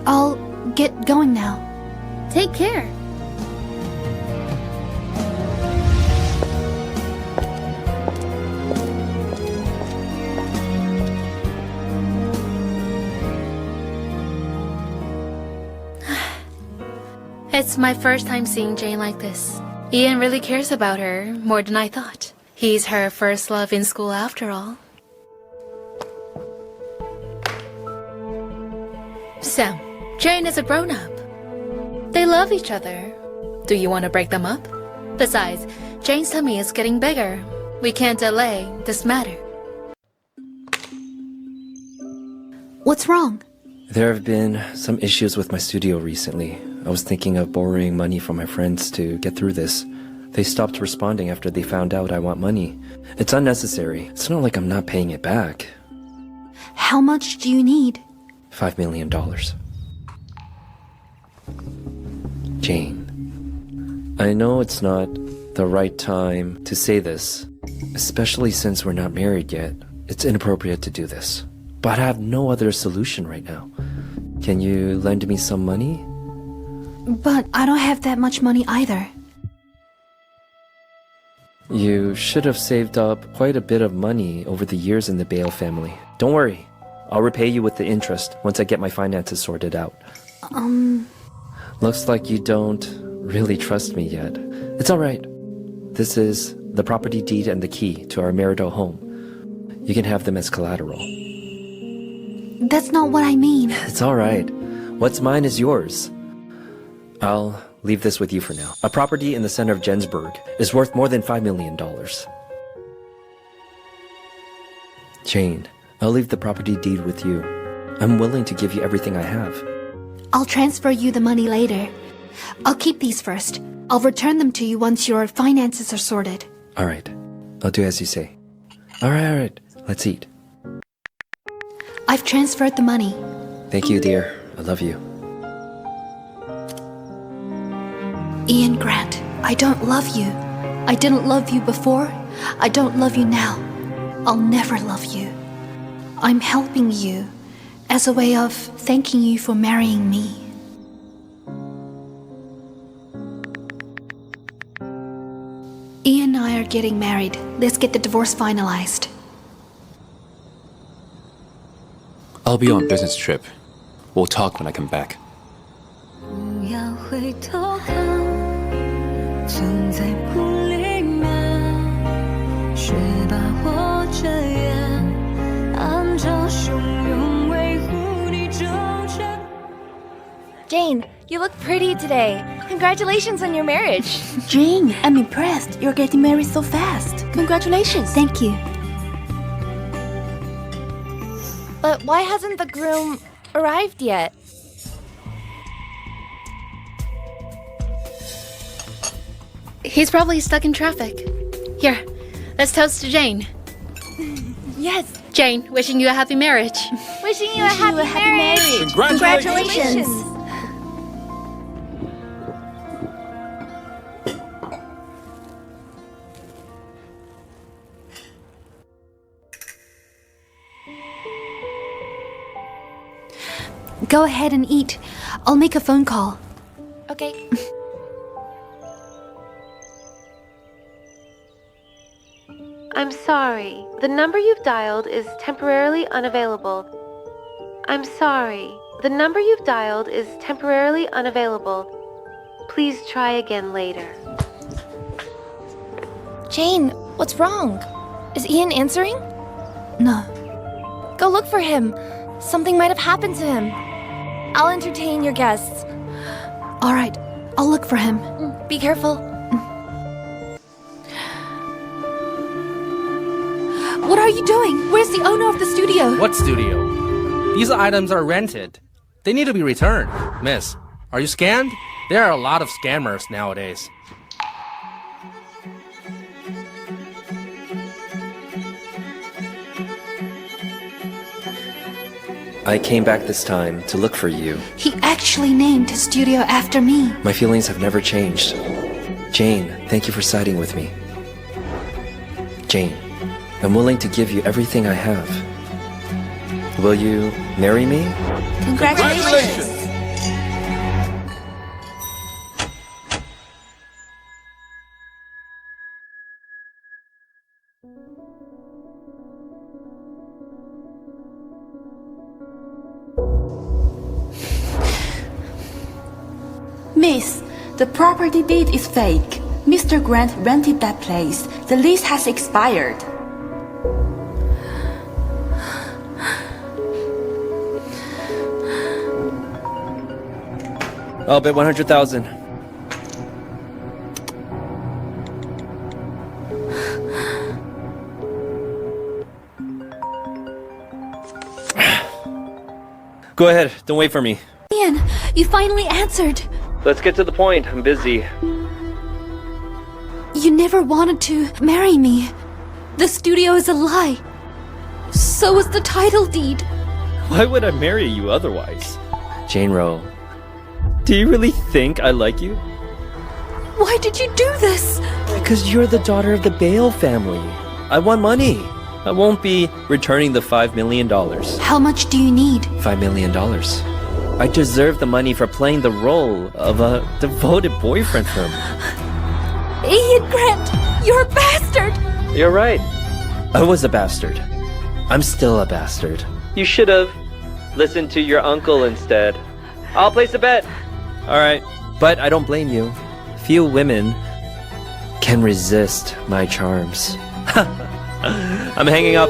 S1: I'll get going now.
S6: Take care. It's my first time seeing Jane like this. Ian really cares about her more than I thought. He's her first love in school after all. Sam, Jane is a grown-up. They love each other. Do you want to break them up? Besides, Jane's tummy is getting bigger. We can't delay this matter.
S1: What's wrong?
S20: There have been some issues with my studio recently. I was thinking of borrowing money from my friends to get through this. They stopped responding after they found out I want money. It's unnecessary. It's not like I'm not paying it back.
S1: How much do you need?
S20: $5 million. Jane, I know it's not the right time to say this, especially since we're not married yet. It's inappropriate to do this. But I have no other solution right now. Can you lend me some money?
S1: But I don't have that much money either.
S20: You should have saved up quite a bit of money over the years in the Bale family. Don't worry. I'll repay you with the interest once I get my finances sorted out. Looks like you don't really trust me yet. It's alright. This is the property deed and the key to our marital home. You can have them as collateral.
S1: That's not what I mean.
S20: It's alright. What's mine is yours. I'll leave this with you for now. A property in the center of Jensburg is worth more than $5 million. Jane, I'll leave the property deed with you. I'm willing to give you everything I have.
S1: I'll transfer you the money later. I'll keep these first. I'll return them to you once your finances are sorted.
S20: Alright. I'll do as you say. Alright. Let's eat.
S1: I've transferred the money.
S20: Thank you, dear. I love you.
S1: Ian Grant, I don't love you. I didn't love you before. I don't love you now. I'll never love you. I'm helping you as a way of thanking you for marrying me. Ian and I are getting married. Let's get the divorce finalized.
S3: I'll be on business trip. We'll talk when I come back.
S7: 不要回头看，存在不里面，雪把我遮掩，按照汹涌维护你周全。
S13: Jane, you look pretty today. Congratulations on your marriage.
S9: Jane, I'm impressed. You're getting married so fast. Congratulations.
S1: Thank you.
S13: But why hasn't the groom arrived yet?
S6: He's probably stuck in traffic. Here, let's toast to Jane.
S13: Yes.
S6: Jane, wishing you a happy marriage.
S13: Wishing you a happy marriage.
S3: Congratulations.
S1: Go ahead and eat. I'll make a phone call.
S13: Okay.
S11: I'm sorry. The number you've dialed is temporarily unavailable. I'm sorry. The number you've dialed is temporarily unavailable. Please try again later.
S13: Jane, what's wrong? Is Ian answering?
S1: No.
S13: Go look for him. Something might have happened to him. I'll entertain your guests.
S1: All right, I'll look for him.
S13: Be careful.
S1: What are you doing? Where's the owner of the studio?
S10: What studio? These items are rented. They need to be returned. Miss, are you scammed? There are a lot of scammers nowadays.
S20: I came back this time to look for you.
S1: He actually named his studio after me.
S20: My feelings have never changed. Jane, thank you for siding with me. Jane, I'm willing to give you everything I have. Will you marry me?
S9: Congratulations. Miss, the property deed is fake. Mr. Grant rented that place. The lease has expired.
S20: I'll bet 100,000. Go ahead, don't wait for me.
S1: Ian, you finally answered.
S20: Let's get to the point. I'm busy.
S1: You never wanted to marry me. The studio is a lie. So was the title deed.
S20: Why would I marry you otherwise? Jane Rowe, do you really think I like you?
S1: Why did you do this?
S20: Because you're the daughter of the Bale family. I want money. I won't be returning the $5 million.
S1: How much do you need?
S20: $5 million. I deserve the money for playing the role of a devoted boyfriend for him.
S1: Ian Grant, you're a bastard!
S20: You're right. I was a bastard. I'm still a bastard. You should have listened to your uncle instead. I'll place a bet. All right, but I don't blame you. Few women can resist my charms. I'm hanging up.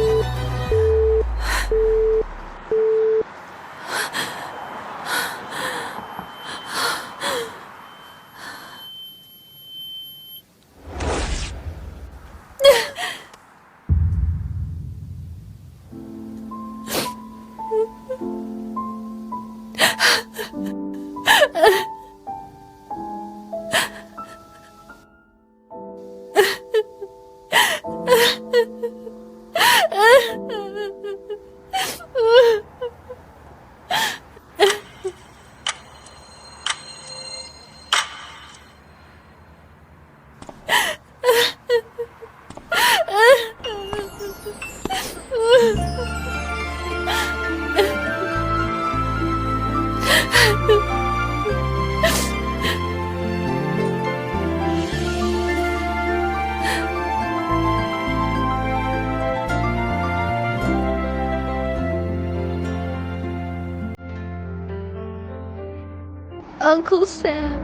S1: Uncle Sam.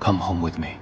S3: Come home with me.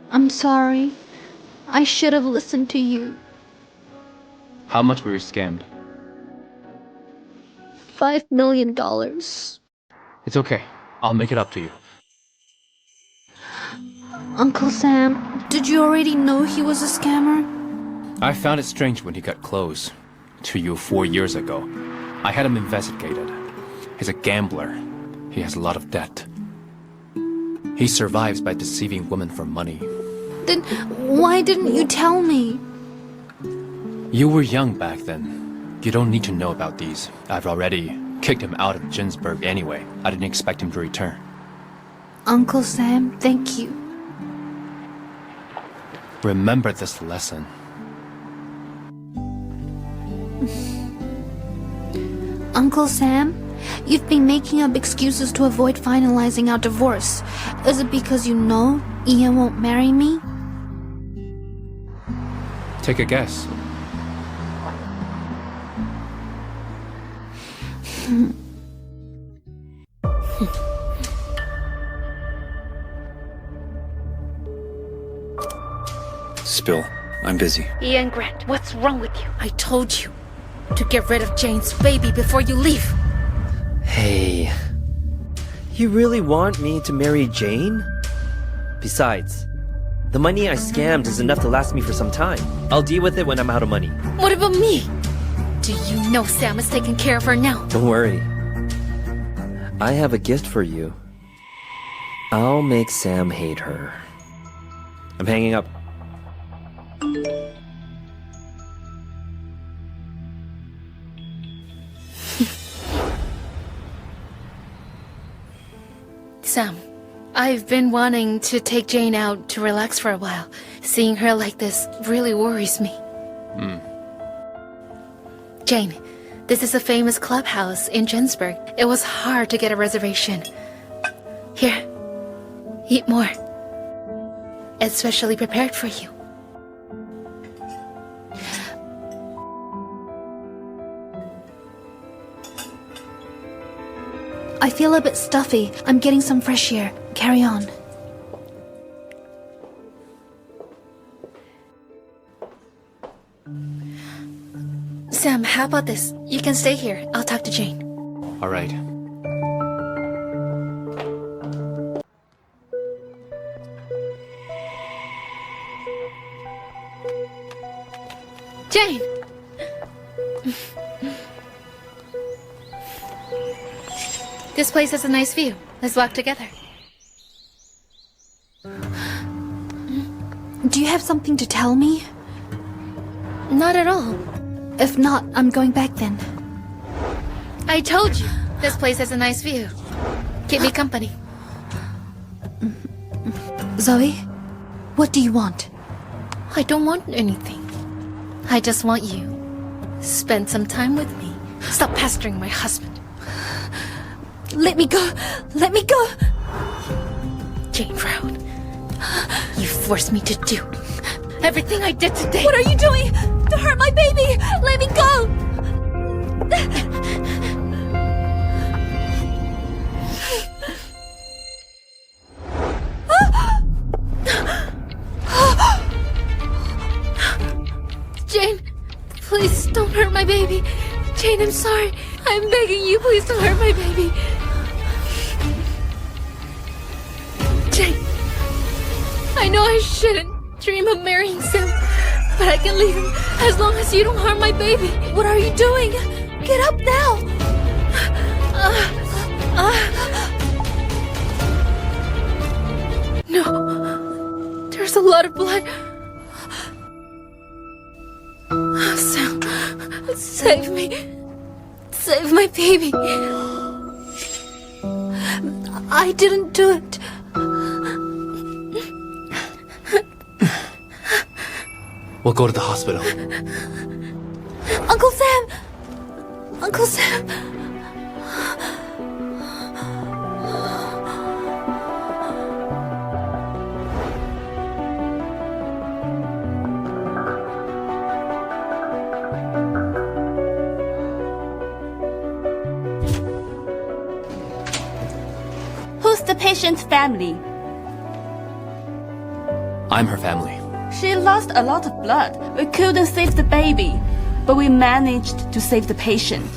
S1: I'm sorry. I should have listened to you.
S3: How much were you scammed?
S1: $5 million.
S3: It's okay. I'll make it up to you.
S1: Uncle Sam, did you already know he was a scammer?
S3: I found it strange when he got close to you 4 years ago. I had him investigated. He's a gambler. He has a lot of debt. He survives by deceiving women for money.
S1: Then why didn't you tell me?
S3: You were young back then. You don't need to know about these. I've already kicked him out of Ginsburg anyway. I didn't expect him to return.
S1: Uncle Sam, thank you.
S3: Remember this lesson.
S1: Uncle Sam, you've been making up excuses to avoid finalizing our divorce. Is it because you know Ian won't marry me?
S3: Take a guess.
S4: Spill. I'm busy.
S19: Ian Grant, what's wrong with you? I told you to get rid of Jane's baby before you leave.
S20: Hey, you really want me to marry Jane? Besides, the money I scammed is enough to last me for some time. I'll deal with it when I'm out of money.
S19: What about me? Do you know Sam is taking care of her now?
S20: Don't worry. I have a gift for you. I'll make Sam hate her. I'm hanging up.
S6: Sam, I've been wanting to take Jane out to relax for a while. Seeing her like this really worries me. Jane, this is a famous clubhouse in Ginsburg. It was hard to get a reservation. Here, eat more. It's specially prepared for you.
S1: I feel a bit stuffy. I'm getting some fresh air. Carry on.
S6: Sam, how about this? You can stay here. I'll talk to Jane.
S3: All right.
S6: Jane! This place has a nice view. Let's walk together.
S1: Do you have something to tell me?
S6: Not at all.
S1: If not, I'm going back then.
S6: I told you, this place has a nice view. Keep me company.
S1: Zoe, what do you want?
S6: I don't want anything. I just want you. Spend some time with me. Stop pestering my husband.
S1: Let me go! Let me go!
S6: Jane Road, you forced me to do everything I did today.
S1: What are you doing? Don't hurt my baby! Let me go!
S6: Jane, please don't hurt my baby. Jane, I'm sorry. I'm begging you, please don't hurt my baby. Jane, I know I shouldn't dream of marrying Sam, but I can leave him as long as you don't harm my baby.
S1: What are you doing? Get up now!
S6: No, there's a lot of blood. Sam, save me. Save my baby.
S1: I didn't do it.
S3: We'll go to the hospital.
S1: Uncle Sam! Uncle Sam!
S9: Who's the patient's family?
S3: I'm her family.
S9: She lost a lot of blood. We couldn't save the baby, but we managed to save the patient.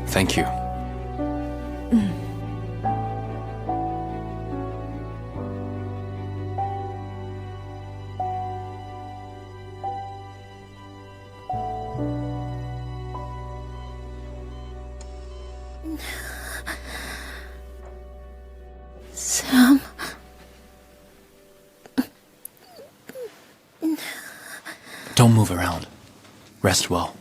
S3: Thank you.
S6: Sam.
S3: Don't move around. Rest well.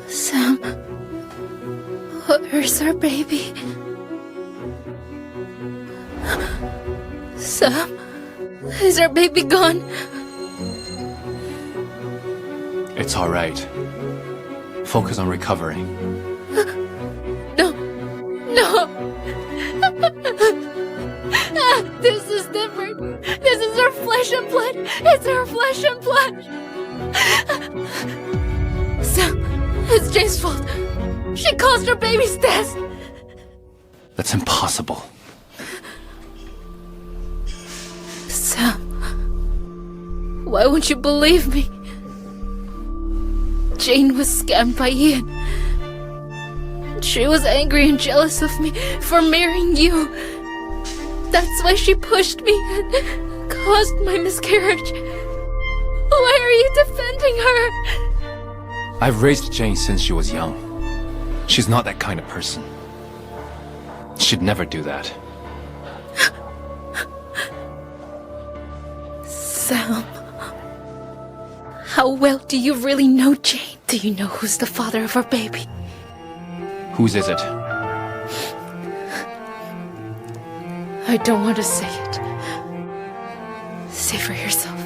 S6: Sam, where's our baby? Sam, is our baby gone?
S3: It's all right. Focus on recovering.
S6: No, no. This is different. This is her flesh and blood. It's her flesh and blood. Sam, it's Jane's fault. She caused her baby's death.
S3: That's impossible.
S6: Sam, why won't you believe me? Jane was scammed by Ian. She was angry and jealous of me for marrying you. That's why she pushed me and caused my miscarriage. Why are you defending her?
S3: I've raised Jane since she was young. She's not that kind of person. She'd never do that.
S6: Sam, how well do you really know Jane? Do you know who's the father of our baby?
S3: Whose is it?
S6: I don't want to say it. Say for yourself.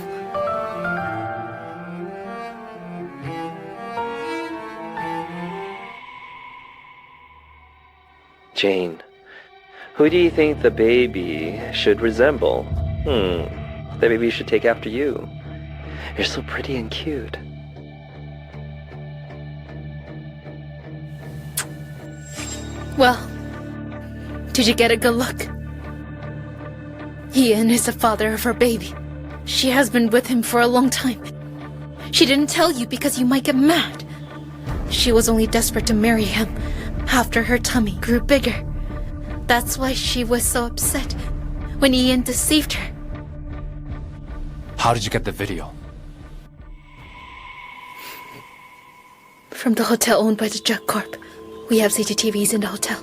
S20: Jane, who do you think the baby should resemble? The baby should take after you. You're so pretty and cute.
S6: Well, did you get a good look? Ian is the father of her baby. She has been with him for a long time. She didn't tell you because you might get mad. She was only desperate to marry him after her tummy grew bigger. That's why she was so upset when Ian deceived her.
S3: How did you get the video?
S6: From the hotel owned by the Judd Corp. We have CCTVs in the hotel.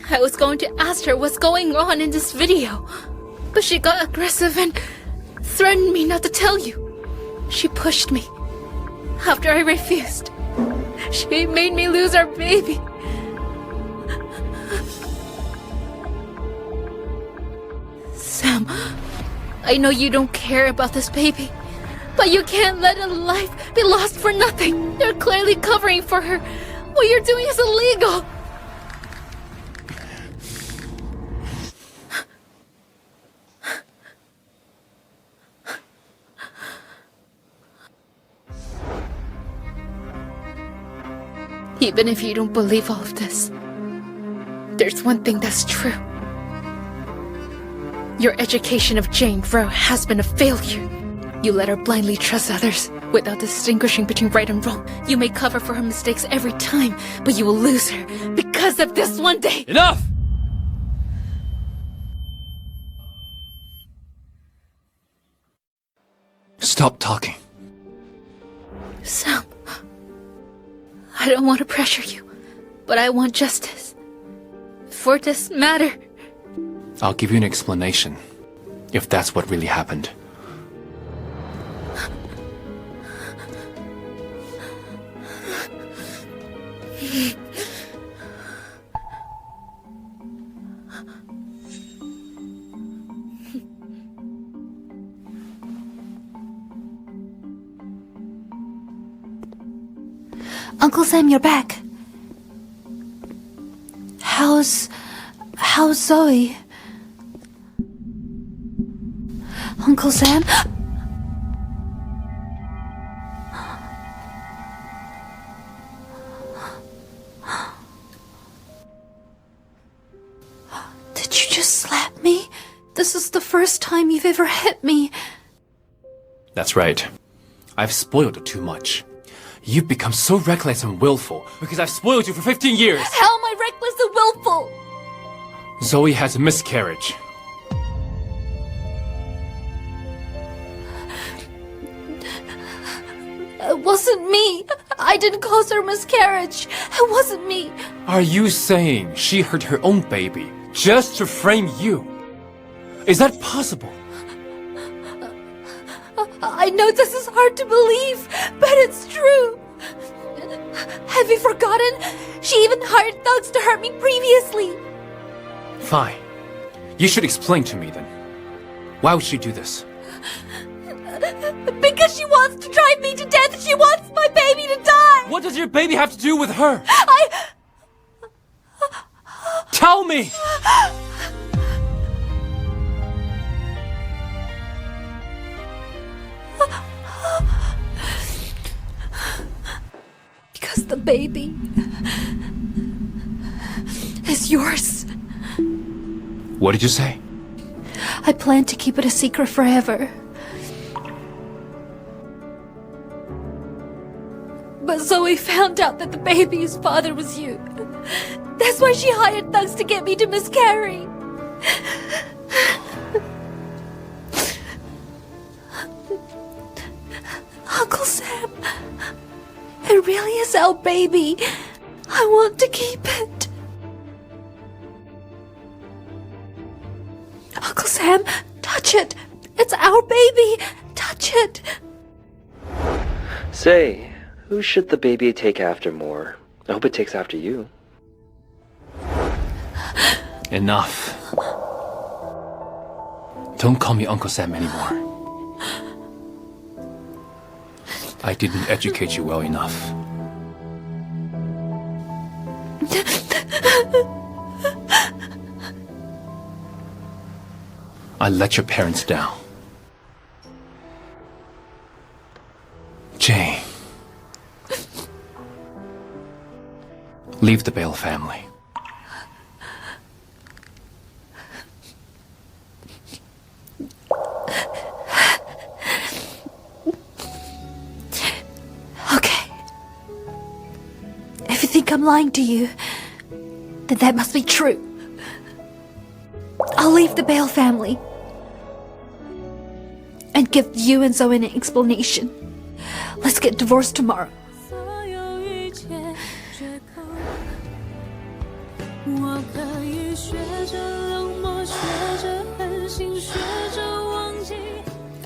S6: I was going to ask her what's going on in this video, but she got aggressive and threatened me not to tell you. She pushed me. After I refused, she made me lose our baby. Sam, I know you don't care about this baby, but you can't let a life be lost for nothing. They're clearly covering for her. What you're doing is illegal. Even if you don't believe all of this, there's one thing that's true. Your education of Jane Roe has been a failure. You let her blindly trust others without distinguishing between right and wrong. You may cover for her mistakes every time, but you will lose her because of this one day.
S3: Enough! Stop talking.
S6: Sam, I don't want to pressure you, but I want justice. For this matter.
S3: I'll give you an explanation, if that's what really happened.
S1: Uncle Sam, you're back. How's Zoe? Uncle Sam? Did you just slap me? This is the first time you've ever hit me.
S3: That's right. I've spoiled it too much. You've become so reckless and willful because I've spoiled you for 15 years.
S1: How am I reckless and willful?
S3: Zoe has a miscarriage.
S1: It wasn't me. I didn't cause her miscarriage. It wasn't me.
S3: Are you saying she hurt her own baby just to frame you? Is that possible?
S1: I know this is hard to believe, but it's true. Have you forgotten? She even hired thugs to hurt me previously.
S3: Fine. You should explain to me then. Why would she do this?
S1: Because she wants to drive me to death. She wants my baby to die.
S3: What does your baby have to do with her? Tell me!
S1: Because the baby is yours.
S3: What did you say?
S1: I plan to keep it a secret forever. But Zoe found out that the baby's father was you. That's why she hired thugs to get me to miscarry. Uncle Sam, it really is our baby. I want to keep it. Uncle Sam, touch it. It's our baby. Touch it.
S20: Say, who should the baby take after more? I hope it takes after you.
S3: Enough. Don't call me Uncle Sam anymore. I didn't educate you well enough. I let your parents down. Jane. Leave the Bale family.
S1: If you think I'm lying to you, then that must be true. I'll leave the Bale family and give you and Zoe an explanation. Let's get divorced tomorrow.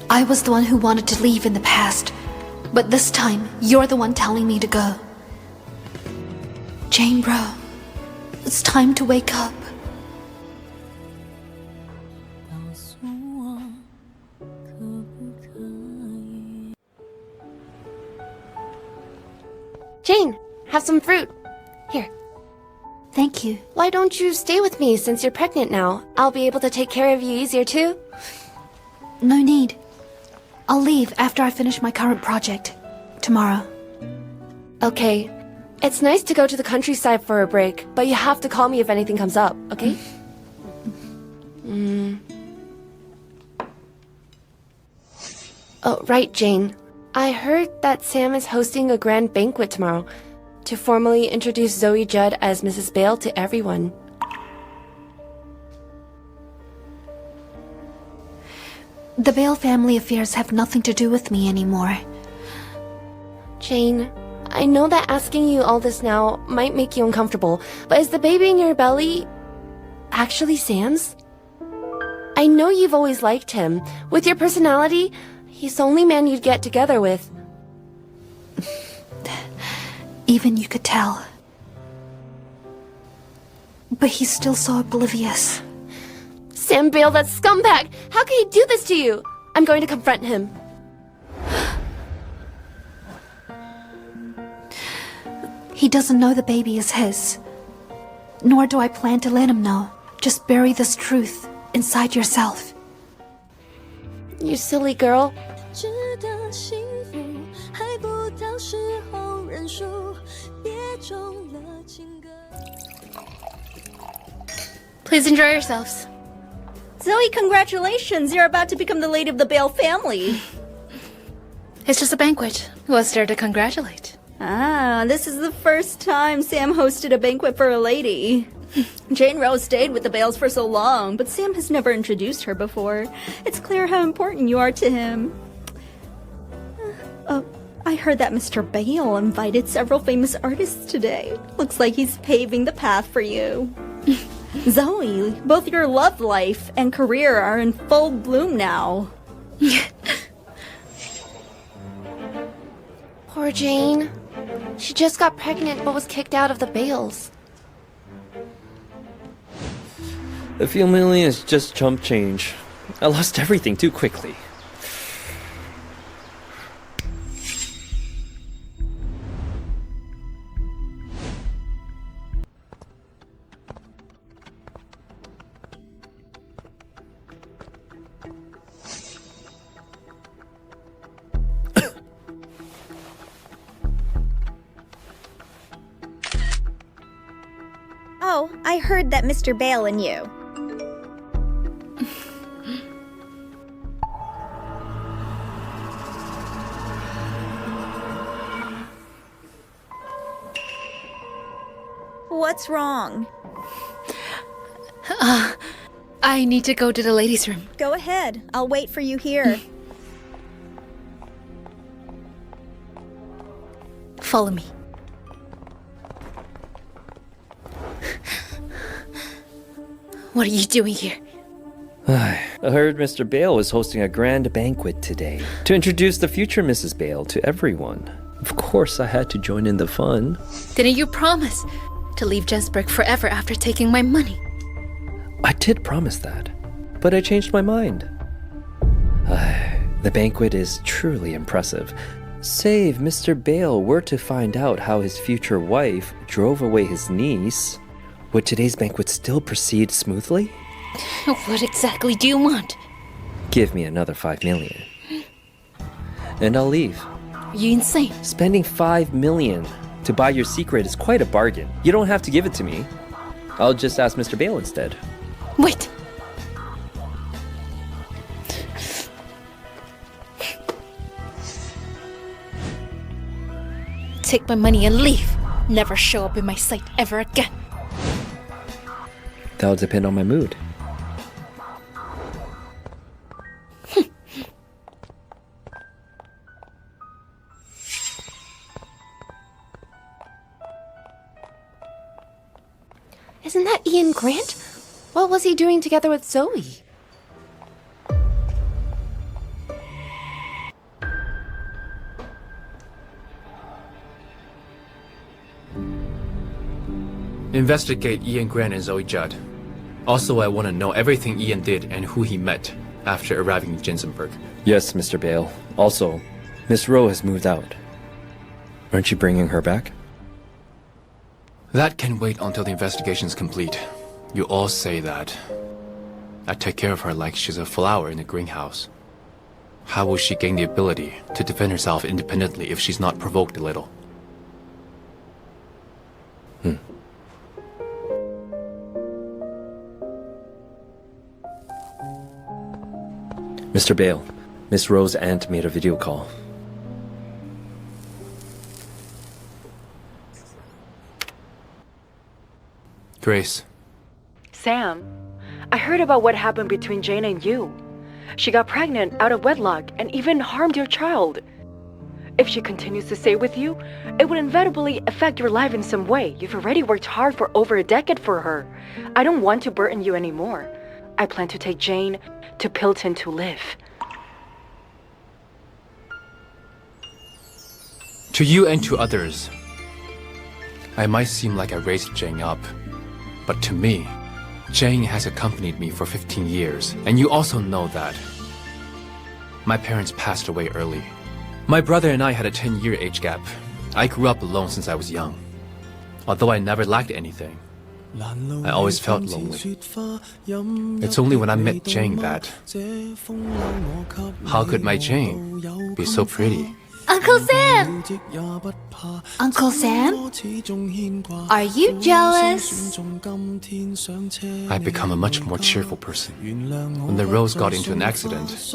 S1: I was the one who wanted to leave in the past, but this time you're the one telling me to go. Jane Bro, it's time to wake up.
S13: Jane, have some fruit. Here.
S1: Thank you.
S13: Why don't you stay with me since you're pregnant now? I'll be able to take care of you easier too.
S1: No need. I'll leave after I finish my current project. Tomorrow.
S13: Okay. It's nice to go to the countryside for a break, but you have to call me if anything comes up, okay? Oh, right, Jane. I heard that Sam is hosting a grand banquet tomorrow to formally introduce Zoe Judd as Mrs. Bale to everyone.
S1: The Bale family affairs have nothing to do with me anymore.
S13: Jane, I know that asking you all this now might make you uncomfortable, but is the baby in your belly actually Sam's? I know you've always liked him. With your personality, he's the only man you'd get together with.
S1: Even you could tell. But he's still so oblivious.
S13: Sam Bale, that scumbag! How can he do this to you? I'm going to confront him.
S1: He doesn't know the baby is his. Nor do I plan to let him know. Just bury this truth inside yourself.
S13: You silly girl.
S6: Please enjoy yourselves.
S14: Zoe, congratulations! You're about to become the lady of the Bale family.
S6: It's just a banquet. What's there to congratulate?
S14: Ah, this is the first time Sam hosted a banquet for a lady. Jane Rose stayed with the Bales for so long, but Sam has never introduced her before. It's clear how important you are to him. I heard that Mr. Bale invited several famous artists today. Looks like he's paving the path for you. Zoe, both your love life and career are in full bloom now.
S13: Poor Jane. She just got pregnant but was kicked out of the Bales.
S20: A few million is just chump change. I lost everything too quickly.
S18: Oh, I heard that Mr. Bale and you. What's wrong?
S6: I need to go to the ladies' room.
S18: Go ahead. I'll wait for you here.
S6: Follow me. What are you doing here?
S20: I heard Mr. Bale was hosting a grand banquet today to introduce the future Mrs. Bale to everyone. Of course, I had to join in the fun.
S6: Didn't you promise to leave Jensburg forever after taking my money?
S20: I did promise that, but I changed my mind. The banquet is truly impressive. Say if Mr. Bale were to find out how his future wife drove away his niece, would today's banquet still proceed smoothly?
S6: What exactly do you want?
S20: Give me another 5 million. And I'll leave.
S6: Are you insane?
S20: Spending 5 million to buy your secret is quite a bargain. You don't have to give it to me. I'll just ask Mr. Bale instead.
S6: Wait. Take my money and leave.
S5: never show up in my sight ever again.
S20: That'll depend on my mood.
S13: Isn't that Ian Grant? What was he doing together with Zoe?
S3: Investigate Ian Grant and Zoe Judd. Also, I want to know everything Ian did and who he met after arriving in Jensenburg.
S20: Yes, Mr. Bale. Also, Miss Rowe has moved out. Aren't you bringing her back?
S3: That can wait until the investigation is complete. You all say that. I take care of her like she's a flower in a greenhouse. How will she gain the ability to defend herself independently if she's not provoked a little?
S20: Mr. Bale, Miss Rowe's aunt made a video call.
S3: Grace.
S22: Sam, I heard about what happened between Jane and you. She got pregnant out of wedlock and even harmed your child. If she continues to stay with you, it would inevitably affect your life in some way. You've already worked hard for over a decade for her. I don't want to burden you anymore. I plan to take Jane to Pilton to live.
S3: To you and to others, I might seem like I raised Jane up, but to me, Jane has accompanied me for 15 years, and you also know that. My parents passed away early. My brother and I had a 10-year age gap. I grew up alone since I was young. Although I never lacked anything, I always felt lonely. It's only when I met Jane that... How could my Jane be so pretty?
S1: Uncle Sam! Uncle Sam? Are you jealous?
S3: I've become a much more cheerful person. When the Rose got into an accident,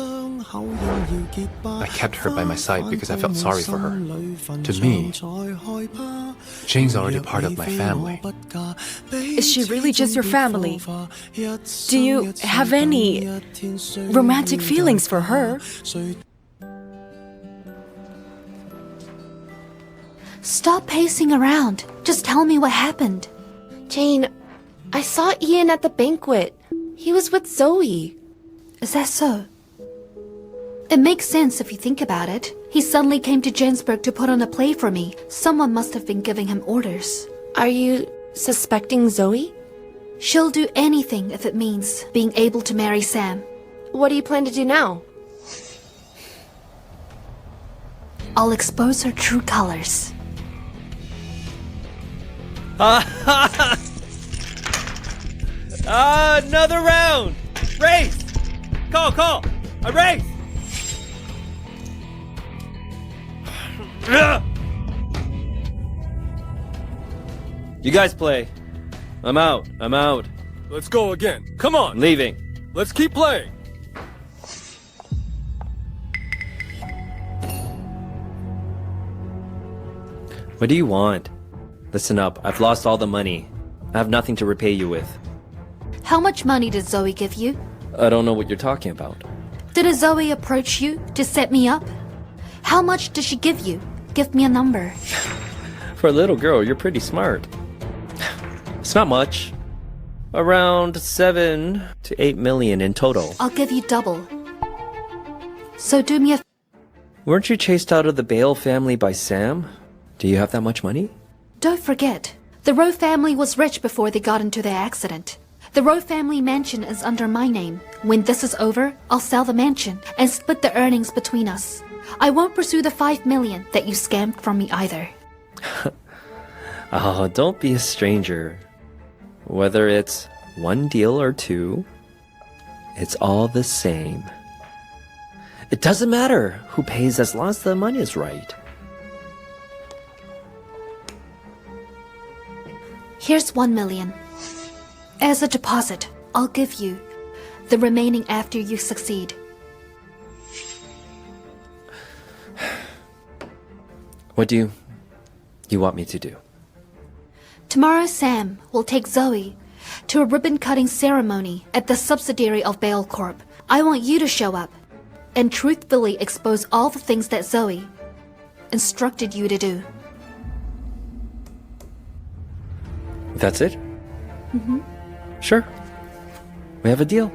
S3: I kept her by my side because I felt sorry for her. To me, Jane's already part of my family.
S2: Is she really just your family? Do you have any romantic feelings for her?
S1: Stop pacing around. Just tell me what happened.
S13: Jane, I saw Ian at the banquet. He was with Zoe.
S1: Is that so? It makes sense if you think about it. He suddenly came to Jensburg to put on a play for me. Someone must have been giving him orders.
S13: Are you suspecting Zoe?
S1: She'll do anything if it means being able to marry Sam.
S13: What do you plan to do now?
S1: I'll expose her true colors.
S23: Another round! Race! Call! A race!
S20: You guys play. I'm out.
S23: Let's go again. Come on!
S20: I'm leaving.
S23: Let's keep playing!
S20: What do you want? Listen up, I've lost all the money. I have nothing to repay you with.
S1: How much money did Zoe give you?
S20: I don't know what you're talking about.
S1: Did Zoe approach you to set me up? How much did she give you? Give me a number.
S20: For a little girl, you're pretty smart. It's not much. Around 7 to 8 million in total.
S1: I'll give you double. So do me a...
S20: Weren't you chased out of the Bale family by Sam? Do you have that much money?
S1: Don't forget, the Rowe family was rich before they got into their accident. The Rowe family mansion is under my name. When this is over, I'll sell the mansion and split the earnings between us. I won't pursue the 5 million that you scammed from me either.
S20: Oh, don't be a stranger. Whether it's one deal or two, it's all the same. It doesn't matter who pays as long as the money is right.
S1: Here's 1 million. As a deposit, I'll give you the remaining after you succeed.
S20: What do you want me to do?
S1: Tomorrow Sam will take Zoe to a ribbon-cutting ceremony at the subsidiary of Bale Corp. I want you to show up and truthfully expose all the things that Zoe instructed you to do.
S20: That's it?
S1: Mm-hmm.
S20: Sure. We have a deal.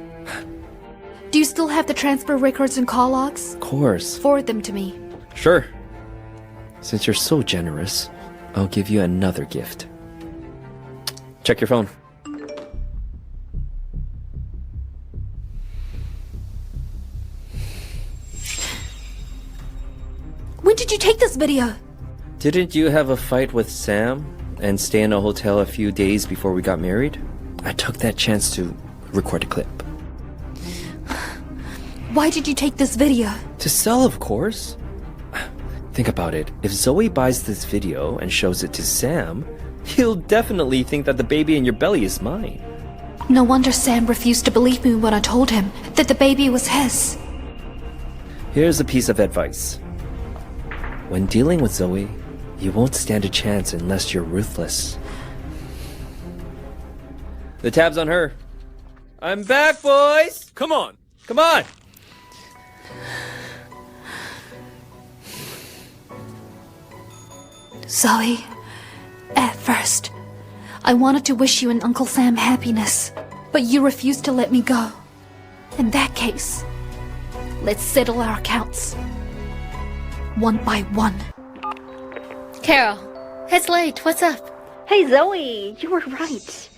S1: Do you still have the transfer records and call logs?
S20: Of course.
S1: Forward them to me.
S20: Sure. Since you're so generous, I'll give you another gift. Check your phone.
S1: When did you take this video?
S20: Didn't you have a fight with Sam and stay in a hotel a few days before we got married? I took that chance to record a clip.
S1: Why did you take this video?
S20: To sell, of course. Think about it. If Zoe buys this video and shows it to Sam, he'll definitely think that the baby in your belly is mine.
S1: No wonder Sam refused to believe me when I told him that the baby was his.
S20: Here's a piece of advice. When dealing with Zoe, you won't stand a chance unless you're ruthless. The tab's on her. I'm back, boys!
S23: Come on!
S20: Come on!
S1: Zoe, at first, I wanted to wish you and Uncle Sam happiness, but you refused to let me go. In that case, let's settle our accounts. One by one.
S6: Carol, it's late. What's up?
S12: Hey, Zoe, you were right.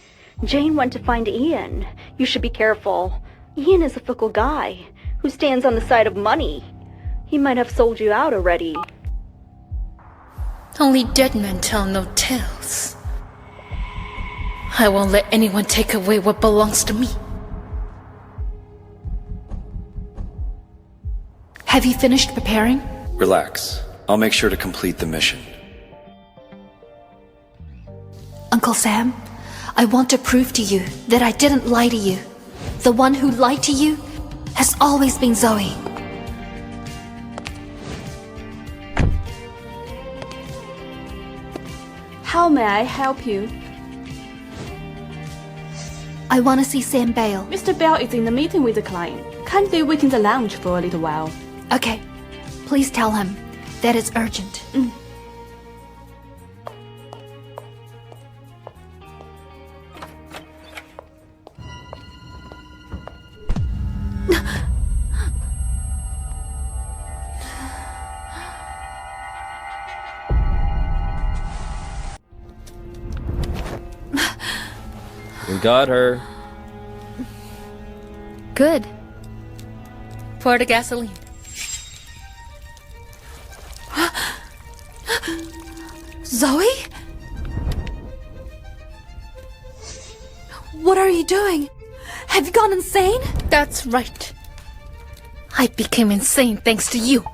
S12: Jane went to find Ian. You should be careful. Ian is a fickle guy who stands on the side of money. He might have sold you out already.
S6: Only dead men tell no tales. I won't let anyone take away what belongs to me.
S1: Have you finished preparing?
S4: Relax. I'll make sure to complete the mission.
S1: Uncle Sam, I want to prove to you that I didn't lie to you. The one who lied to you has always been Zoe.
S9: How may I help you?
S1: I want to see Sam Bale.
S9: Mr. Bale is in a meeting with the client. Kindly wait in the lounge for a little while.
S1: Okay. Please tell him that it's urgent.
S20: We got her.
S6: Good. Pour the gasoline.
S1: Zoe? What are you doing? Have you gone insane?
S6: That's right. I became insane thanks to you.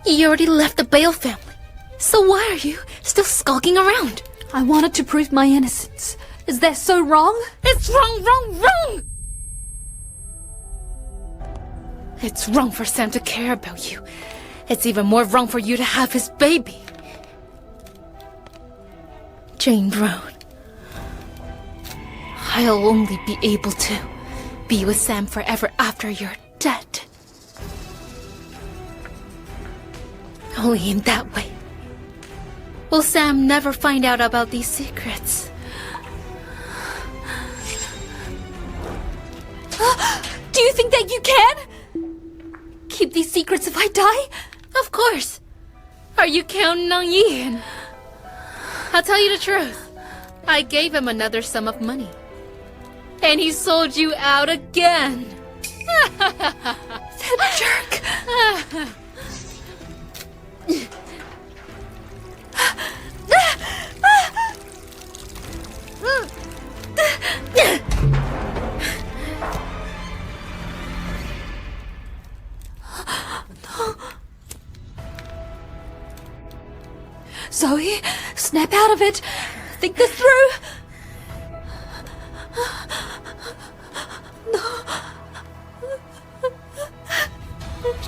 S6: You already left the Bale family. So why are you still skulking around?
S1: I wanted to prove my innocence. Is that so wrong?
S6: It's wrong, wrong, wrong! It's wrong for Sam to care about you. It's even more wrong for you to have his baby. Jane Brown. I'll only be able to be with Sam forever after you're dead. Only in that way will Sam never find out about these secrets.
S1: Do you think that you can? Keep these secrets if I die?
S6: Of course. Are you counting on Ian? I'll tell you the truth. I gave him another sum of money. And he sold you out again.
S1: That jerk. Zoe, snap out of it. Think this through.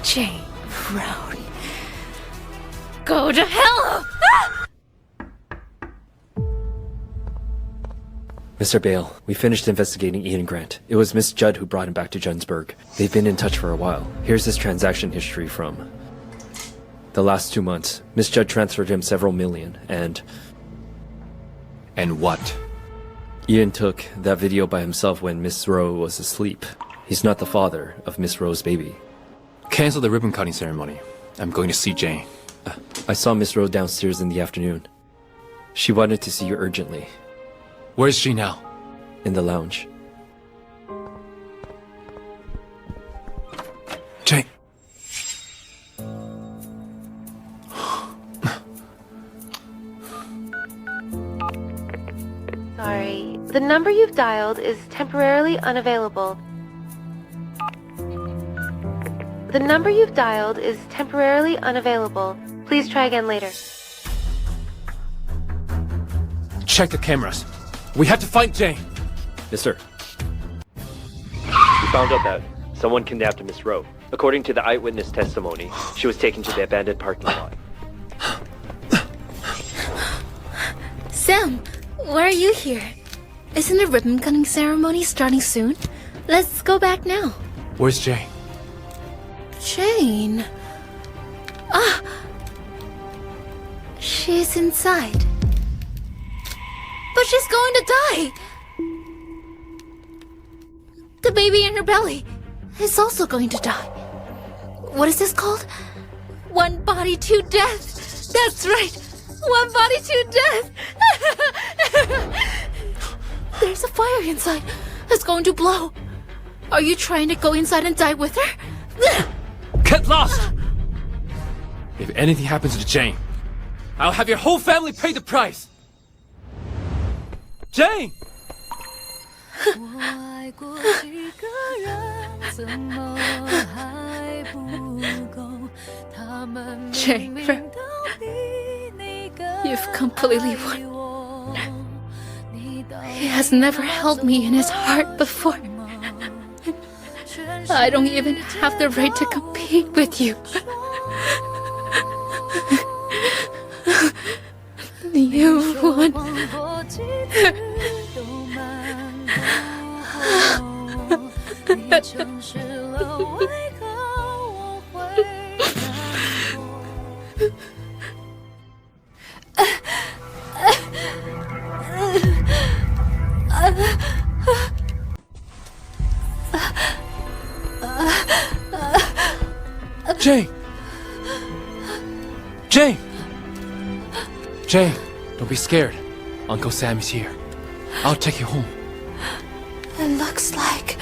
S6: Jane Brown. Go to hell!
S20: Mr. Bale, we finished investigating Ian Grant. It was Miss Judd who brought him back to Jensburg. They've been in touch for a while. Here's his transaction history from the last 2 months. Miss Judd transferred him several million, and...
S3: And what?
S20: Ian took that video by himself when Miss Rowe was asleep. He's not the father of Miss Rowe's baby.
S3: Cancel the ribbon cutting ceremony. I'm going to see Jane.
S20: I saw Miss Rowe downstairs in the afternoon. She wanted to see you urgently.
S3: Where is she now?
S20: In the lounge.
S3: Jane.
S11: Sorry, the number you've dialed is temporarily unavailable. The number you've dialed is temporarily unavailable. Please try again later.
S3: Check the cameras. We have to find Jane.
S20: Yes, sir. We found out that someone kidnapped Miss Rowe. According to the eyewitness testimony, she was taken to the abandoned parking lot.
S6: Sam, why are you here? Isn't the ribbon cutting ceremony starting soon? Let's go back now.
S3: Where's Jane?
S6: Jane. Ah! She's inside. But she's going to die! The baby in her belly is also going to die. What is this called? One body, two deaths. That's right. One body, two deaths. There's a fire inside. It's going to blow. Are you trying to go inside and die with her?
S3: Get lost! If anything happens to Jane, I'll have your whole family pay the price! Jane!
S6: Jane, you've completely won. He has never held me in his heart before. I don't even have the right to compete with you. You've won.
S3: Jane! Jane! Jane, don't be scared. Uncle Sam is here. I'll take you home.
S1: It looks like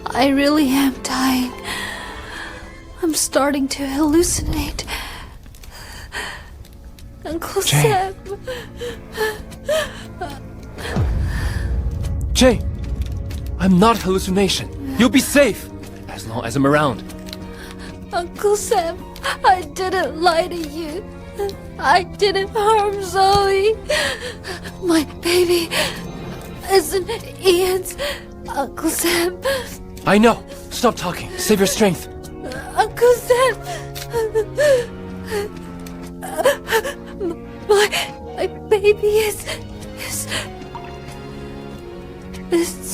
S1: I really am dying. I'm starting to hallucinate. Uncle Sam.
S3: Jane! I'm not hallucination. You'll be safe as long as I'm around.
S1: Uncle Sam, I didn't lie to you. I didn't harm Zoe. My baby isn't Ian's. Uncle Sam.
S3: I know. Stop talking. Save your strength.
S1: Uncle Sam. My baby is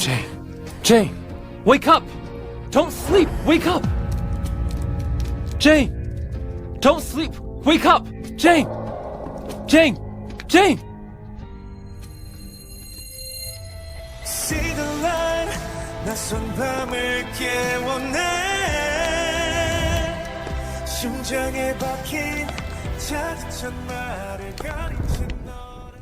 S3: Jane. Jane. Wake up. Don't sleep. Wake up. Jane. Don't sleep. Wake up. Jane. Jane. Jane.
S8: 낯선 밤을 깨워내 심장에 박힌 차디찬 말을 가리친 너를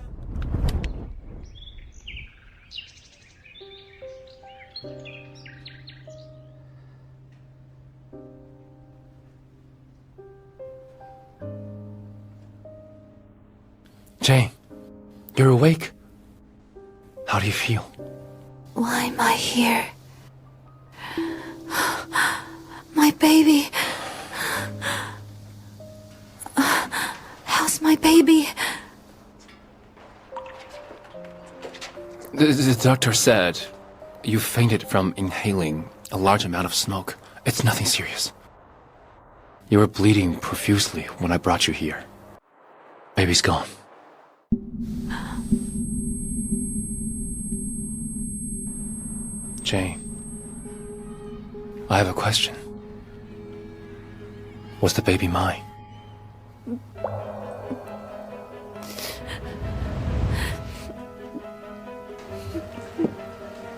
S3: Jane, you're awake? How do you feel?
S1: Why am I here? My baby. How's my baby?
S3: The doctor said you fainted from inhaling a large amount of smoke. It's nothing serious. You were bleeding profusely when I brought you here. Baby's gone. Jane, I have a question. Was the baby mine?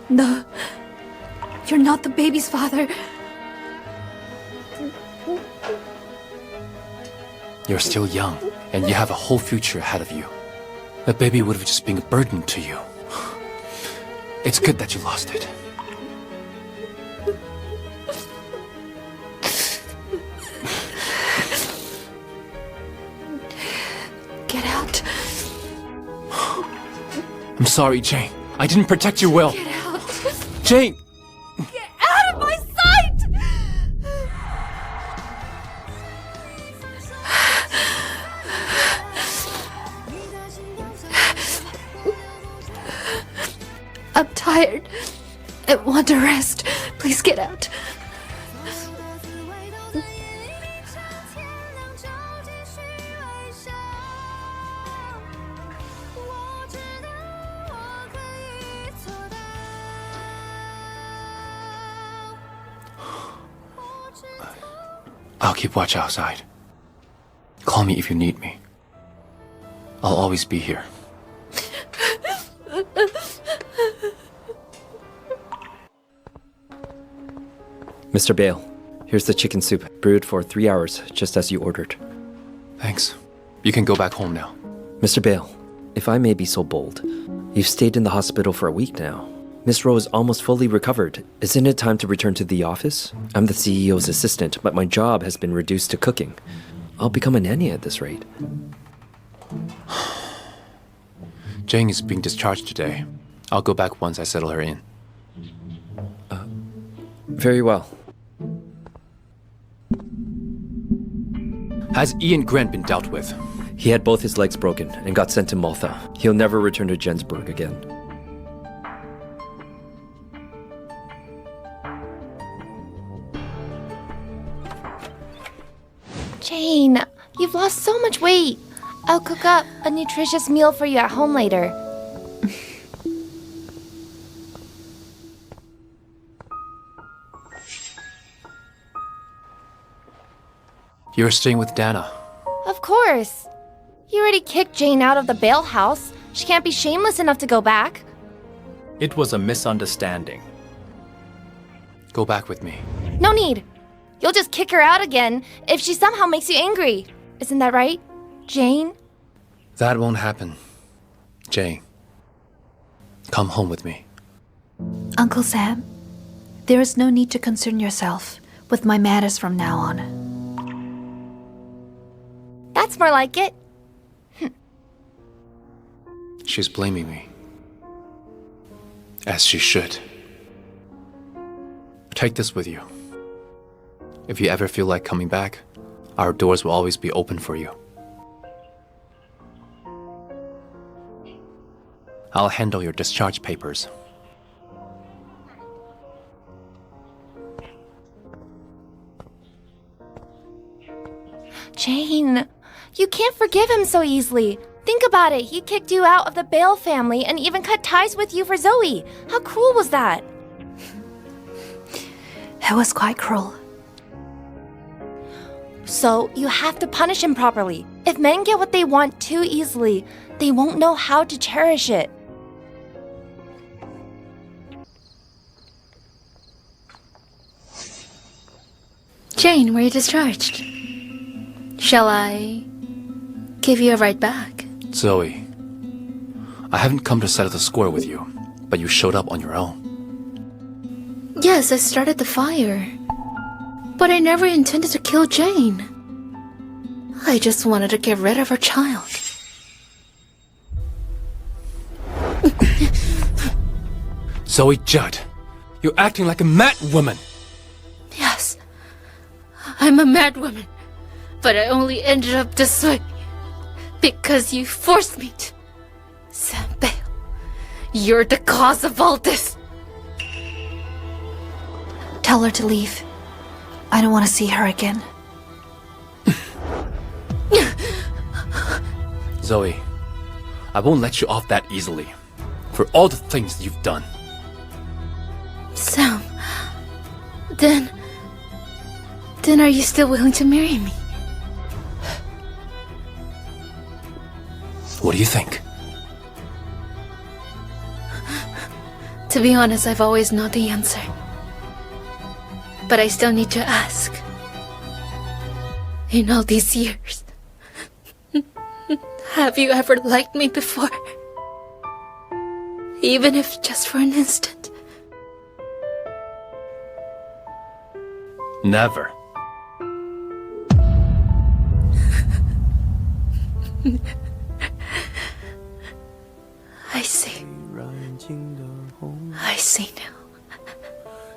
S1: No, you're not the baby's father.
S3: You're still young, and you have a whole future ahead of you. The baby would have just been a burden to you. It's good that you lost it.
S1: Get out.
S3: I'm sorry, Jane. I didn't protect you well.
S1: Get out.
S3: Jane!
S1: Get out of my sight! I'm tired. I want to rest. Please get out.
S3: I'll keep watch outside. Call me if you need me. I'll always be here.
S20: Mr. Bale, here's the chicken soup, brewed for 3 hours, just as you ordered.
S3: Thanks. You can go back home now.
S20: Mr. Bale, if I may be so bold, you've stayed in the hospital for a week now. Miss Rowe is almost fully recovered. Isn't it time to return to the office? I'm the CEO's assistant, but my job has been reduced to cooking. I'll become a nanny at this rate.
S3: Jane is being discharged today. I'll go back once I settle her in.
S20: Very well.
S3: Has Ian Grant been dealt with?
S20: He had both his legs broken and got sent to Malta. He'll never return to Jensburg again.
S13: Jane, you've lost so much weight. I'll cook up a nutritious meal for you at home later.
S3: You're staying with Dana.
S13: Of course. You already kicked Jane out of the Bale house. She can't be shameless enough to go back.
S15: It was a misunderstanding.
S3: Go back with me.
S13: No need. You'll just kick her out again if she somehow makes you angry. Isn't that right, Jane?
S3: That won't happen. Jane, come home with me.
S1: Uncle Sam, there is no need to concern yourself with my matters from now on.
S13: That's more like it.
S3: She's blaming me. As she should. Take this with you. If you ever feel like coming back, our doors will always be open for you. I'll handle your discharge papers.
S13: Jane, you can't forgive him so easily. Think about it. He kicked you out of the Bale family and even cut ties with you for Zoe. How cruel was that?
S1: It was quite cruel.
S13: So you have to punish him properly. If men get what they want too easily, they won't know how to cherish it.
S6: Jane, were you discharged? Shall I give you a ride back?
S3: Zoe, I haven't come to settle the score with you, but you showed up on your own.
S6: Yes, I started the fire. But I never intended to kill Jane. I just wanted to get rid of her child.
S3: Zoe Judd, you're acting like a mad woman.
S6: Yes, I'm a mad woman. But I only ended up this way because you forced me to. Sam Bale, you're the cause of all this.
S1: Tell her to leave. I don't want to see her again.
S3: Zoe, I won't let you off that easily. For all the things you've done.
S6: Sam, then are you still willing to marry me?
S3: What do you think?
S6: To be honest, I've always known the answer. But I still need to ask. In all these years, have you ever liked me before? Even if just for an instant?
S3: Never.
S6: I see. I see now.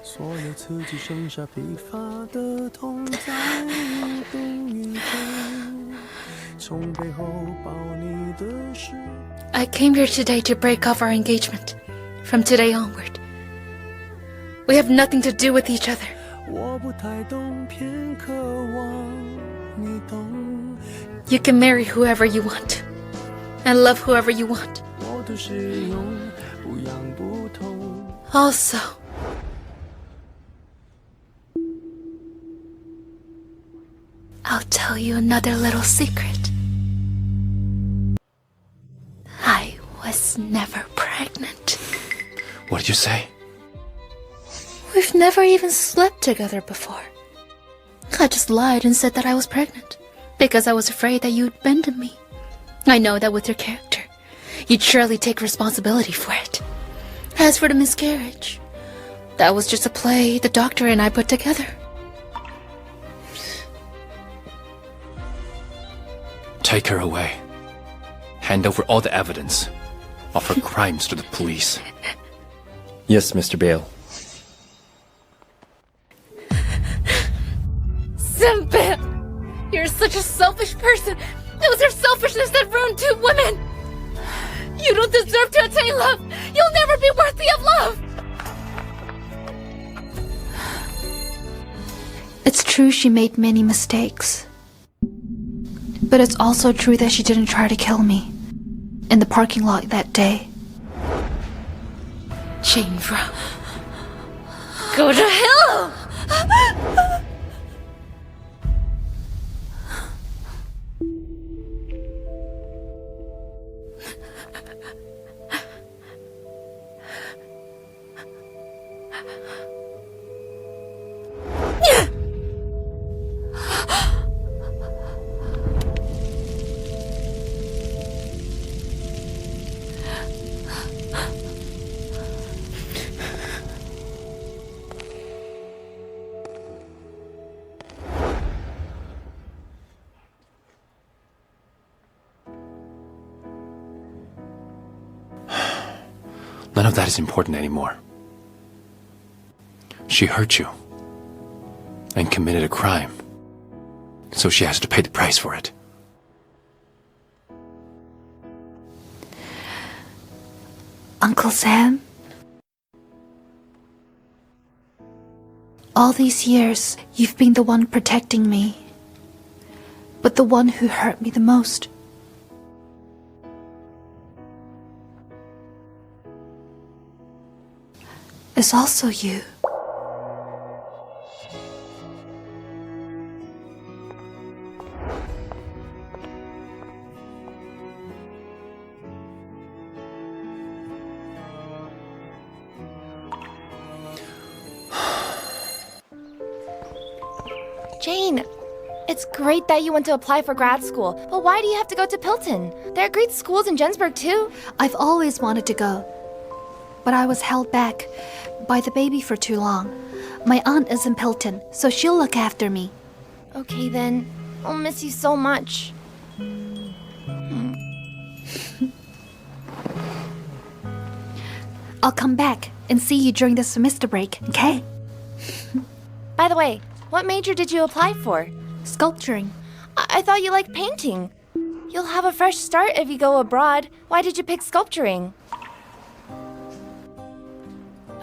S8: 所有刺激剩下疲乏的痛，在冬雨中，从背后抱你的是。
S6: I came here today to break off our engagement. From today onward, we have nothing to do with each other.
S8: 我不太懂，偏渴望你懂。
S6: You can marry whoever you want, and love whoever you want.
S8: 我都是用不痒不痛。
S6: Also, I'll tell you another little secret. I was never pregnant.
S3: What did you say?
S6: We've never even slept together before. I just lied and said that I was pregnant because I was afraid that you'd abandon me. I know that with your character, you'd surely take responsibility for it. As for the miscarriage, that was just a play the doctor and I put together.
S3: Take her away. Hand over all the evidence of her crimes to the police.
S20: Yes, Mr. Bale.
S6: Sam Bale, you're such a selfish person. It was your selfishness that ruined 2 women. You don't deserve to attain love. You'll never be worthy of love.
S1: It's true she made many mistakes. But it's also true that she didn't try to kill me in the parking lot that day.
S6: Jane Rowe. Go to hell!
S3: None of that is important anymore. She hurt you and committed a crime, so she has to pay the price for it.
S1: Uncle Sam? All these years, you've been the one protecting me. But the one who hurt me the most is also you.
S13: Jane, it's great that you went to apply for grad school, but why do you have to go to Pilton? There are great schools in Jensburg too.
S1: I've always wanted to go, but I was held back by the baby for too long. My aunt is in Pilton, so she'll look after me.
S13: Okay then, I'll miss you so much.
S1: I'll come back and see you during the semester break, okay?
S13: By the way, what major did you apply for?
S1: Sculpturing.
S13: I thought you liked painting. You'll have a fresh start if you go abroad. Why did you pick sculpturing?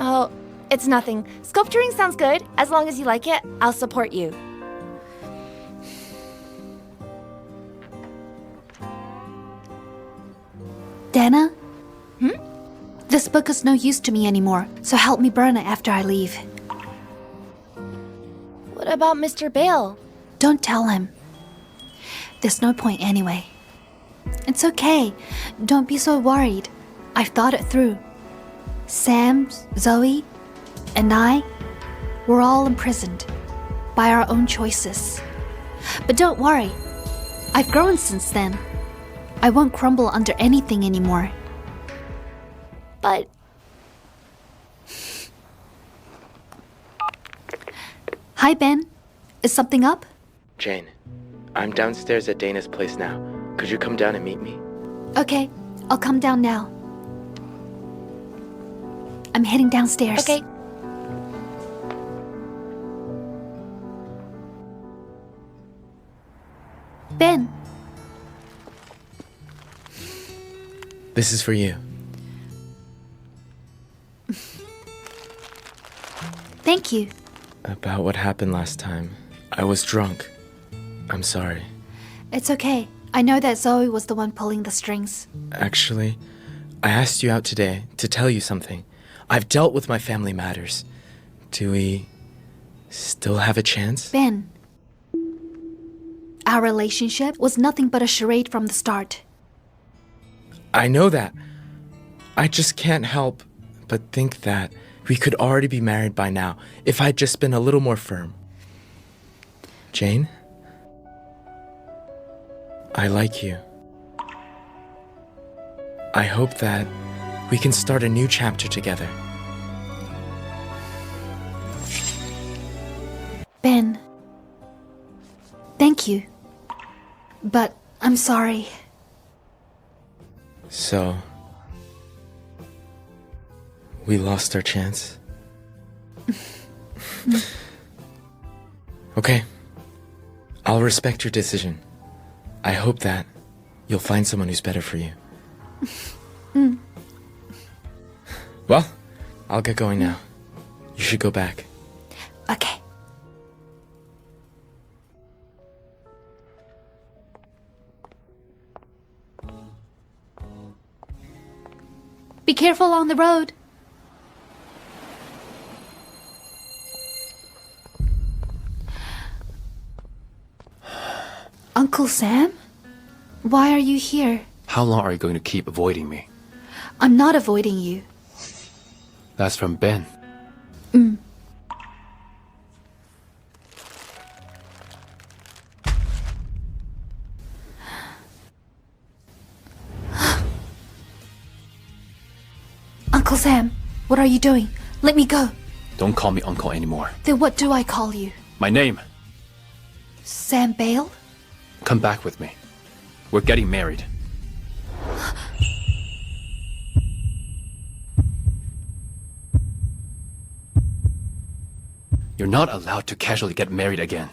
S13: Oh, it's nothing. Sculpturing sounds good. As long as you like it, I'll support you.
S1: Dana? This book is no use to me anymore, so help me burn it after I leave.
S13: What about Mr. Bale?
S1: Don't tell him. There's no point anyway. It's okay. Don't be so worried. I've thought it through. Sam, Zoe, and I, we're all imprisoned by our own choices. But don't worry. I've grown since then. I won't crumble under anything anymore.
S13: But...
S1: Hi, Ben. Is something up?
S16: Jane, I'm downstairs at Dana's place now. Could you come down and meet me?
S1: Okay, I'll come down now. I'm heading downstairs.
S13: Okay.
S1: Ben.
S16: This is for you.
S1: Thank you.
S16: About what happened last time. I was drunk. I'm sorry.
S1: It's okay. I know that Zoe was the one pulling the strings.
S16: Actually, I asked you out today to tell you something. I've dealt with my family matters. Do we still have a chance?
S1: Ben, our relationship was nothing but a charade from the start.
S16: I know that. I just can't help but think that we could already be married by now if I'd just been a little more firm. Jane? I like you. I hope that we can start a new chapter together.
S1: Ben, thank you. But I'm sorry.
S16: So, we lost our chance? Okay. I'll respect your decision. I hope that you'll find someone who's better for you. Well, I'll get going now. You should go back.
S1: Okay. Be careful on the road. Uncle Sam? Why are you here?
S3: How long are you going to keep avoiding me?
S1: I'm not avoiding you.
S3: That's from Ben.
S1: Uncle Sam, what are you doing? Let me go.
S3: Don't call me uncle anymore.
S1: Then what do I call you?
S3: My name.
S1: Sam Bale?
S3: Come back with me. We're getting married. You're not allowed to casually get married again.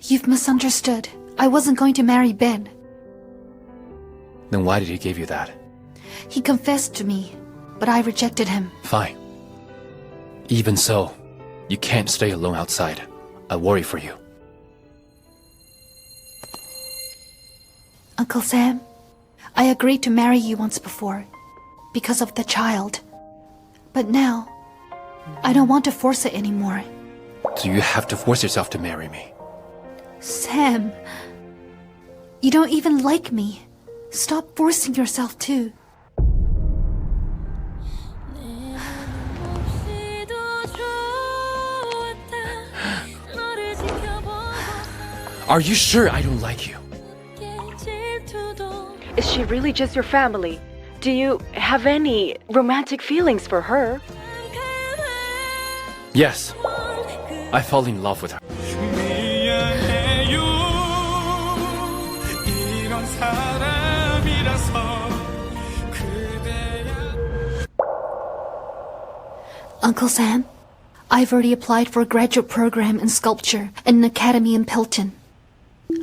S1: You've misunderstood. I wasn't going to marry Ben.
S3: Then why did he give you that?
S1: He confessed to me, but I rejected him.
S3: Fine. Even so, you can't stay alone outside. I worry for you.
S1: Uncle Sam, I agreed to marry you once before, because of the child. But now, I don't want to force it anymore.
S3: Do you have to force yourself to marry me?
S1: Sam, you don't even like me. Stop forcing yourself too.
S3: Are you sure I don't like you?
S22: Is she really just your family? Do you have any romantic feelings for her?
S3: Yes. I fall in love with her.
S1: Uncle Sam, I've already applied for a graduate program in sculpture at an academy in Pilton.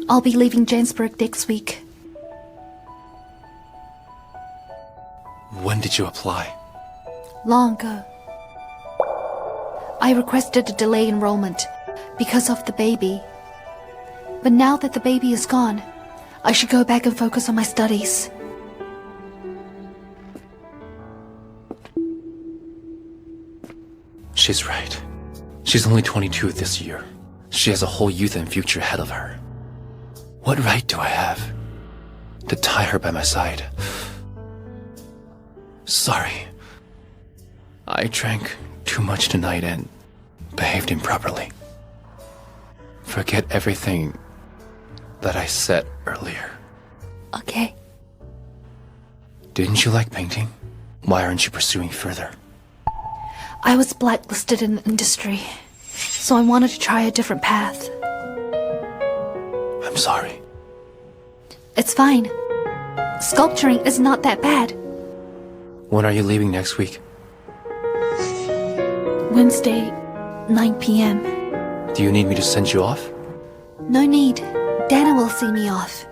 S1: I'll be leaving Jensburg next week.
S3: When did you apply?
S1: Long ago. I requested a delay enrollment because of the baby. But now that the baby is gone, I should go back and focus on my studies.
S3: She's right. She's only 22 this year. She has a whole youth and future ahead of her. What right do I have to tie her by my side? Sorry. I drank too much tonight and behaved improperly. Forget everything that I said earlier.
S1: Okay.
S3: Didn't you like painting? Why aren't you pursuing further?
S1: I was blacklisted in the industry, so I wanted to try a different path.
S3: I'm sorry.
S1: It's fine. Sculpturing is not that bad.
S3: When are you leaving next week?
S1: Wednesday, 9 p.m.
S3: Do you need me to send you off?
S1: No need. Dana will see me off.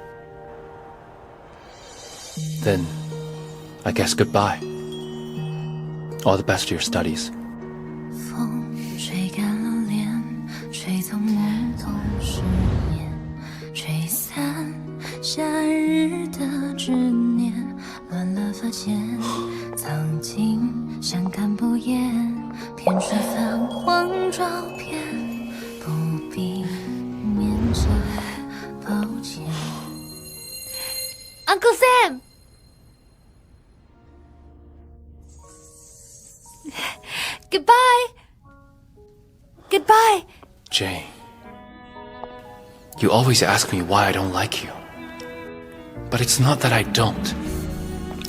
S3: Then, I guess goodbye. All the best to your studies.
S7: 风吹干了脸，吹走懵懂誓言，吹散夏日的执念，乱了发间，曾经相看不厌，偏说泛黄照片，不必勉强，抱歉。
S1: Uncle Sam! Goodbye! Goodbye!
S3: Jane, you always ask me why I don't like you. But it's not that I don't.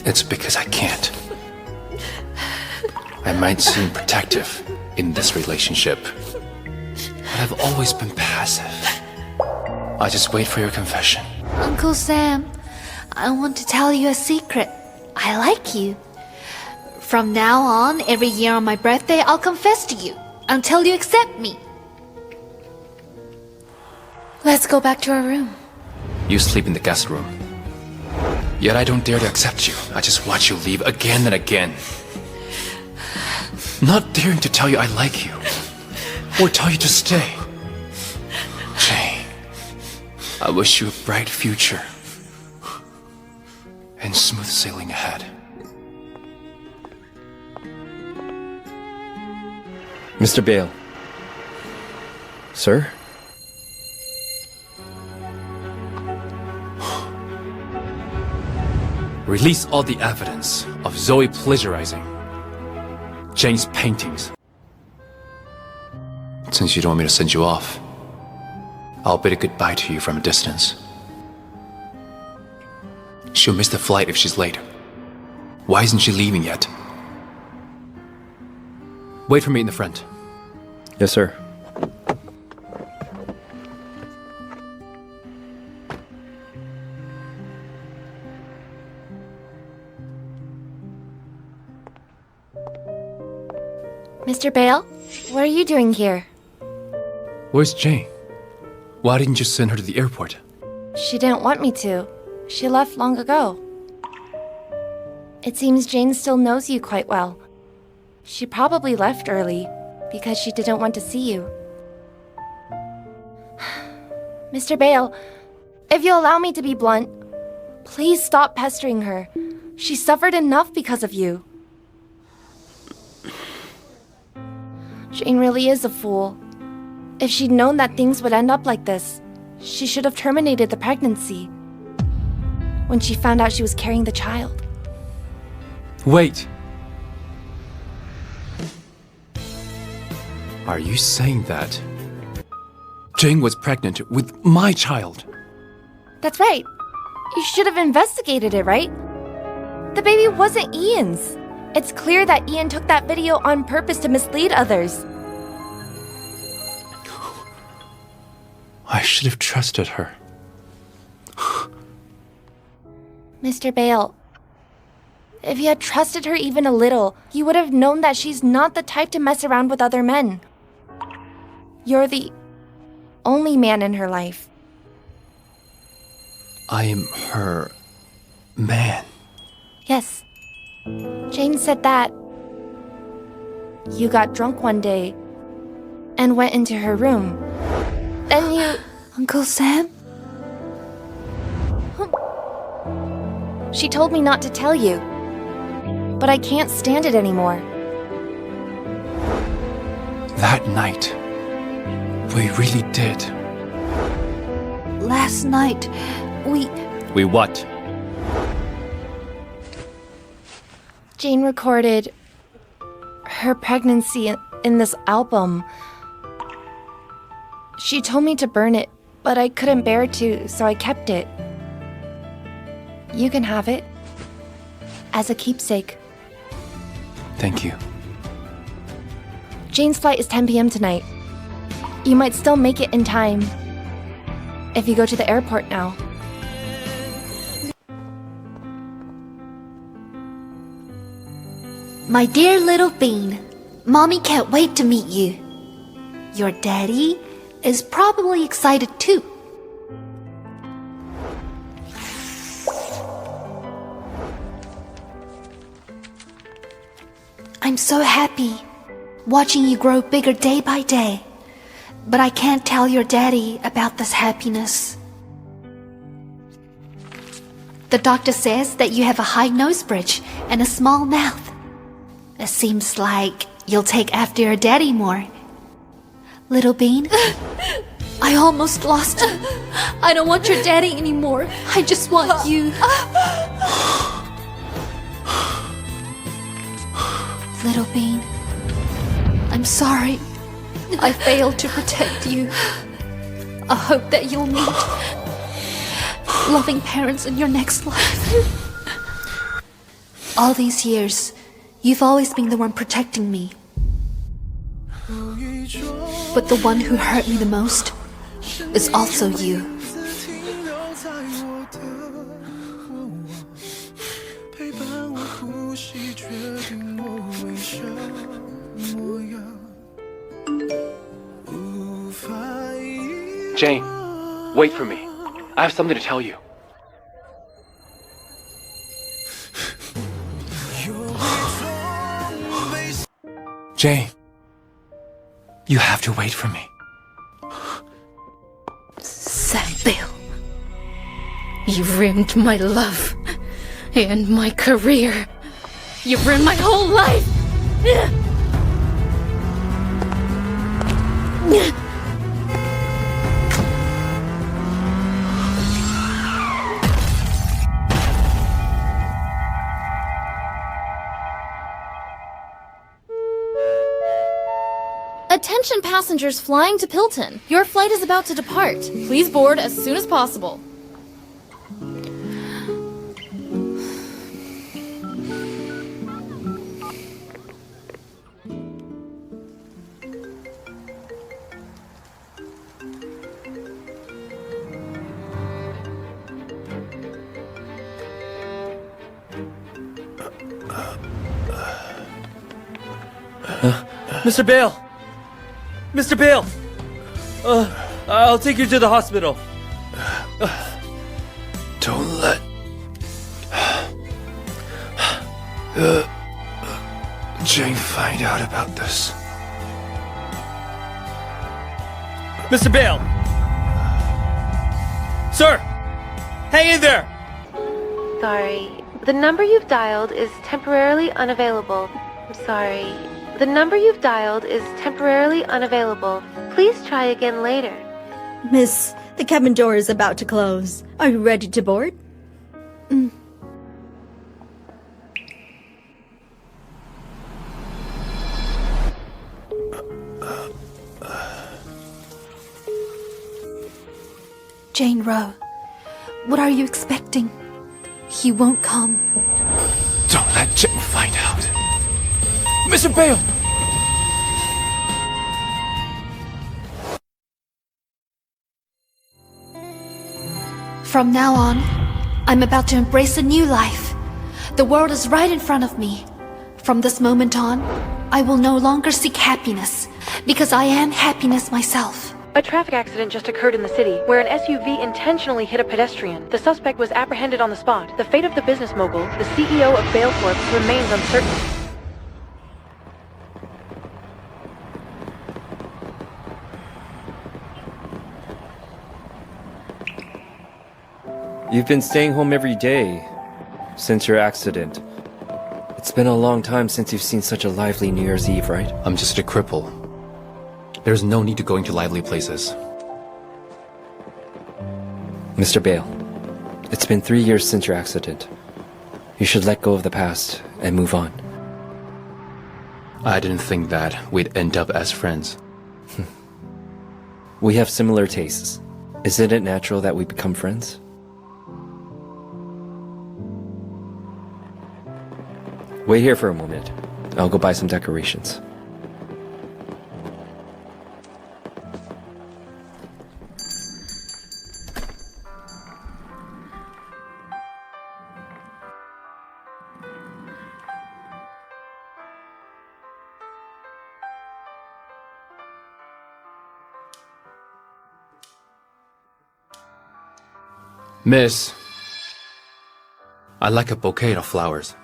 S3: It's because I can't. I might seem protective in this relationship, but I've always been passive. I just wait for your confession.
S1: Uncle Sam, I want to tell you a secret. I like you. From now on, every year on my birthday, I'll confess to you until you accept me. Let's go back to our room.
S3: You sleep in the guest room. Yet I don't dare to accept you. I just watch you leave again and again. Not daring to tell you I like you, or tell you to stay. Jane, I wish you a bright future and smooth sailing ahead.
S20: Mr. Bale. Sir?
S3: Release all the evidence of Zoe plagiarizing Jane's paintings. Since you don't want me to send you off, I'll bid a goodbye to you from a distance. She'll miss the flight if she's late. Why isn't she leaving yet? Wait for me in the front.
S20: Yes, sir.
S13: Mr. Bale, what are you doing here?
S3: Where's Jane? Why didn't you send her to the airport?
S13: She didn't want me to. She left long ago. It seems Jane still knows you quite well. She probably left early because she didn't want to see you. Mr. Bale, if you'll allow me to be blunt, please stop pestering her. She suffered enough because of you. Jane really is a fool. If she'd known that things would end up like this, she should have terminated the pregnancy when she found out she was carrying the child.
S3: Wait! Are you saying that Jane was pregnant with my child?
S13: That's right. You should have investigated it, right? The baby wasn't Ian's. It's clear that Ian took that video on purpose to mislead others.
S3: I should have trusted her.
S13: Mr. Bale, if you had trusted her even a little, you would have known that she's not the type to mess around with other men. You're the only man in her life.
S3: I am her man.
S13: Yes. Jane said that. You got drunk one day and went into her room. Then you...
S1: Uncle Sam?
S13: She told me not to tell you. But I can't stand it anymore.
S3: That night, we really did.
S1: Last night, we
S3: what?
S13: Jane recorded her pregnancy in this album. She told me to burn it, but I couldn't bear to, so I kept it. You can have it. As a keepsake.
S3: Thank you.
S13: Jane's flight is 10 p.m. tonight. You might still make it in time. If you go to the airport now.
S1: My dear little bean, Mommy can't wait to meet you. Your daddy is probably excited too. I'm so happy watching you grow bigger day by day. But I can't tell your daddy about this happiness. The doctor says that you have a high nose bridge and a small mouth. It seems like you'll take after your daddy more. Little Bean, I almost lost you. I don't want your daddy anymore. I just want you. Little Bean, I'm sorry. I failed to protect you. I hope that you'll meet loving parents in your next life. All these years, you've always been the one protecting me. But the one who hurt me the most is also you.
S3: Jane, wait for me. I have something to tell you. Jane, you have to wait for me.
S5: Sam Bale, you ruined my love and my career. You ruined my whole life.
S6: Attention passengers flying to Pilton. Your flight is about to depart. Please board as soon as possible.
S23: Mr. Bale! Mr. Bale! I'll take you to the hospital.
S3: Don't let Jane find out about this.
S23: Mr. Bale! Sir! Hang in there!
S11: Sorry. The number you've dialed is temporarily unavailable. I'm sorry. The number you've dialed is temporarily unavailable. Please try again later.
S14: Miss, the cabin door is about to close. Are you ready to board?
S1: Jane Rowe, what are you expecting? He won't come.
S3: Don't let Jane find out. Mr. Bale!
S1: From now on, I'm about to embrace a new life. The world is right in front of me. From this moment on, I will no longer seek happiness, because I am happiness myself.
S22: A traffic accident just occurred in the city, where an SUV intentionally hit a pedestrian. The suspect was apprehended on the spot. The fate of the business mogul, the CEO of Bale Corp, remains uncertain.
S20: You've been staying home every day. since your accident. It's been a long time since you've seen such a lively New Year's Eve, right?
S3: I'm just a cripple. There's no need to going to lively places.
S20: Mr. Bale, it's been 3 years since your accident. You should let go of the past and move on.
S3: I didn't think that we'd end up as friends.
S20: We have similar tastes. Isn't it natural that we become friends? Wait here for a moment. I'll go buy some decorations.
S3: Miss, I'd like a bouquet of flowers.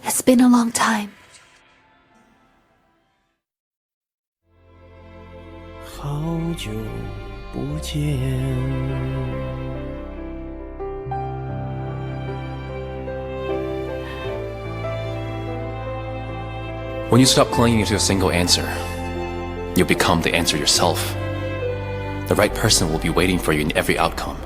S1: It's been a long time.
S8: 好久不见。
S3: When you stop clinging to a single answer, you become the answer yourself. The right person will be waiting for you in every outcome.